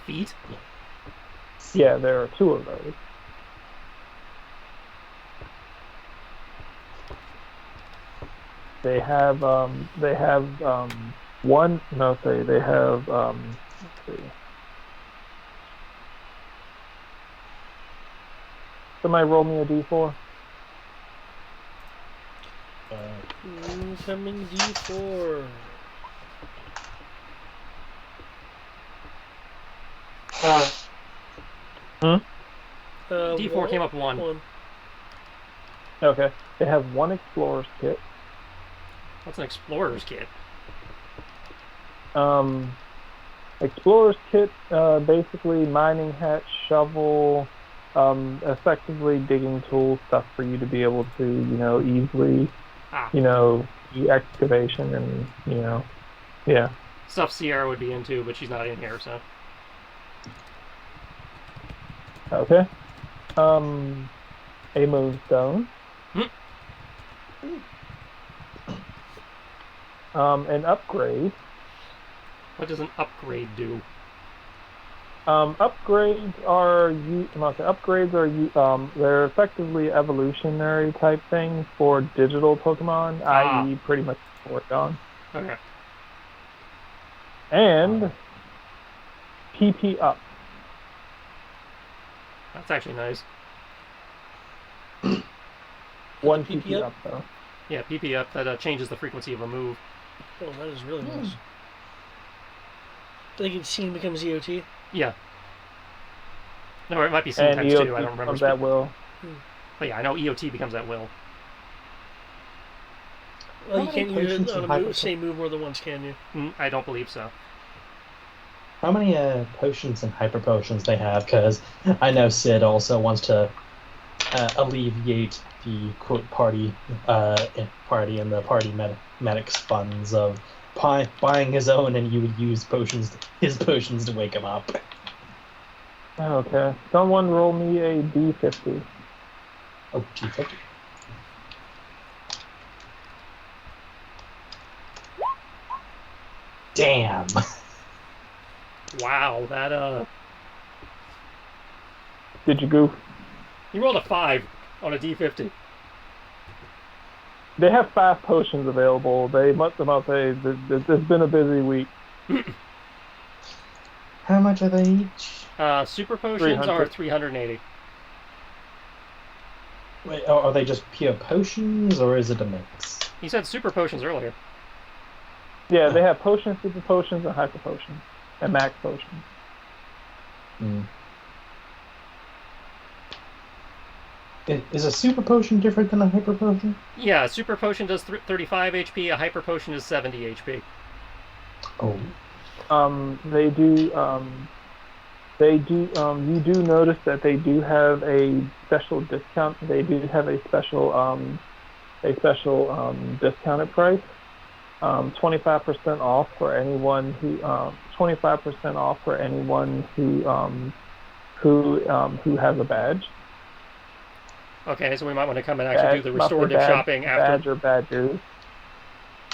Feet? Yeah, there are two of those. They have one. No, sorry. They have let's see. Somebody roll me a d4. Incoming D4. D4 came up one. Okay. They have one Explorer's Kit. What's an Explorer's Kit? Explorer's Kit, basically mining hat, shovel, effectively digging tool stuff for you to be able to, easily, do excavation and, yeah. Stuff Sierra would be into, but she's not in here, so. Okay. A Moonstone. An upgrade. What does an upgrade do? Upgrades are they're effectively evolutionary type things for digital Pokemon, i.e., pretty much Porygon. Okay. And PP up. That's actually nice. One PP PP up? up though. Yeah, PP up, that changes the frequency of a move. Oh, that is really nice. I think Scene becomes EOT. Yeah. No, it might be Scene And times EOT 2, I don't remember. becomes at will. But yeah, I know EOT becomes at will. Well, How you many can't use potions it on and a hyper- same move more than once, can you? I don't believe so. How many potions and hyper potions they have? Because I know Sid also wants to alleviate the quote party and the party medics funds of buying his own, and you would use his potions to wake him up. Okay. Someone roll me a D50. Oh, G50. Damn. Wow, that, Did you goof? you rolled a 5 on a D50. They have 5 potions available. It's been a busy week. How much are they each? Super potions are 300. 380. Wait, are they just pure potions, or is it a mix? He said super potions earlier. Yeah, they have potions, super potions, and hyper potions, and max potions. Is a super potion different than a hyper potion? Yeah, a super potion does 35 HP, a hyper potion is 70 HP. Oh. You do notice that they do have a special discount. They do have a special discounted price. 25% off for anyone who 25% off for anyone who has a badge. Okay, so we might want to come and actually do the restorative shopping after. Badge or badges.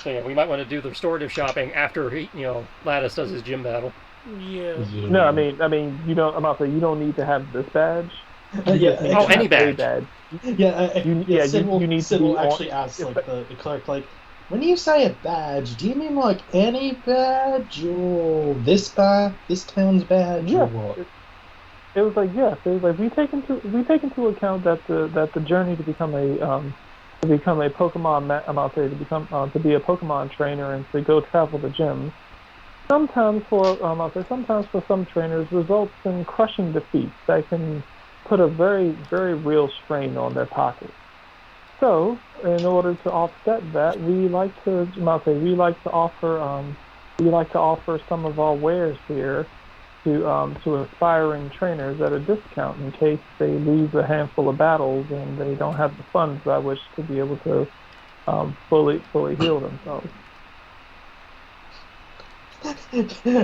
So yeah, we might want to do the restorative shopping after Lattice does his gym battle. Yeah. No, I mean, you don't. I'm about to say you don't need to have this badge. Any badge. Sid will actually ask like the clerk, like, when you say a badge, do you mean like any badge, or this town's badge, or what? It was like yes. It was like we take into account that the journey to become a Pokemon to be a Pokemon trainer and to go travel the gyms. Sometimes for some trainers results in crushing defeats that can put a very, very real strain on their pockets. So, in order to offset that, we like to offer some of our wares here to aspiring trainers at a discount in case they lose a handful of battles and they don't have the funds by which to be able to fully heal themselves.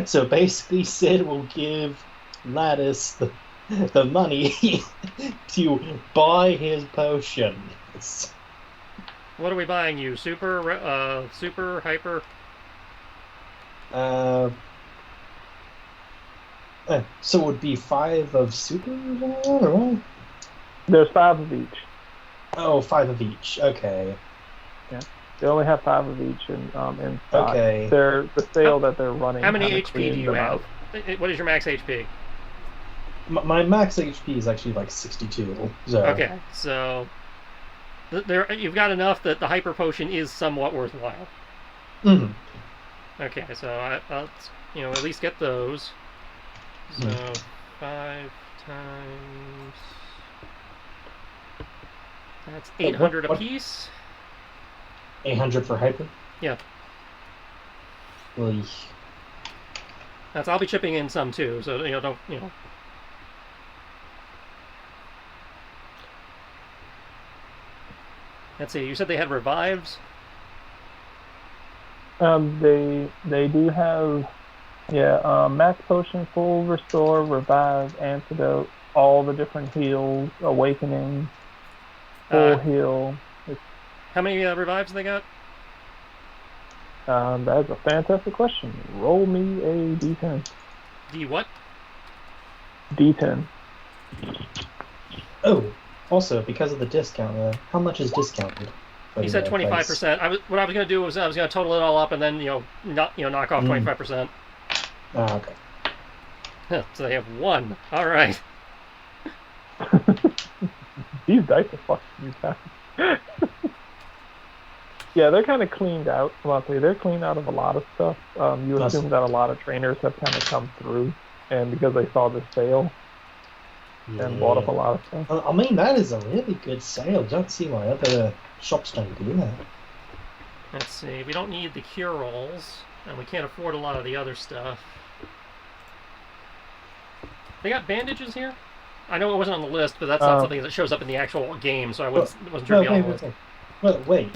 So basically, Sid will give Lattice the money to buy his potions. What are we buying you? Super, hyper? So it would be 5 of super, or? There's 5 of each. Oh, 5 of each. Okay. Yeah. They only have 5 of each in stock. Okay. The sale that they're running. How many HP do you have? What is your max HP? My max HP is actually like 62. So. Okay, so you've got enough that the hyper potion is somewhat worthwhile. Mm-hmm. Okay, so I'll at least get those. So 5 times. That's 800 apiece. 800 for hyper? Yeah. Oy. I'll be chipping in some too, so don't. Let's see. You said they had revives. They do have max potion, full restore, revive, antidote, all the different heals, awakening, full heal. How many revives they got? That is a fantastic question. Roll me a d10. D what? D10. Oh, also because of the discount, how much is discounted? For He said the place? 25%. What I was going to do was I was going to total it all up and then knock off 25%. Ah, okay. So they have 1. All right. These dice are fucking fantastic. Yeah, they're kind of cleaned out. Monthly, they're cleaned out of a lot of stuff. You Nice. assume that a lot of trainers have kind of come through, and because they saw this sale and bought up a lot of stuff. I mean, that is a really good sale. Don't see why other shops don't do that. Let's see. We don't need the cure-alls, and we can't afford a lot of the other stuff. They got bandages here? I know it wasn't on the list, but that's not something that shows up in the actual game, so I wasn't sure to be on the list. Wait.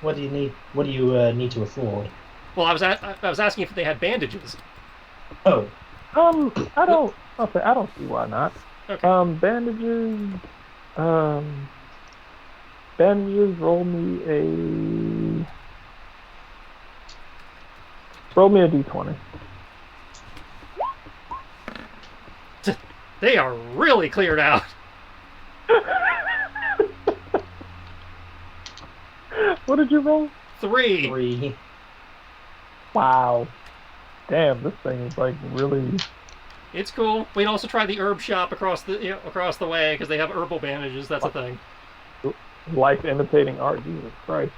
What do you need? What do you need to afford? Well, I was asking if they had bandages. Oh, I don't see why not. Okay. Bandages. Bandages. Roll me a d20. They are really cleared out. What did you roll? 3. 3. Wow. Damn, this thing is like really. It's cool. We can also try the herb shop across the way because they have herbal bandages. That's a thing. Life imitating art. Jesus Christ.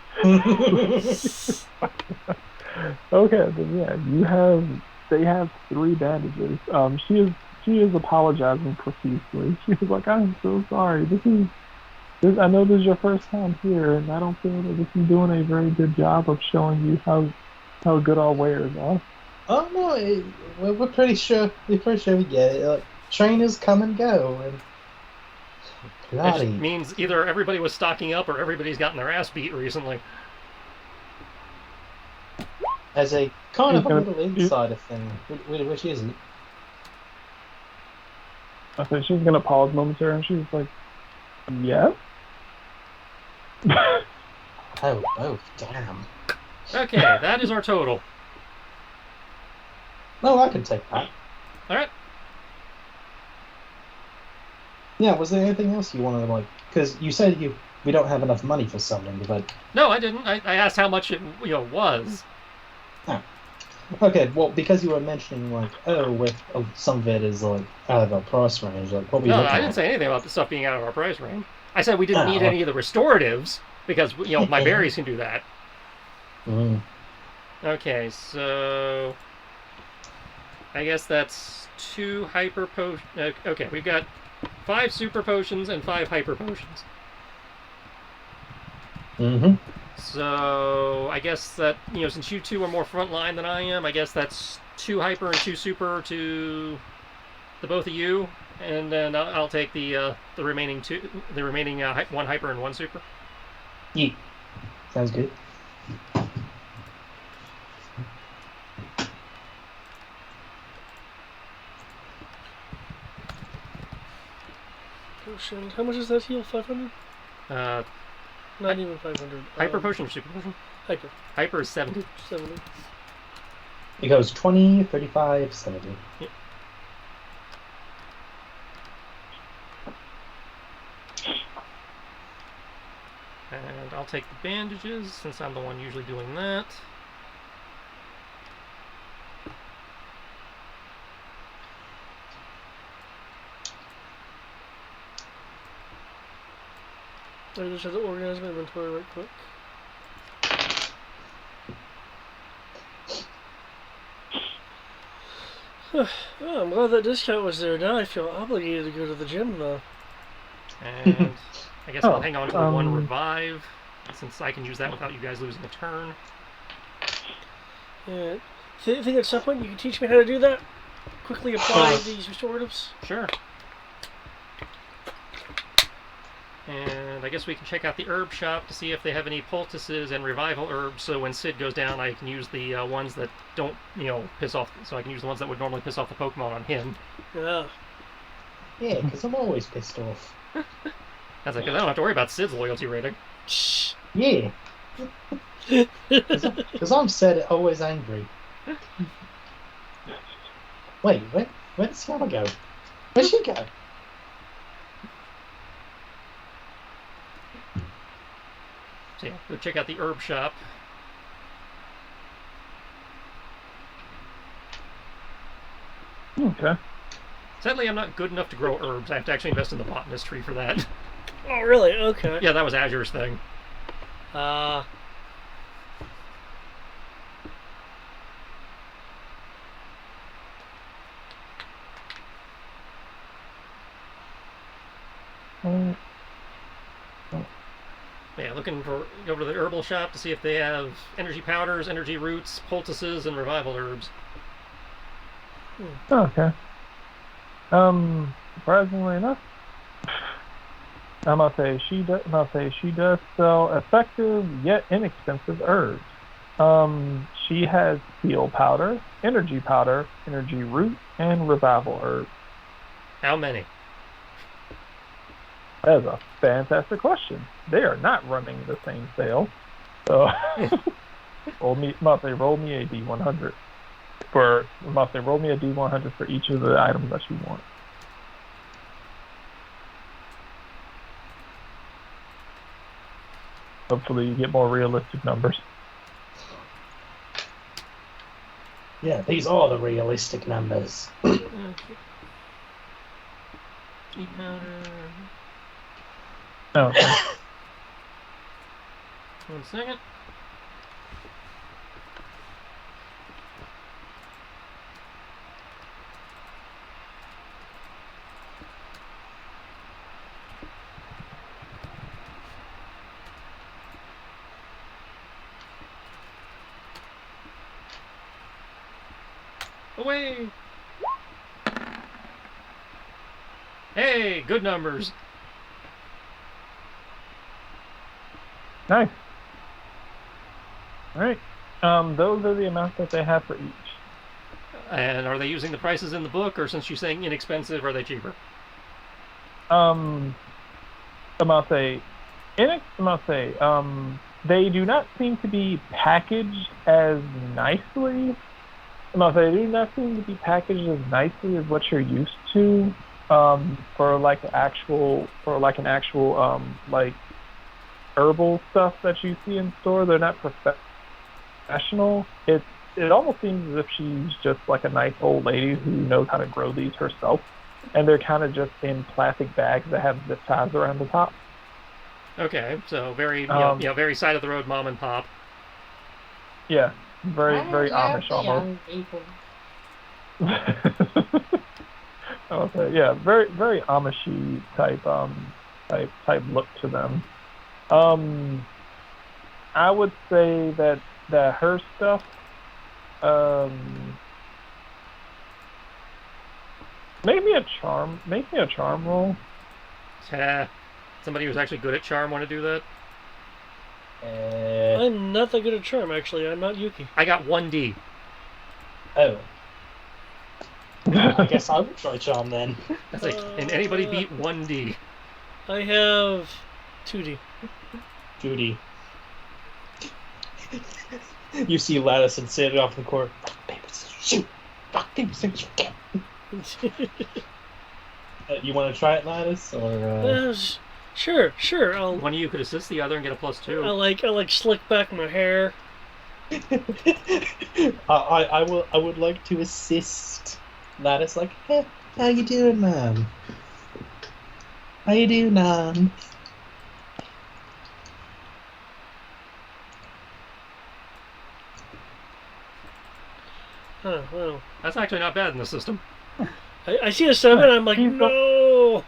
Okay, then yeah, they have 3 bandages. She is apologizing profusely. She was like, "I'm so sorry. I know this is your first time here, and I don't feel that this is doing a very good job of showing you how good our wares are." Oh no, we're pretty sure. We're pretty sure we get it. Like, trainers come and go, and It bloody. just means either everybody was stocking up or everybody's gotten their ass beat recently. As a kind of a Gonna- little insider thing, which isn't. I said she's gonna pause momentarily, and she was like, "Yes." Oh, damn. Okay, that is our total. No, I can take that. All right. Yeah, was there anything else you wanted to like? Because you said we don't have enough money for something, but No, I didn't. I asked how much it was. okay. Well, because you were mentioning like, with some of it is like out of our price range. Like, what were you No, looking I at? didn't say anything about the stuff being out of our price range. I said we didn't need Oh. any of the restoratives because my berries can do that. Mm. Okay, so I guess that's 2 hyper potions. Okay, we've got 5 super potions and 5 hyper potions. Mm-hmm. So I guess that since you 2 are more frontline than I am, I guess that's 2 hyper and 2 super to the both of you, and then I'll take the remaining 1 hyper and 1 super. Yeah. Sounds good. Potion. How much does that heal? 500? Uh, Not even 500. hyper potion or super potion? Hyper. Hyper is 70. 70. It goes 20, 35, 70. Yep. And I'll take the bandages since I'm the one usually doing that. I just have to organize my inventory right quick. Oh, I'm glad that discount was there. Now I feel obligated to go to the gym, though. And I guess I'll Oh, hang on to the 1 revive since I can use that without you guys losing a turn. Yeah. Think at some point you can teach me how to do that? Quickly apply these restoratives? Sure. And I guess we can check out the herb shop to see if they have any poultices and revival herbs, so when Sid goes down I can use the ones that don't, piss off, so I can use the ones that would normally piss off the Pokemon on him. Yeah. Yeah, because I'm always pissed off. That's like, 'cause I don't have to worry about Sid's loyalty rating. Shh. Yeah. Because I'm sad it always angry. Wait, where did Sienna go? Where'd she go? So yeah, go check out the herb shop. Okay. Sadly, I'm not good enough to grow herbs. I have to actually invest in the botanist tree for that. Oh, really? Okay. Yeah, that was Azure's thing. Yeah, looking for go over to the herbal shop to see if they have energy powders, energy roots, poultices, and revival herbs. Okay. Surprisingly enough, I'm gonna say she does sell effective yet inexpensive herbs. She has heal powder, energy root, and revival herb. How many? That is a fantastic question. They are not running the same sale. So roll me a D100 roll me a D100 for each of the items that you want. Hopefully you get more realistic numbers. Yeah, these are the realistic numbers. Okay. Powder. Okay. 1 second. Away! Hey, good numbers. Nice. All right. Those are the amounts that they have for each. And are they using the prices in the book, or since you're saying inexpensive, are they cheaper? I'm gonna say, they do not seem to be packaged as nicely. They do not seem to be packaged as nicely as what you're used to. For like an actual like herbal stuff that you see in store, they're not professional. It almost seems as if she's just like a nice old lady who knows how to grow these herself, and they're kind of just in plastic bags that have zip ties around the top. Okay, so very very side of the road mom and pop. Yeah, very Amish almost. Okay, yeah, very Amishy type look to them. I would say that her stuff, make me a charm roll. Somebody who's actually good at charm want to do that? I'm not that good at charm, actually. I'm not Yuki. I got 1D. Oh. I guess I would try charm then. That's like, and anybody beat 1D? I have 2D. Judy. You see Lattice and sit off in the corner. Rock, paper, scissors, shoot! Rock, paper, scissors, shoot! You want to try it, Lattice, or? Sure. One of you could assist the other and get a +2. I like slick back my hair. I would like to assist Lattice. Like, hey, how you doing, man? How you doing, man? Huh, well. That's actually not bad in the system. I see a 7, I'm like, no!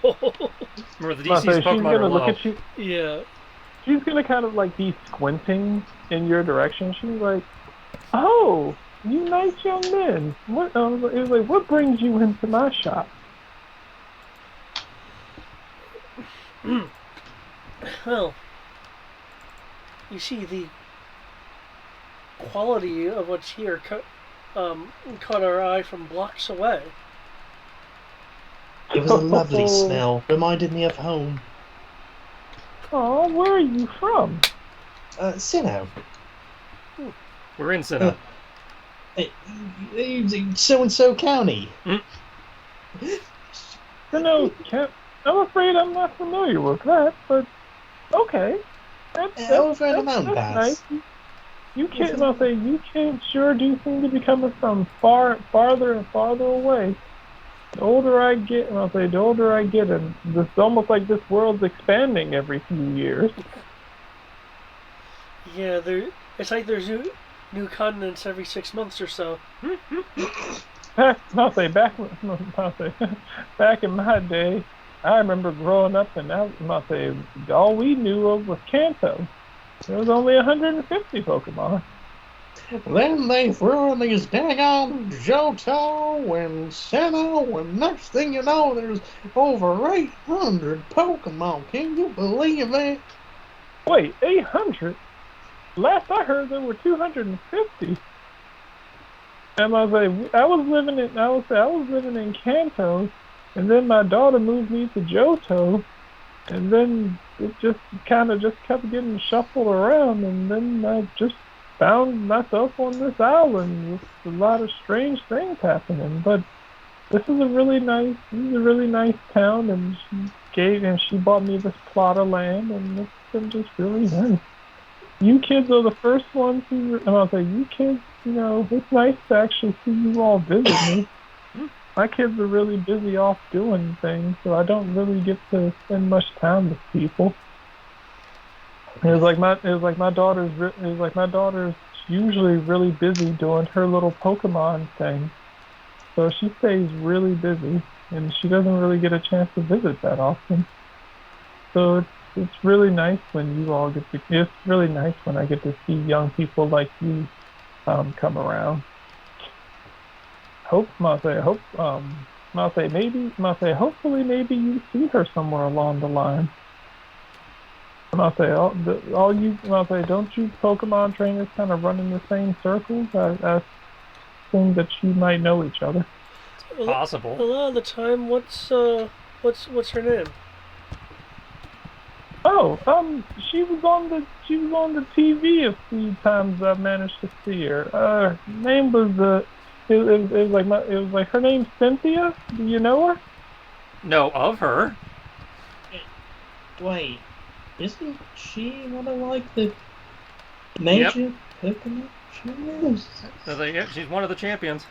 Remember, the DC's Pokemon are low. Look at you. Yeah. She's gonna kind of like be squinting in your direction. She's like, "Oh, you nice young men. What?" It was like, "What brings you into my shop?" Well, you see, the quality of what's here caught our eye from blocks away. It was a lovely smell. Reminded me of home. Oh, where are you from? Sinnoh. We're in Cinna. So-and-so county. I'm afraid I'm not familiar with that, but okay. Over in the mountain That's pass. nice. You kids sure do seem to be coming from farther and farther away. The older I get, and it's almost like this world's expanding every few years. Yeah, it's like there's new continents every 6 months or so. Back in my day, I remember growing up, and all we knew of was Kanto. There was only 150 Pokemon. Then they threw in these daggone Johto and Sinnoh, and next thing you know, there's over 800 Pokemon. Can you believe that? Wait, 800? Last I heard, there were 250. And I was living in Kanto, and then my daughter moved me to Johto, and then it just kept getting shuffled around, and then I just found myself on this island with a lot of strange things happening. But this is a really nice town, and she bought me this plot of land, and it's been just really nice. You kids are the first ones and I'll say, you kids, it's nice to actually see you all visit me. My kids are really busy off doing things, so I don't really get to spend much time with people. It was like my daughter's usually really busy doing her little Pokemon thing, so she stays really busy, and she doesn't really get a chance to visit that often. So it's really nice when you all get to. It's really nice when I get to see young people like you come around. Hopefully maybe you see her somewhere along the line. Don't you Pokemon trainers kind of run in the same circles? I assume that you might know each other. Possible. A lot of the time, what's her name? Oh, she was on the TV a few times. I managed to see her. Her name was her name's Cynthia. Do you know her? No, of her. Wait, isn't she one of the major Pokemon trainers? Yep, she's one of the champions.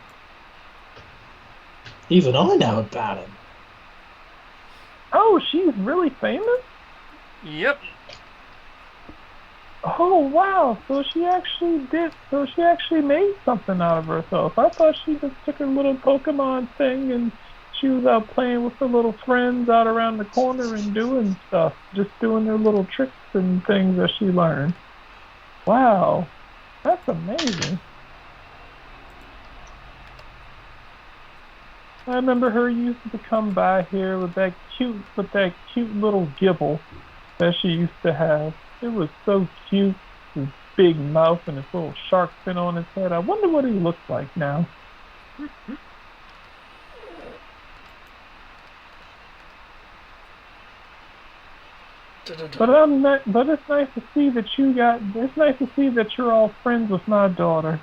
Even I know about him. Oh, she's really famous? Yep. Oh wow! So she actually made something out of herself. I thought she just took her little Pokemon thing and she was out playing with her little friends out around the corner and doing stuff, just doing her little tricks and things that she learned. Wow, that's amazing. I remember her used to come by here with that cute little Gibble that she used to have. It was so cute, his big mouth and his little shark fin on his head. I wonder what he looks like now. But it's nice to see that it's nice to see that you're all friends with my daughter.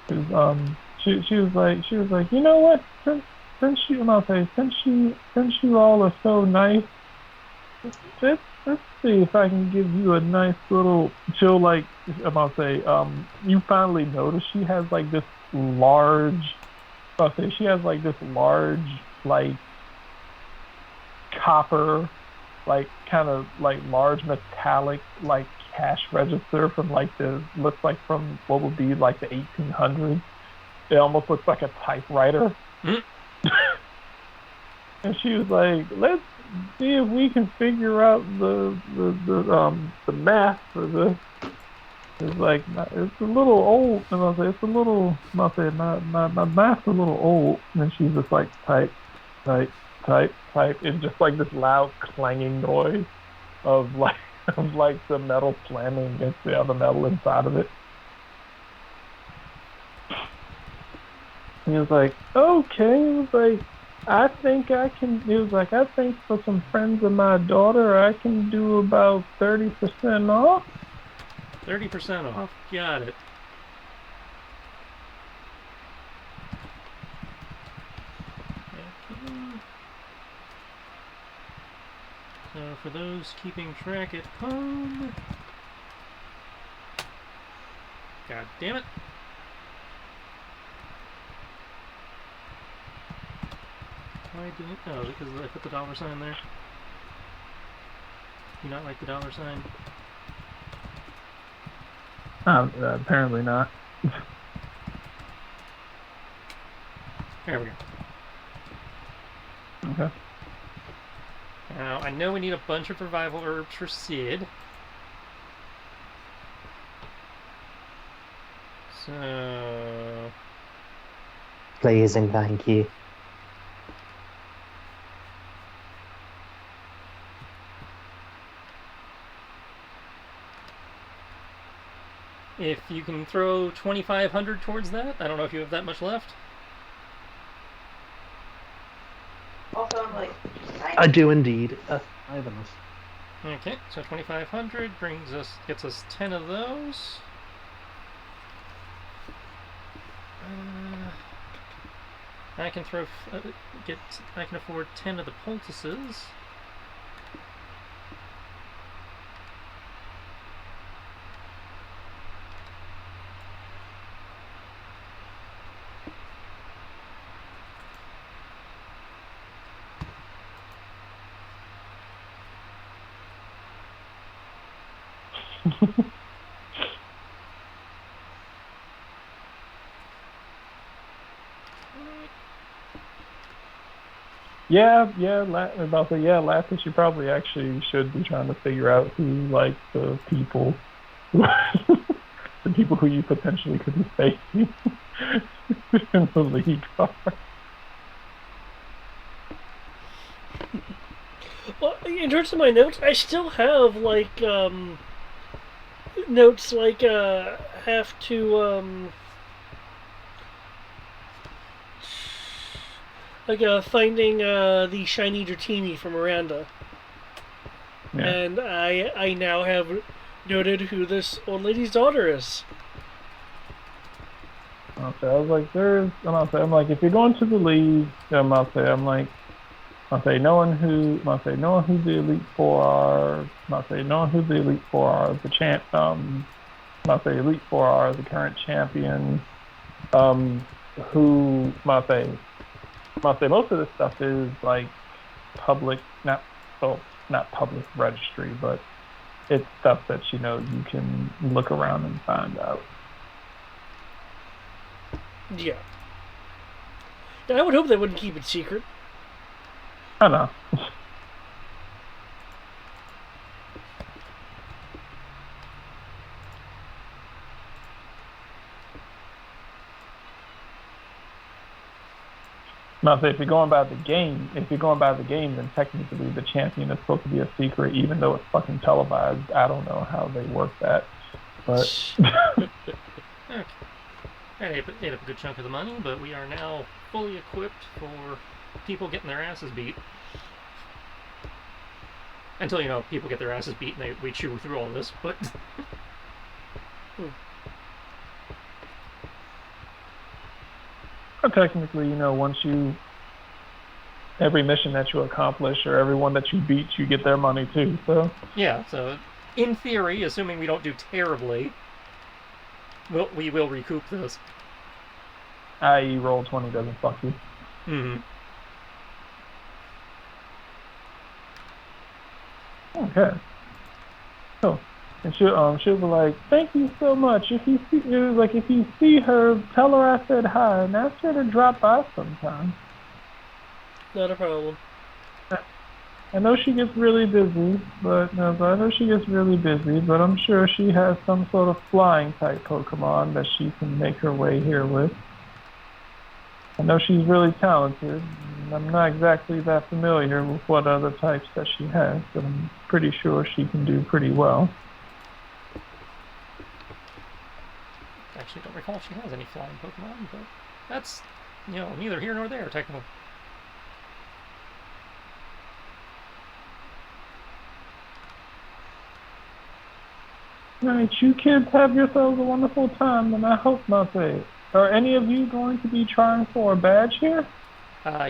She was like, you know what? Since you all are so nice, let's see if I can give you a nice little. You finally notice she has this large. She has this large, copper, kind of large metallic, cash register from looks like from what would be the 1800s. It almost looks like a typewriter. And she was like, "Let's see if we can figure out the math for this." It's it's a little old, and I'll say it's a little. I'll say my math's a little old, and she's just type, type, type, type. It's just this loud clanging noise of the metal slamming against the other metal inside of it. And he was like, okay. He was like, I think I can. He was like, I think for some friends of my daughter, I can do about 30% off. 30% off. Got it. Okay. So for those keeping track at home, god damn it. Why didn't? Oh, because I put the dollar sign there. You not like the dollar sign? Apparently not. There we go. Okay. Now, I know we need a bunch of revival herbs for Sid. So... Please and thank you. if you can throw 2,500 towards that, I don't know if you have that much left. Also, I'm like, I do indeed. I have enough. Okay, so 2,500 gets us 10 of those. I can I can afford 10 of the poultices. Lapis, you probably actually should be trying to figure out who, like, the people, the people who you potentially could be facing in the league are. Well, in terms of my notes, I still have like notes like have to finding the shiny Dratini from Miranda, Yeah. and I now have noted who this old lady's daughter is. I was like, I'm like, if you're going to the league, knowing who the Elite Four are, knowing who the Elite Four are, Elite Four are the current champion, who, most of this stuff is like public, not public registry, but it's stuff that, you can look around and find out. Yeah. I would hope they wouldn't keep it secret. I know. If you're going by the game, then technically the champion is supposed to be a secret, even though it's fucking televised. I don't know how they work that, but Okay. That ate up a good chunk of the money, but we are now fully equipped for people getting their asses beat. Until, people get their asses beat and we chew through all this, but... technically, every mission that you accomplish or everyone that you beat, you get their money too. So yeah, so in theory, assuming we don't do terribly, we will recoup this. I.e., roll 20 doesn't fuck you. Mm-hmm. Okay. Cool. And she'll be like, "Thank you so much. If you see her, tell her I said hi and ask her to drop by sometime." Not a problem. I know she gets really busy, but I'm sure she has some sort of flying type Pokemon that she can make her way here with. I know she's really talented. I'm not exactly that familiar with what other types that she has, but I'm pretty sure she can do pretty well. Actually, don't recall if she has any flying Pokemon, but that's, neither here nor there, technically. Right, you kids have yourselves a wonderful time, and I hope not say. Are any of you going to be trying for a badge here?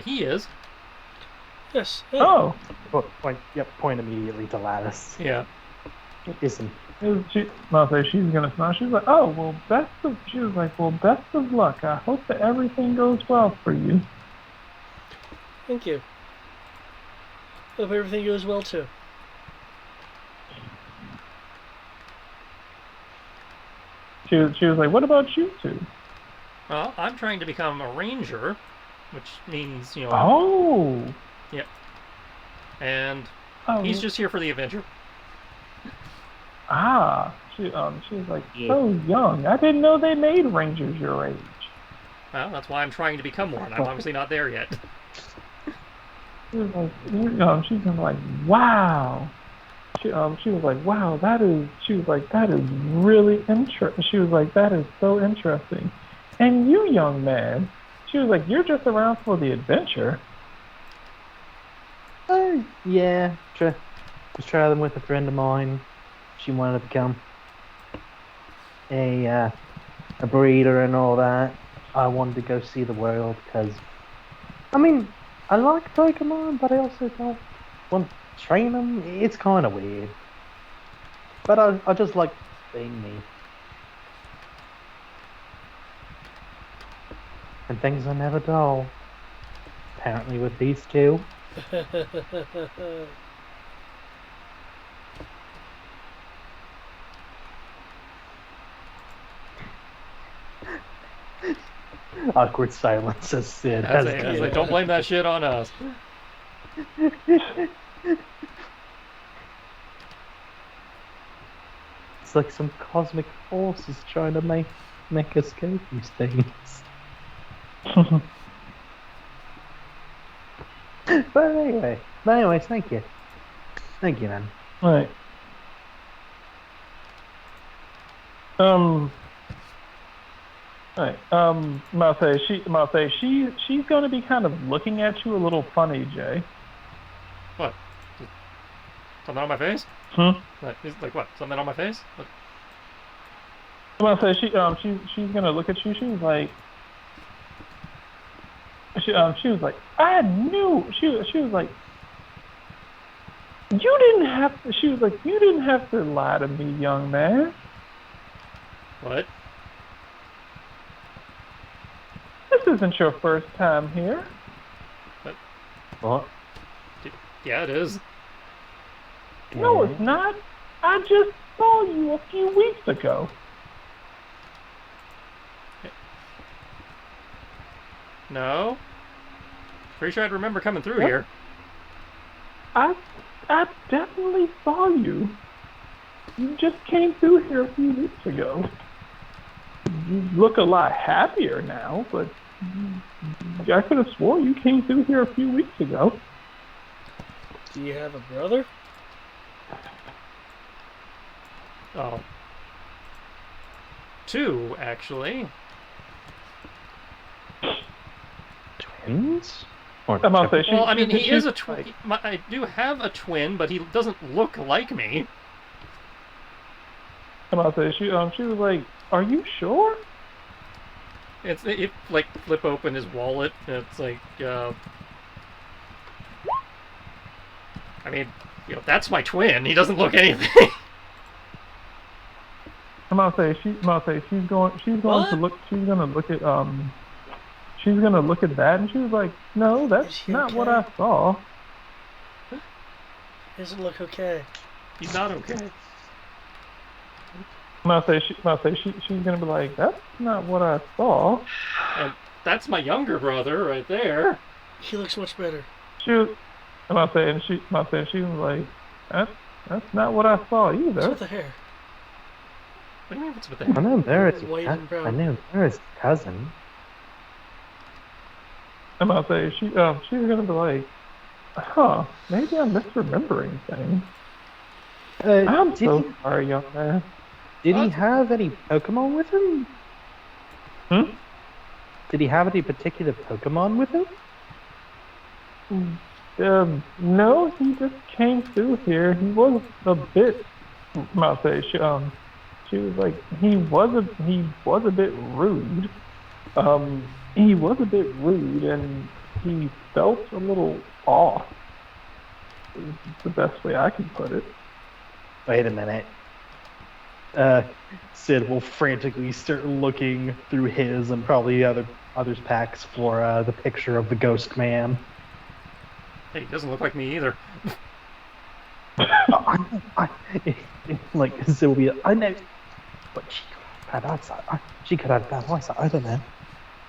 He is. Yes. Hey. Oh, Point immediately to Lattice. Yeah. Listen, She's gonna smile. She's like, oh, well, she was like, well, best of luck. I hope that everything goes well for you. Thank you. Hope everything goes well too. She was like, what about you two? Well, I'm trying to become a ranger, which means, Oh. and Oh, he's just here for the adventure. she was like, Yeah. so young. I didn't know they made rangers your age. Well, that's why I'm trying to become one. I'm obviously not there yet. She was like, she's gonna be like, wow. She was like, wow, she was like, that is really interesting. She was like, that is so interesting. And you, young man, she was like, you're just around for the adventure. oh yeah, was traveling with a friend of mine. She wanted to become a breeder and all that. I wanted to go see the world because, I mean, I like Pokemon, but I also don't want to train them. It's kind of weird. But I just like being me. And things are never dull. Apparently with these two. Awkward silence as Sid I has was like, don't blame that shit on us. It's like some cosmic force is trying to make us go these things. But anyways, thank you. Thank you, man. Right. Right. She's going to be kind of looking at you a little funny, Jay. What? Something on my face? Like what? Something on my face? What? She's gonna look at you. She was like, she was like, I knew. She was like, you didn't have to. She was like, you didn't have to lie to me, young man. What? This isn't your first time here. What? Yeah, it is. No, it's not. I just saw you a few weeks ago. No? Pretty sure I'd remember coming through Yep. here. I definitely saw you. You just came through here a few weeks ago. You look a lot happier now, but I could have swore you came through here a few weeks ago. Do you have a brother? Oh. 2, actually. Twins? Or I'm gonna say Well, I mean, he is a twin. I do have a twin, but he doesn't look like me. I'm gonna say she was like, "Are you sure?" It like flip open his wallet. And it's like, I mean, that's my twin. He doesn't look anything. I'm gonna say she's going What? to look. She's gonna look at She's gonna look at that, and she was like, "No, Is that's he not what okay? I saw." Doesn't look okay. He's not okay. I'm gonna say she's gonna be like, "That's not what I saw." And that's my younger brother right there. He looks much better. She was, I'm gonna say, and she was like, "That's not what I saw What's either." with the hair? What do you mean what's with I that? know Barrett's White and brown. I know Barrett's cousin. I'm gonna say she's gonna be like, "Huh? Maybe I'm misremembering things." I'm did so he, sorry, young man. did he have any Pokemon with him? Hmm? Did he have any particular Pokemon with him? No, he just came through here. He was a bit. I'm gonna say she was like, he was a bit rude. He was a bit rude, and he felt a little off. Is the best way I can put it. Wait a minute. Sid will frantically start looking through his and probably others' packs for the picture of the ghost man. Hey, he doesn't look like me either. Like Sylvia, I know, but she could have bad eyesight. She could have bad eyesight. I don't know.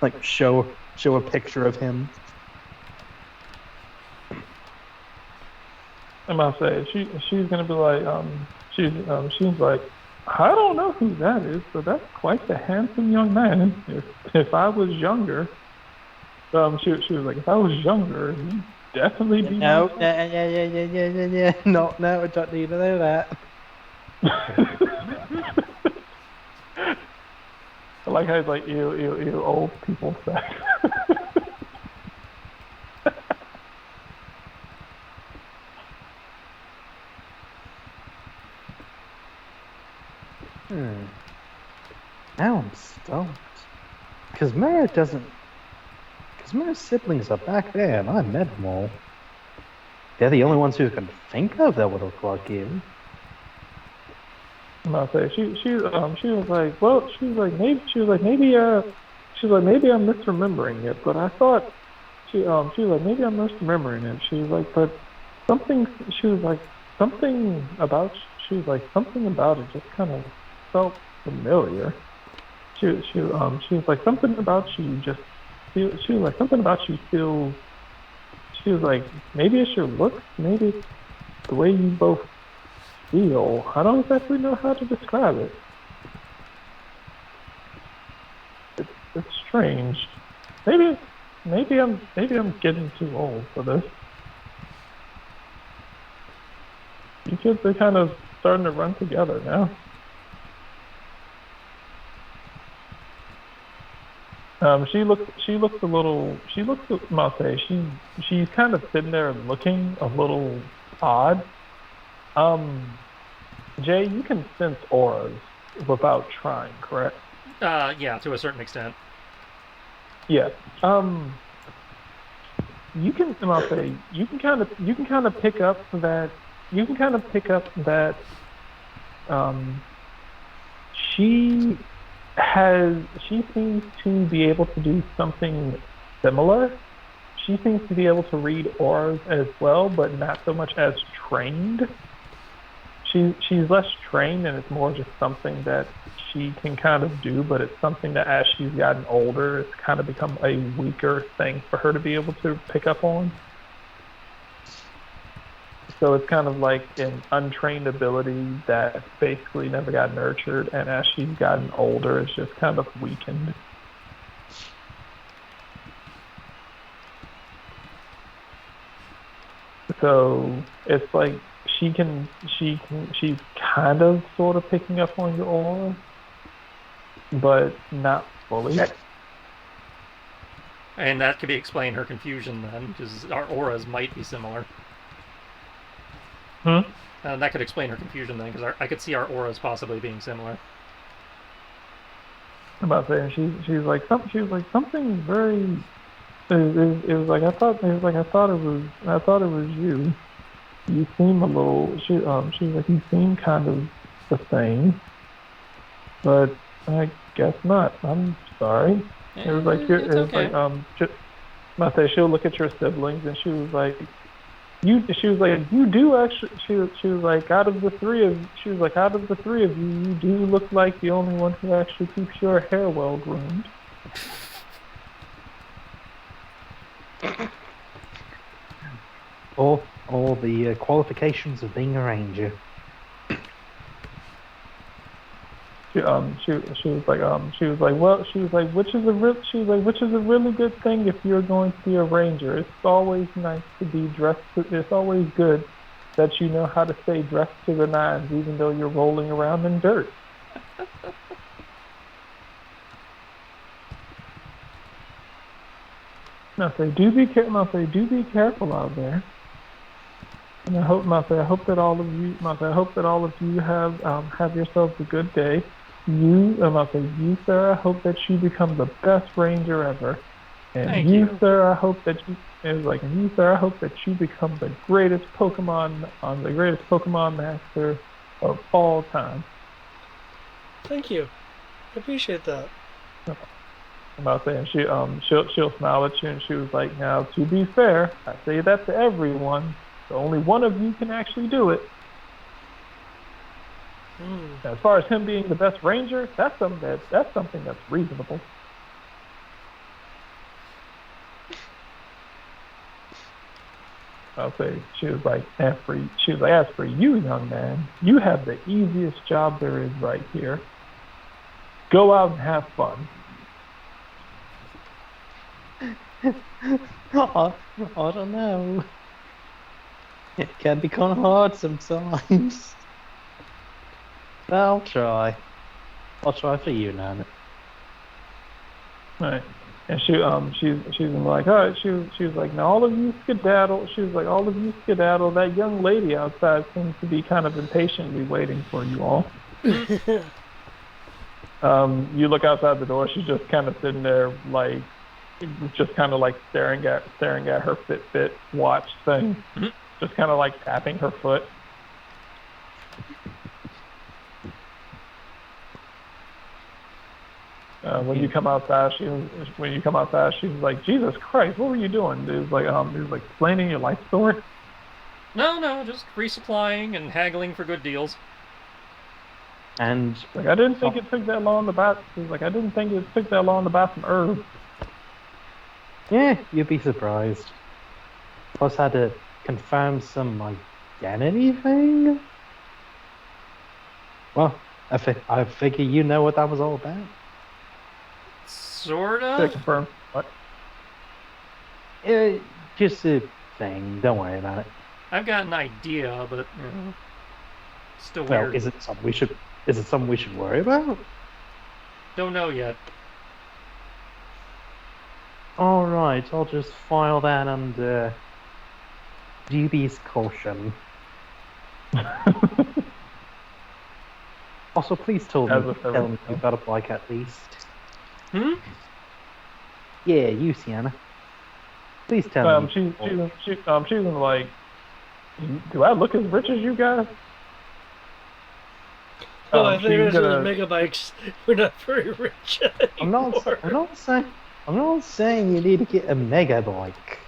Like show a picture of him. I'm about to say she's gonna be like she's like, I don't know who that is, but that's quite the handsome young man. If I was younger, she was like, if I was younger, he'd definitely be No, my yeah. No, I don't need to know that. I like how it's like ew, old people sex. Now I'm stumped. Because Mara's siblings are back there, and I met them all. They're the only ones who can think of that would look like you. I'm about to say she was like, well, she was like maybe maybe I'm misremembering it, but I thought she was like maybe I'm misremembering it. She was like, but something she was like something about she was like something about it just kind of felt familiar. She was like something about you just she was like something about you feels. She was like maybe it's your looks, maybe it's the way you both feel. I don't exactly know how to describe it. It's strange. Maybe I'm getting too old for this. You kids are kind of starting to run together now. She looks a little. I'll say she's kind of sitting there looking a little odd. Jay, you can sense auras without trying, correct? Yeah, to a certain extent. Yeah. You can. I'll say you can kind of pick up that. You can kind of pick up that. Um, she she seems to be able to do something similar. She seems to be able to read auras as well, but not so much as trained. She's less trained, and it's more just something that she can kind of do, but it's something that as she's gotten older, it's kind of become a weaker thing for her to be able to pick up on. So it's kind of like an untrained ability that basically never got nurtured, and as she's gotten older, it's just kind of weakened. So it's like she's kind of sort of picking up on your aura, but not fully. And that could be explain her confusion then, because our auras might be similar. And that could explain her confusion then, because I could see our auras possibly being similar. I'm about saying she's like something very. It was like I thought it was you. You seem a little. She was like you seem kind of the same, but I guess not. I'm sorry. It was like It's okay. I say she'll look at your siblings, and she was like, She was like, you do actually. She was like, out of the three of you, you do look like the only one who actually keeps your hair well groomed. All the qualifications of being a ranger. She was like, which is a really good thing if you're going to be a ranger. It's always nice to be dressed. It's always good that you know how to stay dressed to the nines, even though you're rolling around in dirt. Now say, do be careful out there. And I hope that all of you, I hope that all of you have yourselves a good day. You, sir, I hope that you become the best ranger ever. And Thank you, you. sir, I hope that you, it was like, and you, sir, I hope that you become the greatest Pokemon master of all time. Thank you. I appreciate that. I'm about saying she'll smile at you and she was like, now to be fair, I say that to everyone. So only one of you can actually do it. Hmm. As far as him being the best ranger, that's something that's reasonable. I'll say she was like, as for you, young man, you have the easiest job there is right here. Go out and have fun. I, I don't know. It can be kind of hard sometimes. But I'll try. I'll try for you, Nan. Right. And she's like, all right, she was like, now all of you skedaddle. She was like, all of you skedaddle. That young lady outside seems to be kind of impatiently waiting for you all. You look outside the door. She's just kind of sitting there, like, just kind of like staring at her Fitbit watch thing, just kind of like tapping her foot. When you come outside, she's like, Jesus Christ, what were you doing? It was like explaining your life story. No, just resupplying and haggling for good deals. And Like I didn't think it took that long to buy. She was like, I didn't think it took that long to buy some herbs. yeah, you'd be surprised. Plus, had to confirm some identity thing. Well, I figure you know what that was all about. To Sorta. confirm what? Just a thing. Don't worry about it. I've got an idea, but still Well, weird. is it something we should worry about? Don't know yet. All right, I'll just file that under DB's caution. Also, please tell me you've got a bike at least. Hmm? Yeah, you, Sienna. Please tell me. She was like, do I look as rich as you guys? Oh, I think she's those gonna. megabikes. We're not very rich I'm anymore. not saying you need to get a mega bike.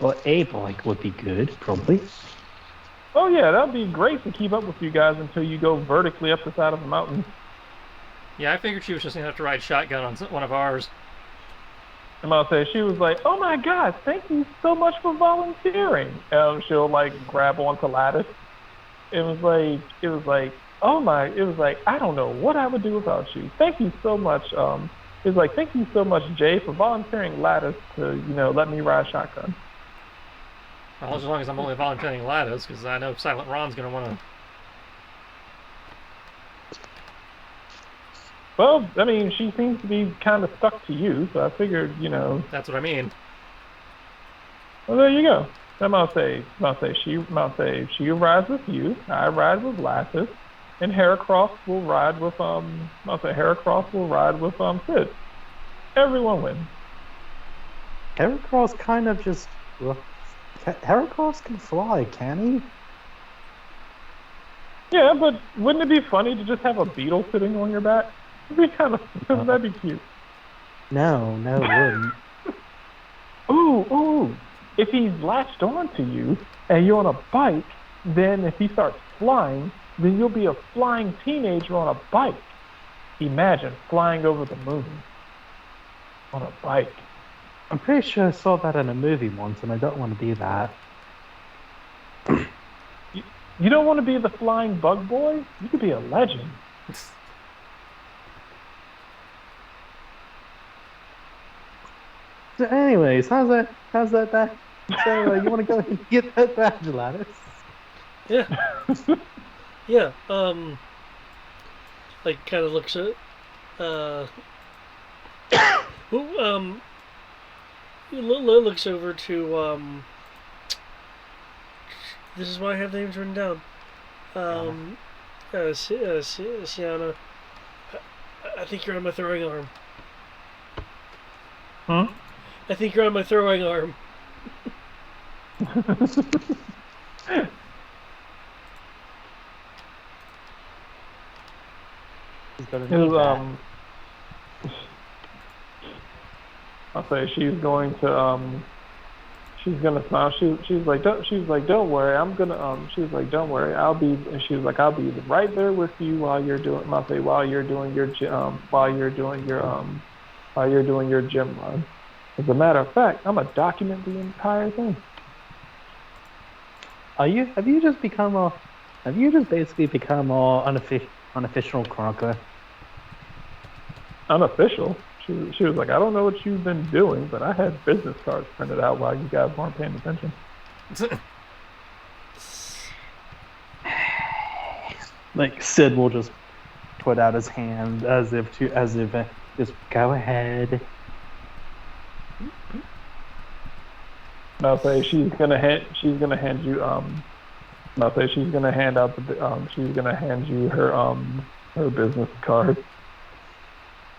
Or a bike would be good, probably. Oh yeah, that'd be great to keep up with you guys until you go vertically up the side of the mountain. Yeah, I figured she was just gonna have to ride shotgun on one of ours. I'm about to say she was like, oh my God, thank you so much for volunteering. She'll like grab onto Lattice. It was like, oh my, it was like, I don't know what I would do without you. Thank you so much. It was like, thank you so much, Jay, for volunteering Lattice to, let me ride shotgun. Well, as long as I'm only volunteering Lattice, because I know Silent Ron's gonna want to. Well, I mean, she seems to be kind of stuck to you, so I figured, That's what I mean. Well, there you go. I'm about to say she rides with you. I ride with Lattice, and Heracross will ride with Sid. Everyone wins. Heracross kind of just. Well, Heracross can fly, can he? Yeah, but wouldn't it be funny to just have a beetle sitting on your back? It'd be that'd be cute. No, it wouldn't. Ooh. If he's latched onto you and you're on a bike, then if he starts flying, then you'll be a flying teenager on a bike. Imagine flying over the moon on a bike. I'm pretty sure I saw that in a movie once, and I don't want to be that. You don't want to be the flying bug boy? You could be a legend. So anyways, how's that badge? So you want to go and get that badge, Lattice? Yeah. Yeah. Like kind of looks at. Looks over to This is why I have names written down. Sienna, I think you're on my throwing arm. Hmm? I think you're on my throwing arm. He's gonna Is, need that. I'll say she's gonna smile. She's like, don't worry, I'm gonna she's like, don't worry, I'll be right there with you while you're doing while you're doing your gym run. As a matter of fact, I'm gonna document the entire thing. Have you just basically become a unofficial chronicler? Unofficial. She was like, I don't know what you've been doing, but I had business cards printed out while you guys weren't paying attention. Like Sid will just put out his hand as if just go ahead. I'll say she's gonna hand you I'll say she's gonna hand out she's gonna hand you her business card.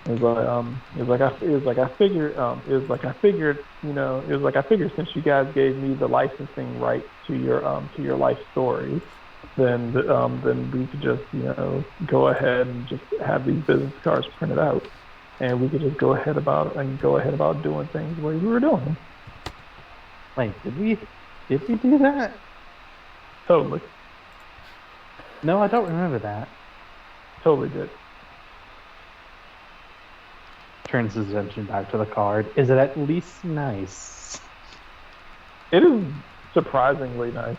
It was like I figured I figured since you guys gave me the licensing rights to your life story, then we could just go ahead and just have these business cards printed out, and we could just go ahead about doing things the way we were doing them. Wait, did we do that? Totally, No, I don't remember that. totally did. Turns his attention back to the card. Is it at least nice? It is surprisingly nice.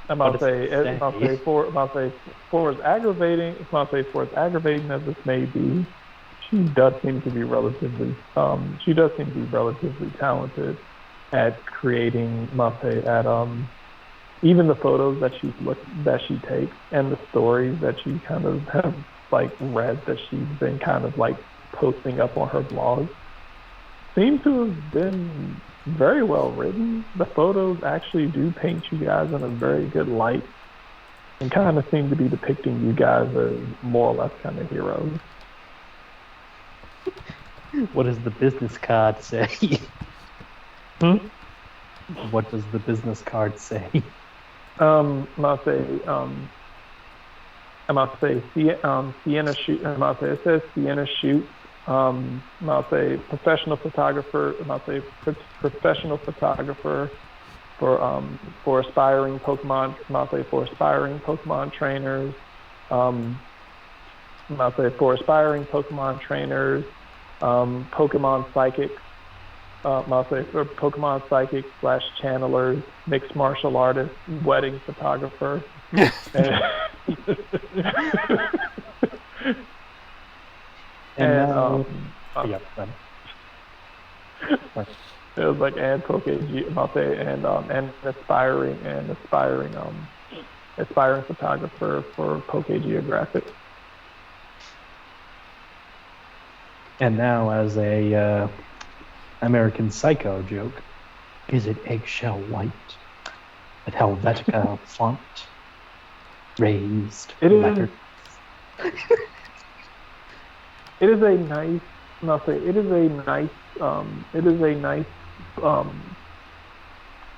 For as aggravating as this may be, she does seem to be relatively talented at creating even the photos that she takes and the stories that she kind of have like read that she's been kind of like posting up on her blog seem to have been very well written. The photos actually do paint you guys in a very good light and kind of seem to be depicting you guys as more or less kind of heroes. What does the business card say? What does the business card say? Sienna shoot. It says Sienna shoot. Professional photographer. Professional photographer for aspiring Pokemon. For aspiring Pokemon trainers. For aspiring Pokemon trainers. Pokemon psychics. For Pokemon psychic / channelers, mixed martial artist, wedding photographer. And it was like and PokeG, and aspiring photographer for Poke Geographic. And now, as a American Psycho joke, is it eggshell white with Helvetica font raised? It is. Letters? It is a nice. It is a nice. It is a nice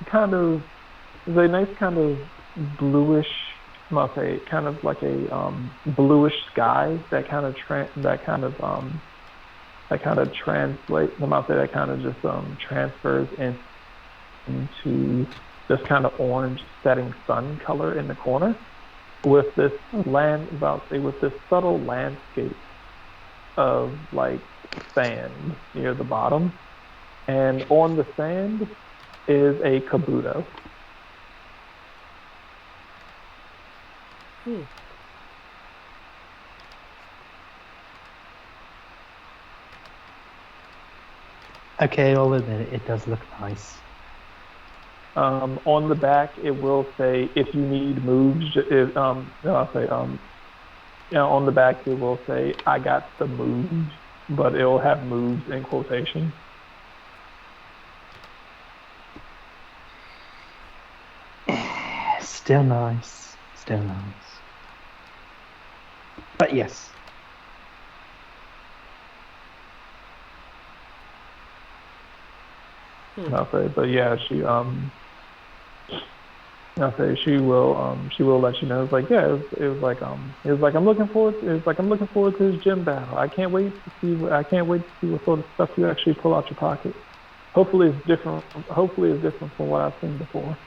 kind of. It's a nice kind of bluish. Kind of like a bluish sky that kind of transfers into this kind of orange setting sun color in the corner with this subtle landscape of like sand near the bottom, and on the sand is a Kabuto. Okay, I'll admit it does look nice. On the back, it will say if you need moves. On the back, it will say I got the moves, but it will have moves in quotation. Still nice. Still nice. But yes. I'll say, but yeah, I'll say she will let you know. It's like, yeah, it was like I'm looking forward. I'm looking forward to this gym battle. I can't wait to see what sort of stuff you actually pull out your pocket. Hopefully it's different. Hopefully it's different from what I've seen before.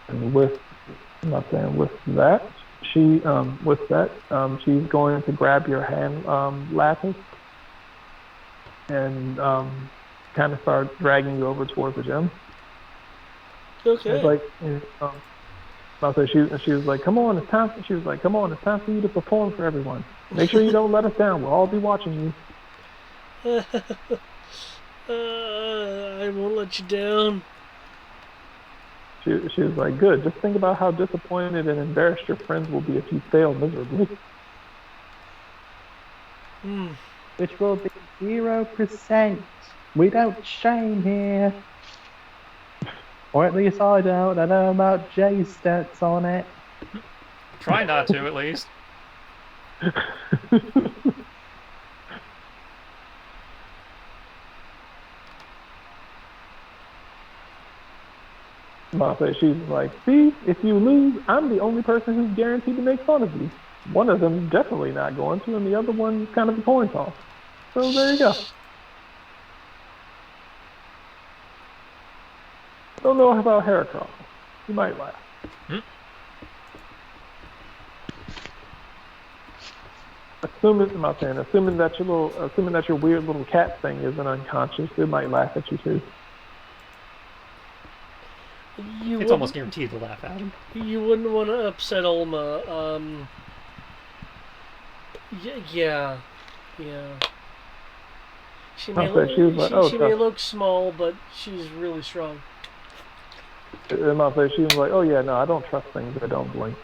And with, I'm not saying with that, she's going to grab your hand, Lapis, and kind of start dragging you over towards the gym. Okay. It's like, I'll say she was like, come on, it's time. She was like, come on, it's time for you to perform for everyone. Make sure you don't let us down. We'll all be watching you. I won't let you down. She was like, good. Just think about how disappointed and embarrassed your friends will be if you fail miserably. Which will be 0%. We don't shame here. Or at least I don't. I know about Jay's stats on it. Try not to, at least. She's like, see, if you lose, I'm the only person who's guaranteed to make fun of you. One of them definitely not going to, and the other one's kind of a coin toss. So there you go. Don't know about Heracross. You might laugh. Assuming that your weird little cat thing isn't unconscious, it might laugh at you too. It's almost guaranteed to laugh at him. You wouldn't want to upset Ulma. Yeah. She may look small, but she's really strong. She was like, oh yeah, no, I don't trust things that don't blink.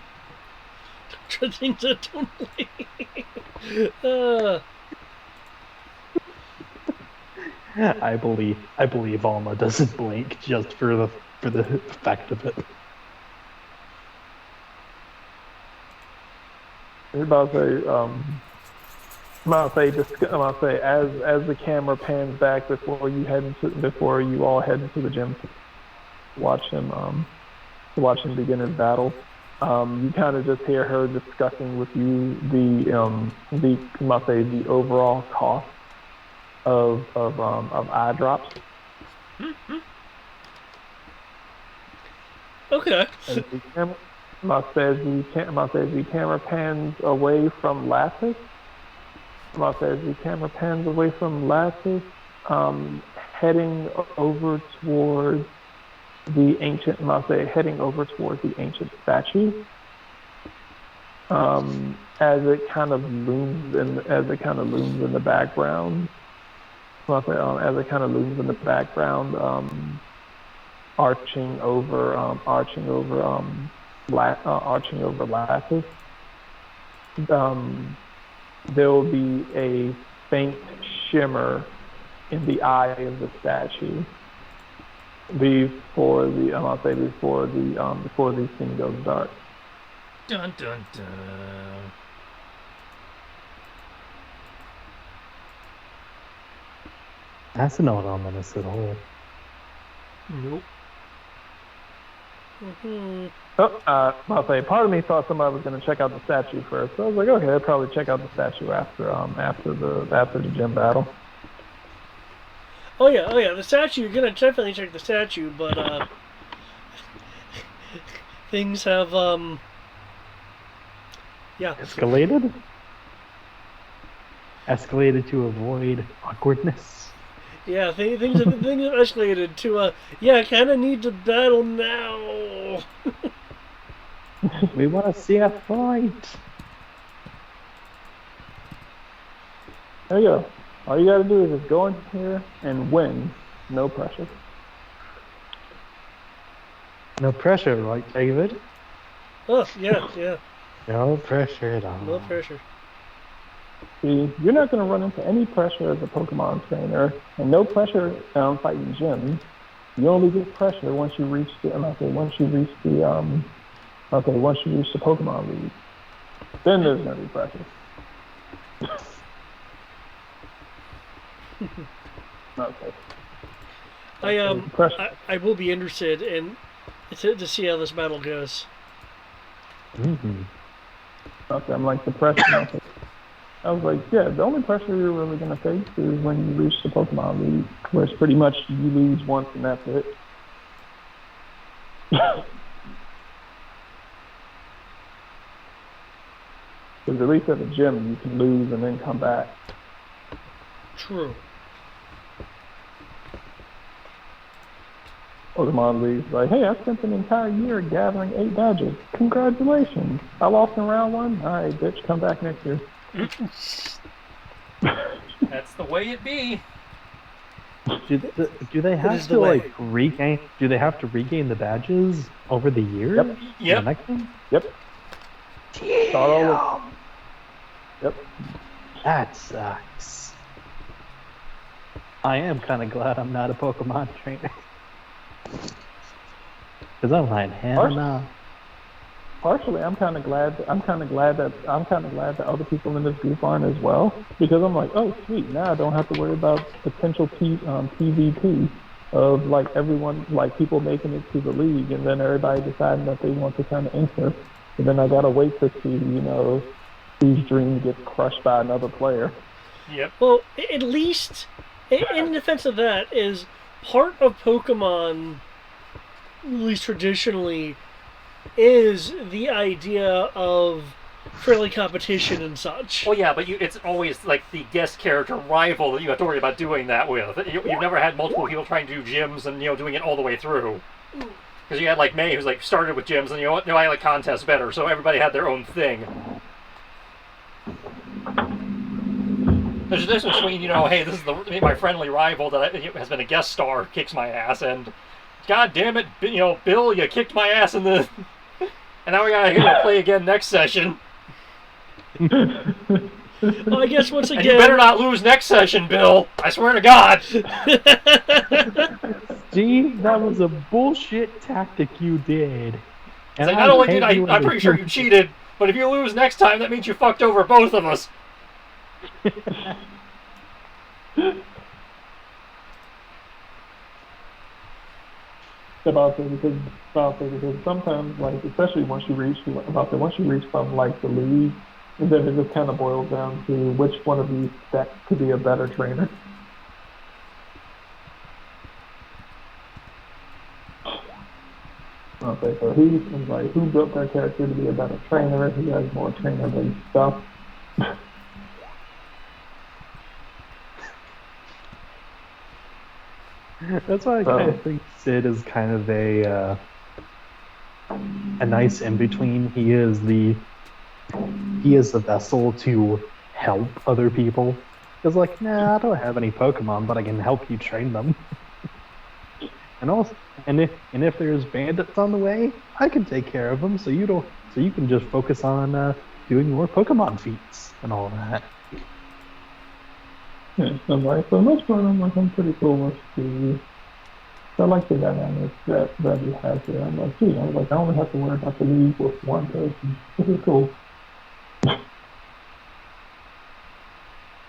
Trust things that don't blink. I believe Alma doesn't blink just for the fact of it. As the camera pans back before you all head into the gym to watch him begin his battle. You kind of just hear her discussing with you the overall cost of eye drops. Okay. As the camera pans away from Lapis. Heading over towards the ancient statue. As it kind of looms in the background. Arching over Lapis. There will be a faint shimmer in the eye of the statue before the thing goes dark. Dun dun dun. That's not ominous at all. Nope. Part of me thought somebody was going to check out the statue first. So I was like, okay, I'll probably check out the statue after the gym battle. Oh yeah. The statue. You're gonna definitely check the statue, but things have Escalated to avoid awkwardness. Yeah, things have escalated to I kind of need to battle now. We want to see a fight. There you go. All you gotta do is just go in here and win. No pressure. No pressure, right, David? Oh, yeah. No pressure at all. No pressure. See, you're not going to run into any pressure as a Pokemon trainer, and no pressure fighting gyms. You only get pressure once you reach the once you reach the Pokemon League. Then there's going to be pressure. Okay. I will be interested in to see how this battle goes. Mm-hmm. Okay, I'm like the pressure. Okay. I was like, yeah, the only pressure you're really going to face is when you reach the Pokemon League, where it's pretty much you lose once and that's it. Because at least at the gym, you can lose and then come back. True. Pokemon League's like, hey, I spent an entire year gathering 8 badges. Congratulations. I lost in round 1. All right, bitch, come back next year. That's the way it be. Do they have to like regain? Do they have to regain the badges over the year? Yep. Yep. The next one? Yep. Start all over. Yep. That sucks. I am kind of glad I'm not a Pokemon trainer. Because I'm like, hell no. Partially, I'm kind of glad that other people in this group aren't as well, because I'm like, oh sweet, now I don't have to worry about potential PvP of like everyone, like people making it to the league, and then everybody deciding that they want to kind of enter, and then I gotta wait to see, whose dream gets crushed by another player. Yep. Well, at least in defense of that is part of Pokemon, at least traditionally, is the idea of friendly competition and such. Well, yeah, but it's always like the guest character rival that you have to worry about doing that with. You've never had multiple people trying to do gyms and doing it all the way through. Because you had like May, who's like started with gyms, and I like contests better, so everybody had their own thing. There's a difference between hey, this is my friendly rival that has been a guest star, kicks my ass, and God damn it, Bill, you kicked my ass in the. And now we gotta play again next session. Well, I guess once again. And you better not lose next session, Bill. I swear to God. Gee, that was a bullshit tactic you did. And like, not only did I'm pretty sure you cheated, but if you lose next time, that means you fucked over both of us. Because sometimes, like, especially once you reach from like the league, and then it just kind of boils down to which one of these decks could be a better trainer. Okay, so who built their character to be a better trainer? Who has more trainer-based stuff? That's why I kind of think Sid is kind of a nice in between. He is the vessel to help other people. He's like, nah, I don't have any Pokemon, but I can help you train them. And if there's bandits on the way, I can take care of them. So you can just focus on doing more Pokemon feats and all that. Yeah, so like for the most part, I'm pretty cool with the. I like the dynamics that he has there. I'm like, gee, I only have to worry about the league with one person. This is cool.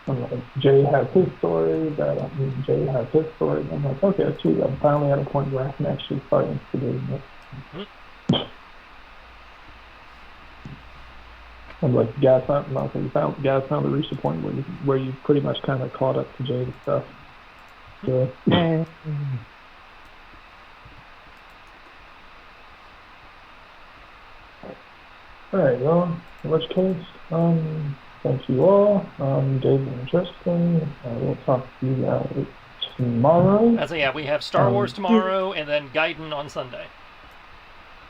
I'm like, Jay has his story. Jay has his story. I'm like, okay, gee, I'm finally at a point where I can actually start instigating it. I'm like, guys finally reached the point where you pretty much kind of caught up to Jay's stuff. So, alright, well, in which case, thank you all. Jay's been interesting. We'll talk to you guys tomorrow. We have Star Wars tomorrow, and then Gaiden on Sunday.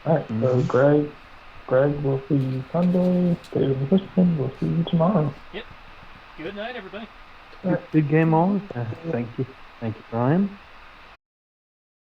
Alright, so Greg, we'll see you Sunday. David and Kristen, we'll see you tomorrow. Yep. Good night, everybody. Good game on. Thank you, Brian.